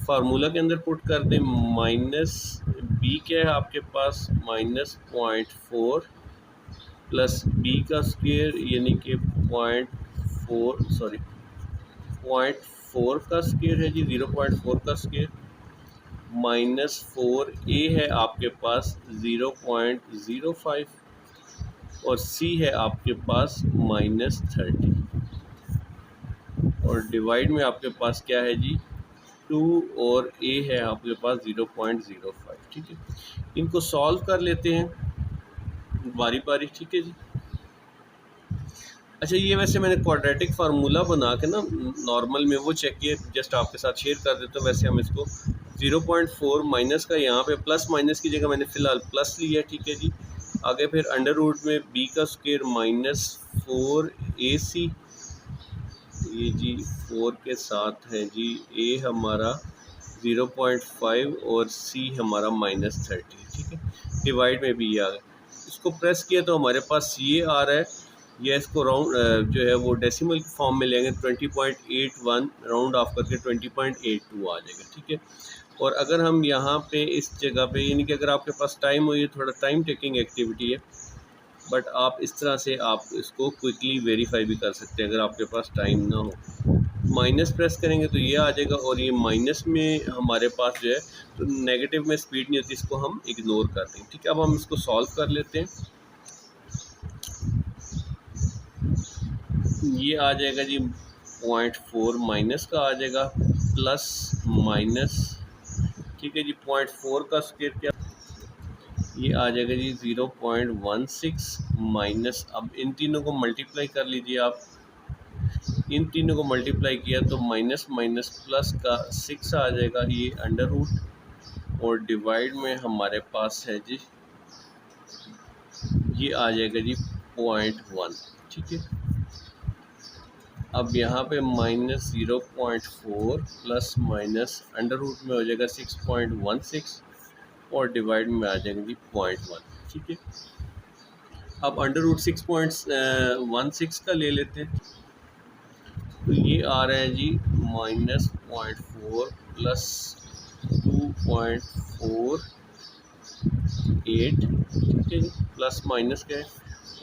फार्मूला के अंदर पुट कर दें, माइनस बी क्या है आपके पास, -0.4 प्लस बी का स्क्वेयर यानी कि 0.4 का स्क्वेयर है जी, 0.4 का स्क्वेयर, -4 ए है आपके पास 0.05 और सी है आपके पास -30, और डिवाइड में आपके पास क्या है जी, 2, और ए है आपके पास 0.05। ठीक है। इनको सॉल्व कर लेते हैं बारी बारी। ठीक है जी। अच्छा, ये वैसे मैंने क्वाड्रेटिक फार्मूला बना के ना नॉर्मल में वो चेक किए, जस्ट आपके साथ शेयर कर देता हूँ। वैसे हम इसको 0.4 माइनस का, यहाँ पे प्लस माइनस की जगह मैंने फ़िलहाल प्लस लिया। ठीक है जी। आगे फिर अंडर रूट में बी का स्क्वायर -4ac, ये जी 4 के साथ है जी, ए हमारा 0.5 और सी हमारा -30। ठीक है। डिवाइड में भी ये आ गया, इसको प्रेस किया तो हमारे पास ये आ रहा है। ये इसको राउंड जो है वो डेसिमल फॉर्म में लेंगे, 20.81 राउंड ऑफ करके 20.82 आ जाएगा। ठीक है। और अगर हम यहाँ पे इस जगह पे, यानी कि अगर आपके पास टाइम हो, ये थोड़ा टाइम टेकिंग एक्टिविटी है, बट आप इस तरह से आप इसको क्विकली वेरीफाई भी कर सकते हैं अगर आपके पास टाइम ना हो। माइनस प्रेस करेंगे तो ये आ जाएगा, और ये माइनस में हमारे पास जो है तो नेगेटिव में स्पीड नहीं होती, इसको हम इग्नोर कर देंगे। ठीक है। अब हम इसको सॉल्व कर लेते हैं। ये आ जाएगा जी 0.4 माइनस का आ जाएगा प्लस माइनस। ठीक है जी। 0.4 का स्क्वायर क्या, ये आ जाएगा जी 0.16 माइनस, अब इन तीनों को मल्टीप्लाई कर लीजिए आप, इन तीनों को मल्टीप्लाई किया तो माइनस माइनस प्लस का 6 आ जाएगा, ये अंडर रूट, और डिवाइड में हमारे पास है जी, ये आ जाएगा जी 0.1। ठीक है। अब यहाँ पे -0.4 प्लस माइनस अंडर रूट में हो जाएगा 6.16 और डिवाइड में आ जाएगा जी 0.1। ठीक है, अब अंडर रूट 6.16 का ले लेते हैं, तो ये आ रहा है जी -0.4 प्लस 2.48, ठीक है जी, प्लस माइनस का है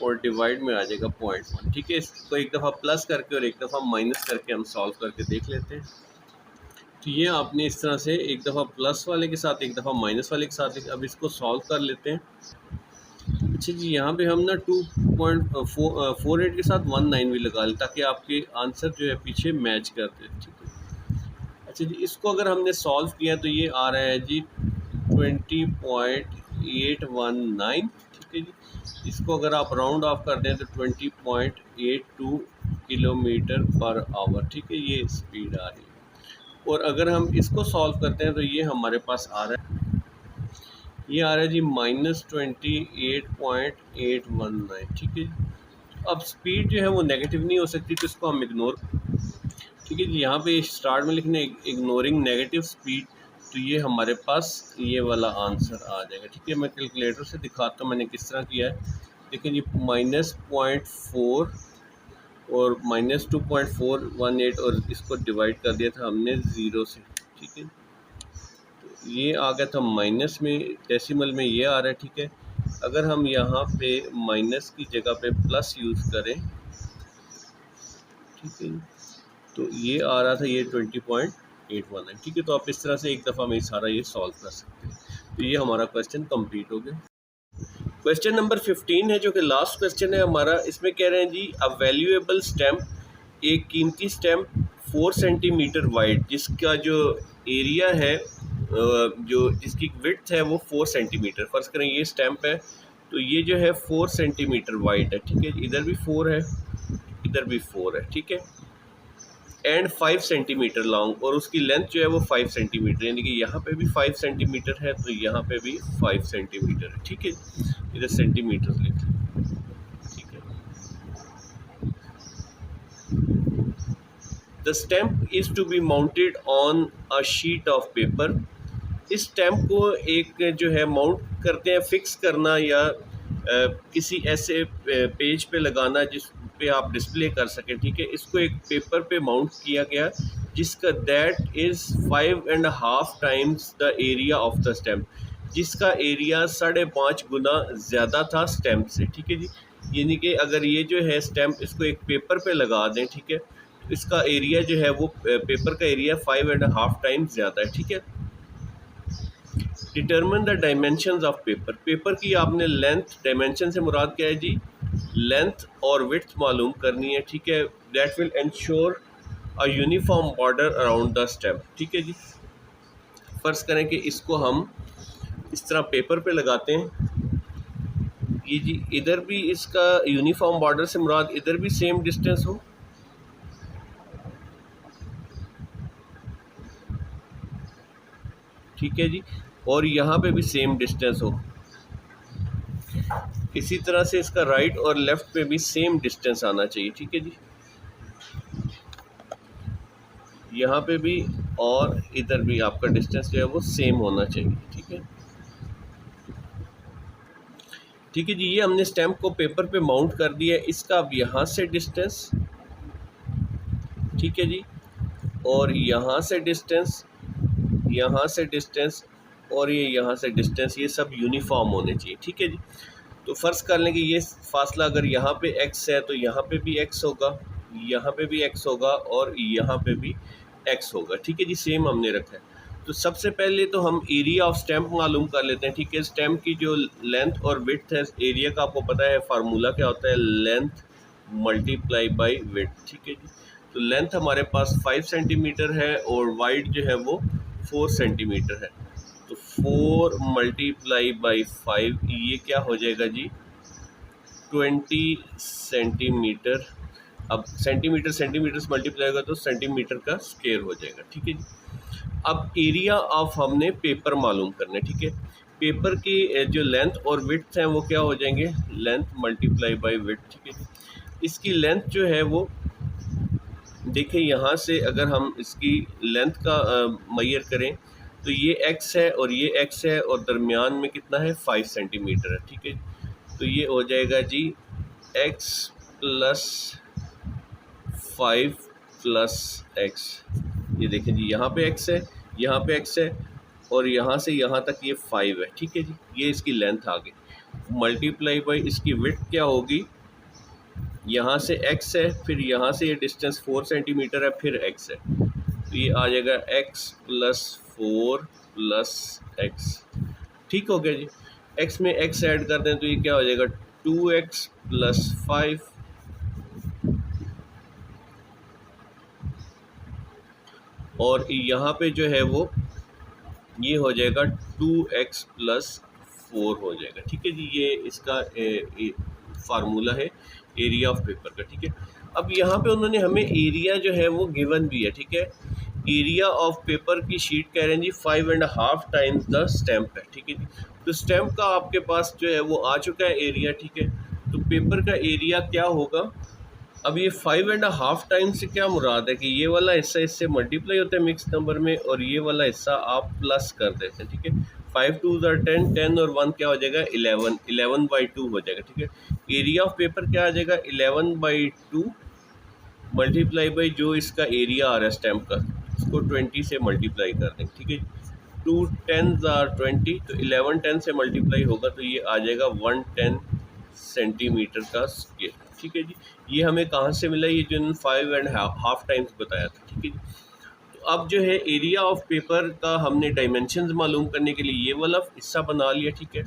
और डिवाइड में आ जाएगा 0.1। ठीक है, इसको एक दफ़ा प्लस करके और एक दफ़ा माइनस करके हम सॉल्व करके देख लेते हैं। तो ये आपने इस तरह से एक दफ़ा प्लस वाले के साथ एक दफ़ा माइनस वाले के साथ, अब इसको सॉल्व कर लेते हैं। अच्छा जी, यहाँ पे हम ना 2.48 के साथ 19 भी लगा लें ताकि आपके आंसर जो है पीछे मैच करते हैं। ठीक है, अच्छा जी, इसको अगर हमने सॉल्व किया तो ये आ रहा है जी 20.819। ठीक है जी, इसको अगर आप राउंड ऑफ कर दें तो 20.82 किलोमीटर पर आवर। ठीक है, ये स्पीड आ रही है। और अगर हम इसको सॉल्व करते हैं तो ये हमारे पास आ रहा है, ये आ रहा है जी -28.819। ठीक है, अब स्पीड जो है वो नेगेटिव नहीं हो सकती, तो इसको हम इग्नोर, ठीक है जी, यहाँ पे स्टार्ट में लिखने इग्नोरिंग नेगेटिव स्पीड, तो ये हमारे पास ये वाला आंसर आ जाएगा। ठीक है, मैं कैलकुलेटर से दिखाता हूँ मैंने किस तरह किया है। देखिए जी, -0.4 और -2.418 और इसको डिवाइड कर दिया था हमने 0 से। ठीक है, तो ये आ गया था माइनस में, डेसिमल में ये आ रहा है। ठीक है, अगर हम यहाँ पे माइनस की जगह पे प्लस यूज़ करें, ठीक है, तो ये आ रहा था ये 20.819। ठीक है, तो आप इस तरह से एक दफ़ा में सारा ये सॉल्व कर सकते हैं। तो ये हमारा क्वेश्चन कंप्लीट हो गया। क्वेश्चन नंबर 15 है जो कि लास्ट क्वेश्चन है हमारा। इसमें कह रहे हैं जी, अ वैल्यूएबल स्टैम्प, एक कीमती स्टैम्प 4 सेंटीमीटर वाइड, जिसका जो एरिया है, जो जिसकी विड्थ है वो 4 सेंटीमीटर, फ़र्ज़ करें ये स्टैम्प है, तो ये जो है 4 सेंटीमीटर वाइड है। ठीक है, इधर भी 4 है, इधर भी 4 है। ठीक है, एंड 5 सेंटीमीटर लॉन्ग, और उसकी लेंथ जो है वो 5 सेंटीमीटर, यानी कि यहाँ पे भी 5 सेंटीमीटर है तो यहाँ पे भी 5 सेंटीमीटर है। ठीक है, इधर सेंटीमीटर लिख लें। ठीक है, the stamp is to be mounted on a sheet of paper. इस स्टैम्प को एक जो है माउंट करते हैं, फिक्स करना या किसी ऐसे पेज पे लगाना जिस पे आप डिस्प्ले कर सकें। ठीक है, इसको एक पेपर पे माउंट किया गया जिसका that is 5.5 times the area of the stamp, जिसका एरिया 5.5 गुना ज़्यादा था स्टैम्प से। ठीक है जी, यानी कि अगर ये जो है स्टैम्प इसको एक पेपर पे लगा दें, ठीक है, तो इसका एरिया जो है वो पेपर का एरिया 5.5 टाइम्स ज़्यादा है। ठीक है, determine the dimensions of paper. Paper की आपने लेंथ, डायमेंशन से मुराद क्या है जी, लेंथ और विड्थ मालूम करनी है। ठीक है, that will ensure a uniform border around the stamp. ठीक है जी, फ़र्ज़ करें कि इसको हम इस तरह पेपर पे लगाते हैं, ये जी इधर भी इसका यूनिफॉर्म बॉर्डर से मुराद इधर भी सेम डिस्टेंस हो, ठीक है जी, और यहाँ पे भी सेम डिस्टेंस हो। इसी तरह से इसका राइट और लेफ़्ट पे भी सेम डिस्टेंस आना चाहिए। ठीक है जी, यहाँ पे भी और इधर भी आपका डिस्टेंस जो है वो सेम होना चाहिए। ठीक है, ठीक है जी, ये हमने स्टैम्प को पेपर पे माउंट कर दिया है। इसका अब यहाँ से डिस्टेंस, ठीक है जी, और यहाँ से डिस्टेंस, यहाँ से डिस्टेंस और ये यहाँ से डिस्टेंस, ये सब यूनिफॉर्म होने चाहिए। ठीक है जी, तो फ़र्ज़ कर लें कि ये फासला अगर यहाँ पे x है तो यहाँ पे भी x होगा, यहाँ पे भी x होगा और यहाँ पे भी x होगा। ठीक है जी, सेम हमने रखा है। तो सबसे पहले तो हम एरिया ऑफ स्टैम्प मालूम कर लेते हैं। ठीक है, स्टैम्प की जो लेंथ और विड्थ है, एरिया का आपको पता है फार्मूला क्या होता है, लेंथ मल्टीप्लाई बाई विड्थ। ठीक है जी, तो लेंथ हमारे पास 5 सेंटीमीटर है और वाइड जो है वो 4 सेंटीमीटर है, तो 4 मल्टीप्लाई बाई 5, ये क्या हो जाएगा जी 20 सेंटीमीटर। अब सेंटीमीटर सेंटीमीटर से मल्टीप्लाई होगा तो सेंटीमीटर का स्क्वायर हो जाएगा। ठीक है जी, अब एरिया ऑफ हमने पेपर मालूम करना है। ठीक है, पेपर की जो लेंथ और विड्थ हैं वो क्या हो जाएंगे, लेंथ मल्टीप्लाई बाई विड्थ। ठीक है जी, इसकी लेंथ जो है वो देखिए यहाँ से अगर हम इसकी लेंथ का मेजर करें तो ये x है और ये x है और दरमियान में कितना है 5 सेंटीमीटर है, ठीक है। तो ये हो जाएगा जी x प्लस 5 प्लस x। ये देखें जी यहाँ पे x है, यहाँ पे x है और यहाँ से यहाँ तक ये 5 है, ठीक है जी। ये इसकी लेंथ आ गई, मल्टीप्लाई बाई इसकी विड्थ क्या होगी, यहाँ से x है, फिर यहाँ से ये डिस्टेंस 4 सेंटीमीटर है, फिर x है, तो ये आ जाएगा x प्लस 4 प्लस x। ठीक हो गया जी। x में x ऐड कर दें तो ये क्या हो जाएगा 2x प्लस 5 और यहाँ पे जो है वो ये हो जाएगा 2x प्लस 4 हो जाएगा, ठीक है जी। ये इसका फार्मूला है एरिया ऑफ पेपर का, ठीक है। अब यहाँ पे उन्होंने हमें एरिया जो है वो गिवन भी है, ठीक है। एरिया ऑफ पेपर की शीट कह रहे हैं जी 5.5 टाइम्स द स्टैम्प है, ठीक है जी। तो स्टैम्प का आपके पास जो है वो आ चुका है एरिया, ठीक है। तो पेपर का एरिया क्या होगा, अब ये 5.5 टाइम्स से क्या मुराद है कि ये वाला हिस्सा इससे मल्टीप्लाई होता है मिक्स नंबर में और ये वाला हिस्सा आप प्लस कर देते हैं, ठीक है। 5 2 10, 10 और 1 क्या हो जाएगा 11, 11/2 हो जाएगा, ठीक है। एरिया ऑफ पेपर क्या आ जाएगा 11/2 मल्टीप्लाई बाई जो इसका एरिया आ रहा है स्टैम्प का, इसको 20 से मल्टीप्लाई कर देंगे, ठीक है। 2 10s are 20, तो 11 10 से मल्टीप्लाई होगा तो ये आ जाएगा 110 सेंटीमीटर का स्केयर, ठीक है जी। ये हमें कहाँ से मिला, ये जो 5.5 टाइम्स बताया था, ठीक है जी। तो अब जो है एरिया ऑफ पेपर का हमने डायमेंशंस मालूम करने के लिए ये वाला हिस्सा बना लिया, ठीक है।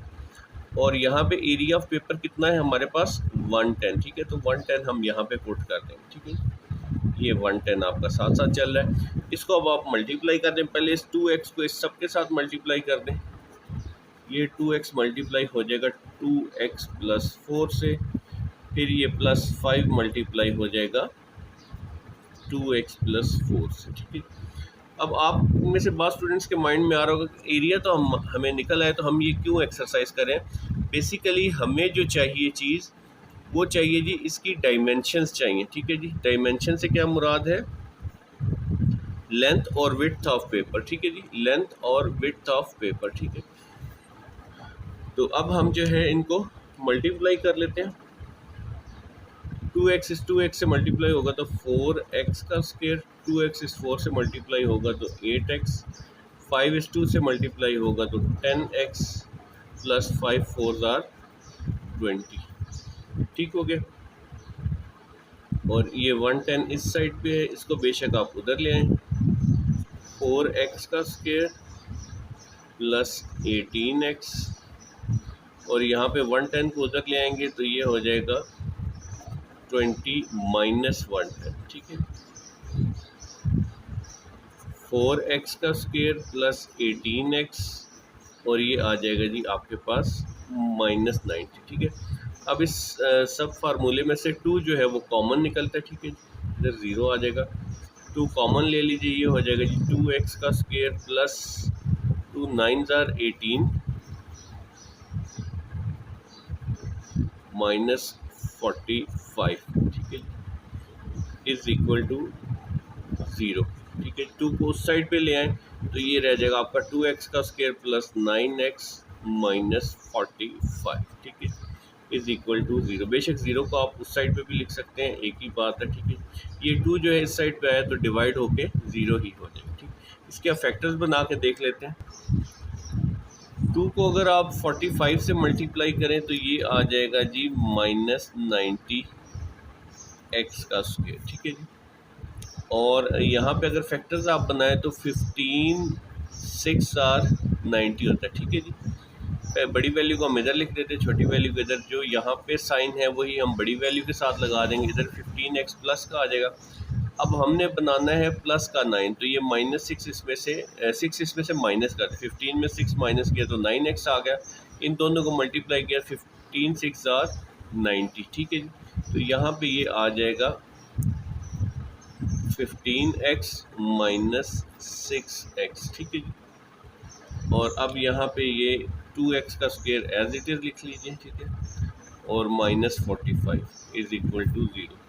और यहाँ पे एरिया ऑफ पेपर कितना है हमारे पास 110, ठीक है। तो 110 हम यहाँ पे पुट कर देंगे, ठीक है। ये 110 आपका साथ साथ चल रहा है। इसको अब आप मल्टीप्लाई कर दें, पहले इस 2x को इस सब के साथ मल्टीप्लाई कर दें। ये 2x मल्टीप्लाई हो जाएगा 2x प्लस 4 से, फिर ये प्लस 5 मल्टीप्लाई हो जाएगा 2x प्लस 4 से, ठीक है। अब आप में से बहुत स्टूडेंट्स के माइंड में आ रहा होगा कि एरिया तो हमें निकल आया, तो हम ये क्यों एक्सरसाइज करें। बेसिकली हमें जो चाहिए चीज़ वो चाहिए जी इसकी डायमेंशंस चाहिए, ठीक है जी। डायमेंशन से क्या मुराद है, लेंथ और विड्थ ऑफ पेपर, ठीक है जी, लेंथ और विड्थ ऑफ पेपर, ठीक है। तो अब हम जो है इनको मल्टीप्लाई कर लेते हैं। 2x इस 2x से मल्टीप्लाई होगा तो 4x का स्क्वायर, 2x इस 4 से मल्टीप्लाई होगा तो 8x, 5 इस 2 से मल्टीप्लाई होगा तो 10x प्लस 5 4s are 20, ठीक हो गया। और ये 110 इस साइड पे है, इसको बेशक आप उधर ले आएँ। 4x का स्क्वायर प्लस 18x और यहाँ पे 110 को उधर ले आएंगे तो ये हो जाएगा 20 माइनस 110, ठीक है। 4x का स्क्वायर प्लस 18x और ये आ जाएगा जी आपके पास माइनस 90, ठीक है। अब इस सब फार्मूले में से 2 जो है वो कॉमन निकलता है, ठीक है। इधर 0 आ जाएगा, 2 कॉमन ले लीजिए, ये हो जाएगा जी 2x का square plus 2 9s are 18 minus 45, ठीक है, इज इक्वल टू 0, ठीक है। 2 को उस साइड पे ले आए तो ये रह जाएगा आपका 2x का स्क्वायर प्लस 9x माइनस 45, ठीक है, इज इक्वल टू 0। बेशक 0 को आप उस साइड पे भी लिख सकते हैं, एक ही बात है, ठीक है। ये 2 जो है इस साइड पे आया तो डिवाइड होके 0 ही हो जाएगा, ठीक। इसके फैक्टर्स बना के देख लेते हैं। 2 को अगर आप 45 से मल्टीप्लाई करें तो ये आ जाएगा जी माइनस 90 x का स्क्वायर, ठीक है जी। और यहाँ पे अगर फैक्टर्स आप बनाएं तो 15 6 आर 90 होता है, ठीक है जी। बड़ी वैल्यू को हम इधर लिख देते हैं, छोटी वैल्यू को इधर, जो यहाँ पे साइन है वही हम बड़ी वैल्यू के साथ लगा देंगे, इधर 15x प्लस का आ जाएगा। अब हमने बनाना है प्लस का 9, तो ये -6 इसमें से 6 इसमें से माइनस कर दे, 15 में 6 माइनस किया तो 9x आ गया। इन दोनों को मल्टीप्लाई किया 15 6 आर 90, ठीक है जी। तो यहाँ पे ये आ जाएगा 15x माइनस 6x, ठीक है जी। और अब यहाँ पे ये 2x का स्क्वायर एज इट इज़ लिख लीजिए, ठीक है, और माइनस 45 इज इक्वल टू 0।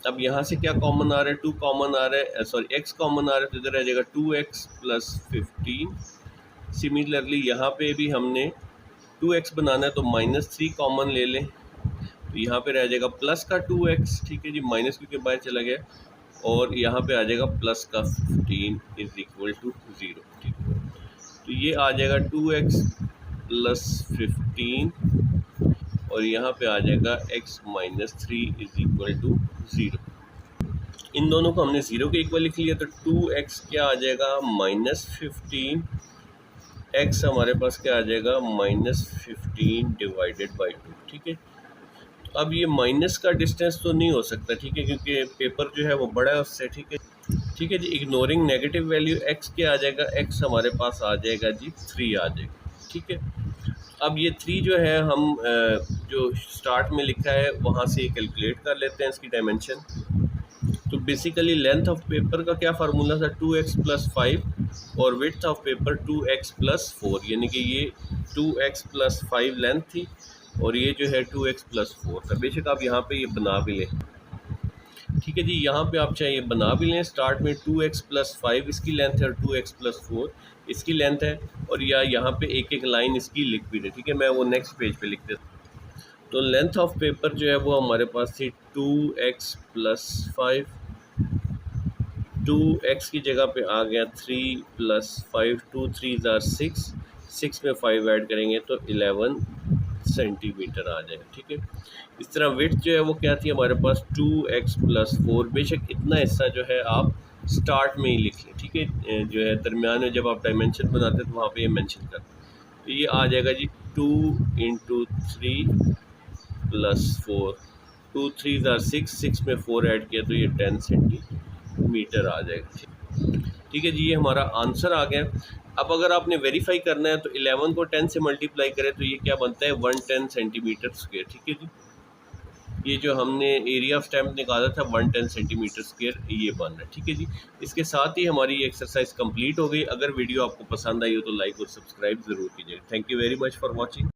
अब यहाँ से क्या कॉमन आ रहा है, 2 कॉमन आ रहा है, सॉरी x कॉमन आ रहा है, तो इधर आ जाएगा 2x प्लस 15। सिमिलरली यहाँ पे भी हमने 2x बनाना है तो -3 कॉमन ले लें, तो यहाँ पे रह जाएगा प्लस का 2x, ठीक है जी, माइनस क्योंकि बाहर चला गया, और यहाँ पे आ जाएगा प्लस का 15 इज इक्वल टू 0, ठीक है। तो ये आ जाएगा 2x प्लस 15 और यहाँ पे आ जाएगा x minus 3 is equal to 0। इन दोनों को हमने 0 के इक्वल लिख लिया, तो 2x क्या आ जाएगा -15, x हमारे पास क्या आ जाएगा -15 डिवाइडेड बाई 2, ठीक है। अब ये माइनस का डिस्टेंस तो नहीं हो सकता, ठीक है, क्योंकि पेपर जो है वो बड़ा है उससे, ठीक है। ठीक है जी, इग्नोरिंग नेगेटिव वैल्यू x क्या आ जाएगा, x हमारे पास आ जाएगा जी 3 आ जाएगा, ठीक है। अब ये 3 जो है हम जो स्टार्ट में लिखा है वहाँ से कैलकुलेट कर लेते हैं इसकी डायमेंशन। तो बेसिकली लेंथ ऑफ पेपर का क्या फार्मूला था, 2x प्लस 5 और width of paper 2x plus 4, यानी कि ये 2x प्लस 5 लेंथ थी और ये जो है 2x प्लस 4 था। बेशक आप यहाँ पे ये बना भी लें, ठीक है जी, यहाँ पे आप चाहे ये बना भी लें। स्टार्ट में 2x प्लस 5 इसकी लेंथ है और 2x प्लस 4 इसकी लेंथ है, और या यहाँ पे एक एक लाइन इसकी लिख भी दे, ठीक है। मैं वो नेक्स्ट पेज पे लिख देता हूँ। तो लेंथ ऑफ पेपर जो है वो हमारे पास थी 2x प्लस 5, 2x की जगह पे आ गया 3 प्लस 5, 2 3 ज़ार 6, 6 में 5 ऐड करेंगे तो 11 सेंटीमीटर आ जाएगा, ठीक है। इस तरह विड्थ जो है वो क्या थी हमारे पास 2x प्लस 4। बेशक इतना हिस्सा जो है आप स्टार्ट में ही लिख लें, ठीक है, जो है दरमियान में जब आप डायमेंशन बनाते हैं तो वहाँ पे ये मेंशन कर, तो ये आ जाएगा जी 2 इंटू 3 प्लस 4, 2 3 ज़ार 6, 6 में 4 ऐड किया तो ये 10 सेंटीमीटर आ जाएगा, ठीक है जी। ये हमारा आंसर आ गया। अब अगर आपने वेरीफाई करना है तो 11 को 10 से मल्टीप्लाई करें तो ये क्या बनता है 110 सेंटीमीटर स्क्वायर, ठीक है जी। ये जो हमने एरिया ऑफ स्टैम्प निकाला था 110 सेंटीमीटर स्क्वायर ये बन रहा है, ठीक है जी। इसके साथ ही हमारी एक्सरसाइज कंप्लीट हो गई। अगर वीडियो आपको पसंद आई हो तो लाइक और सब्सक्राइब ज़रूर कीजिएगा। Thank you very much for watching.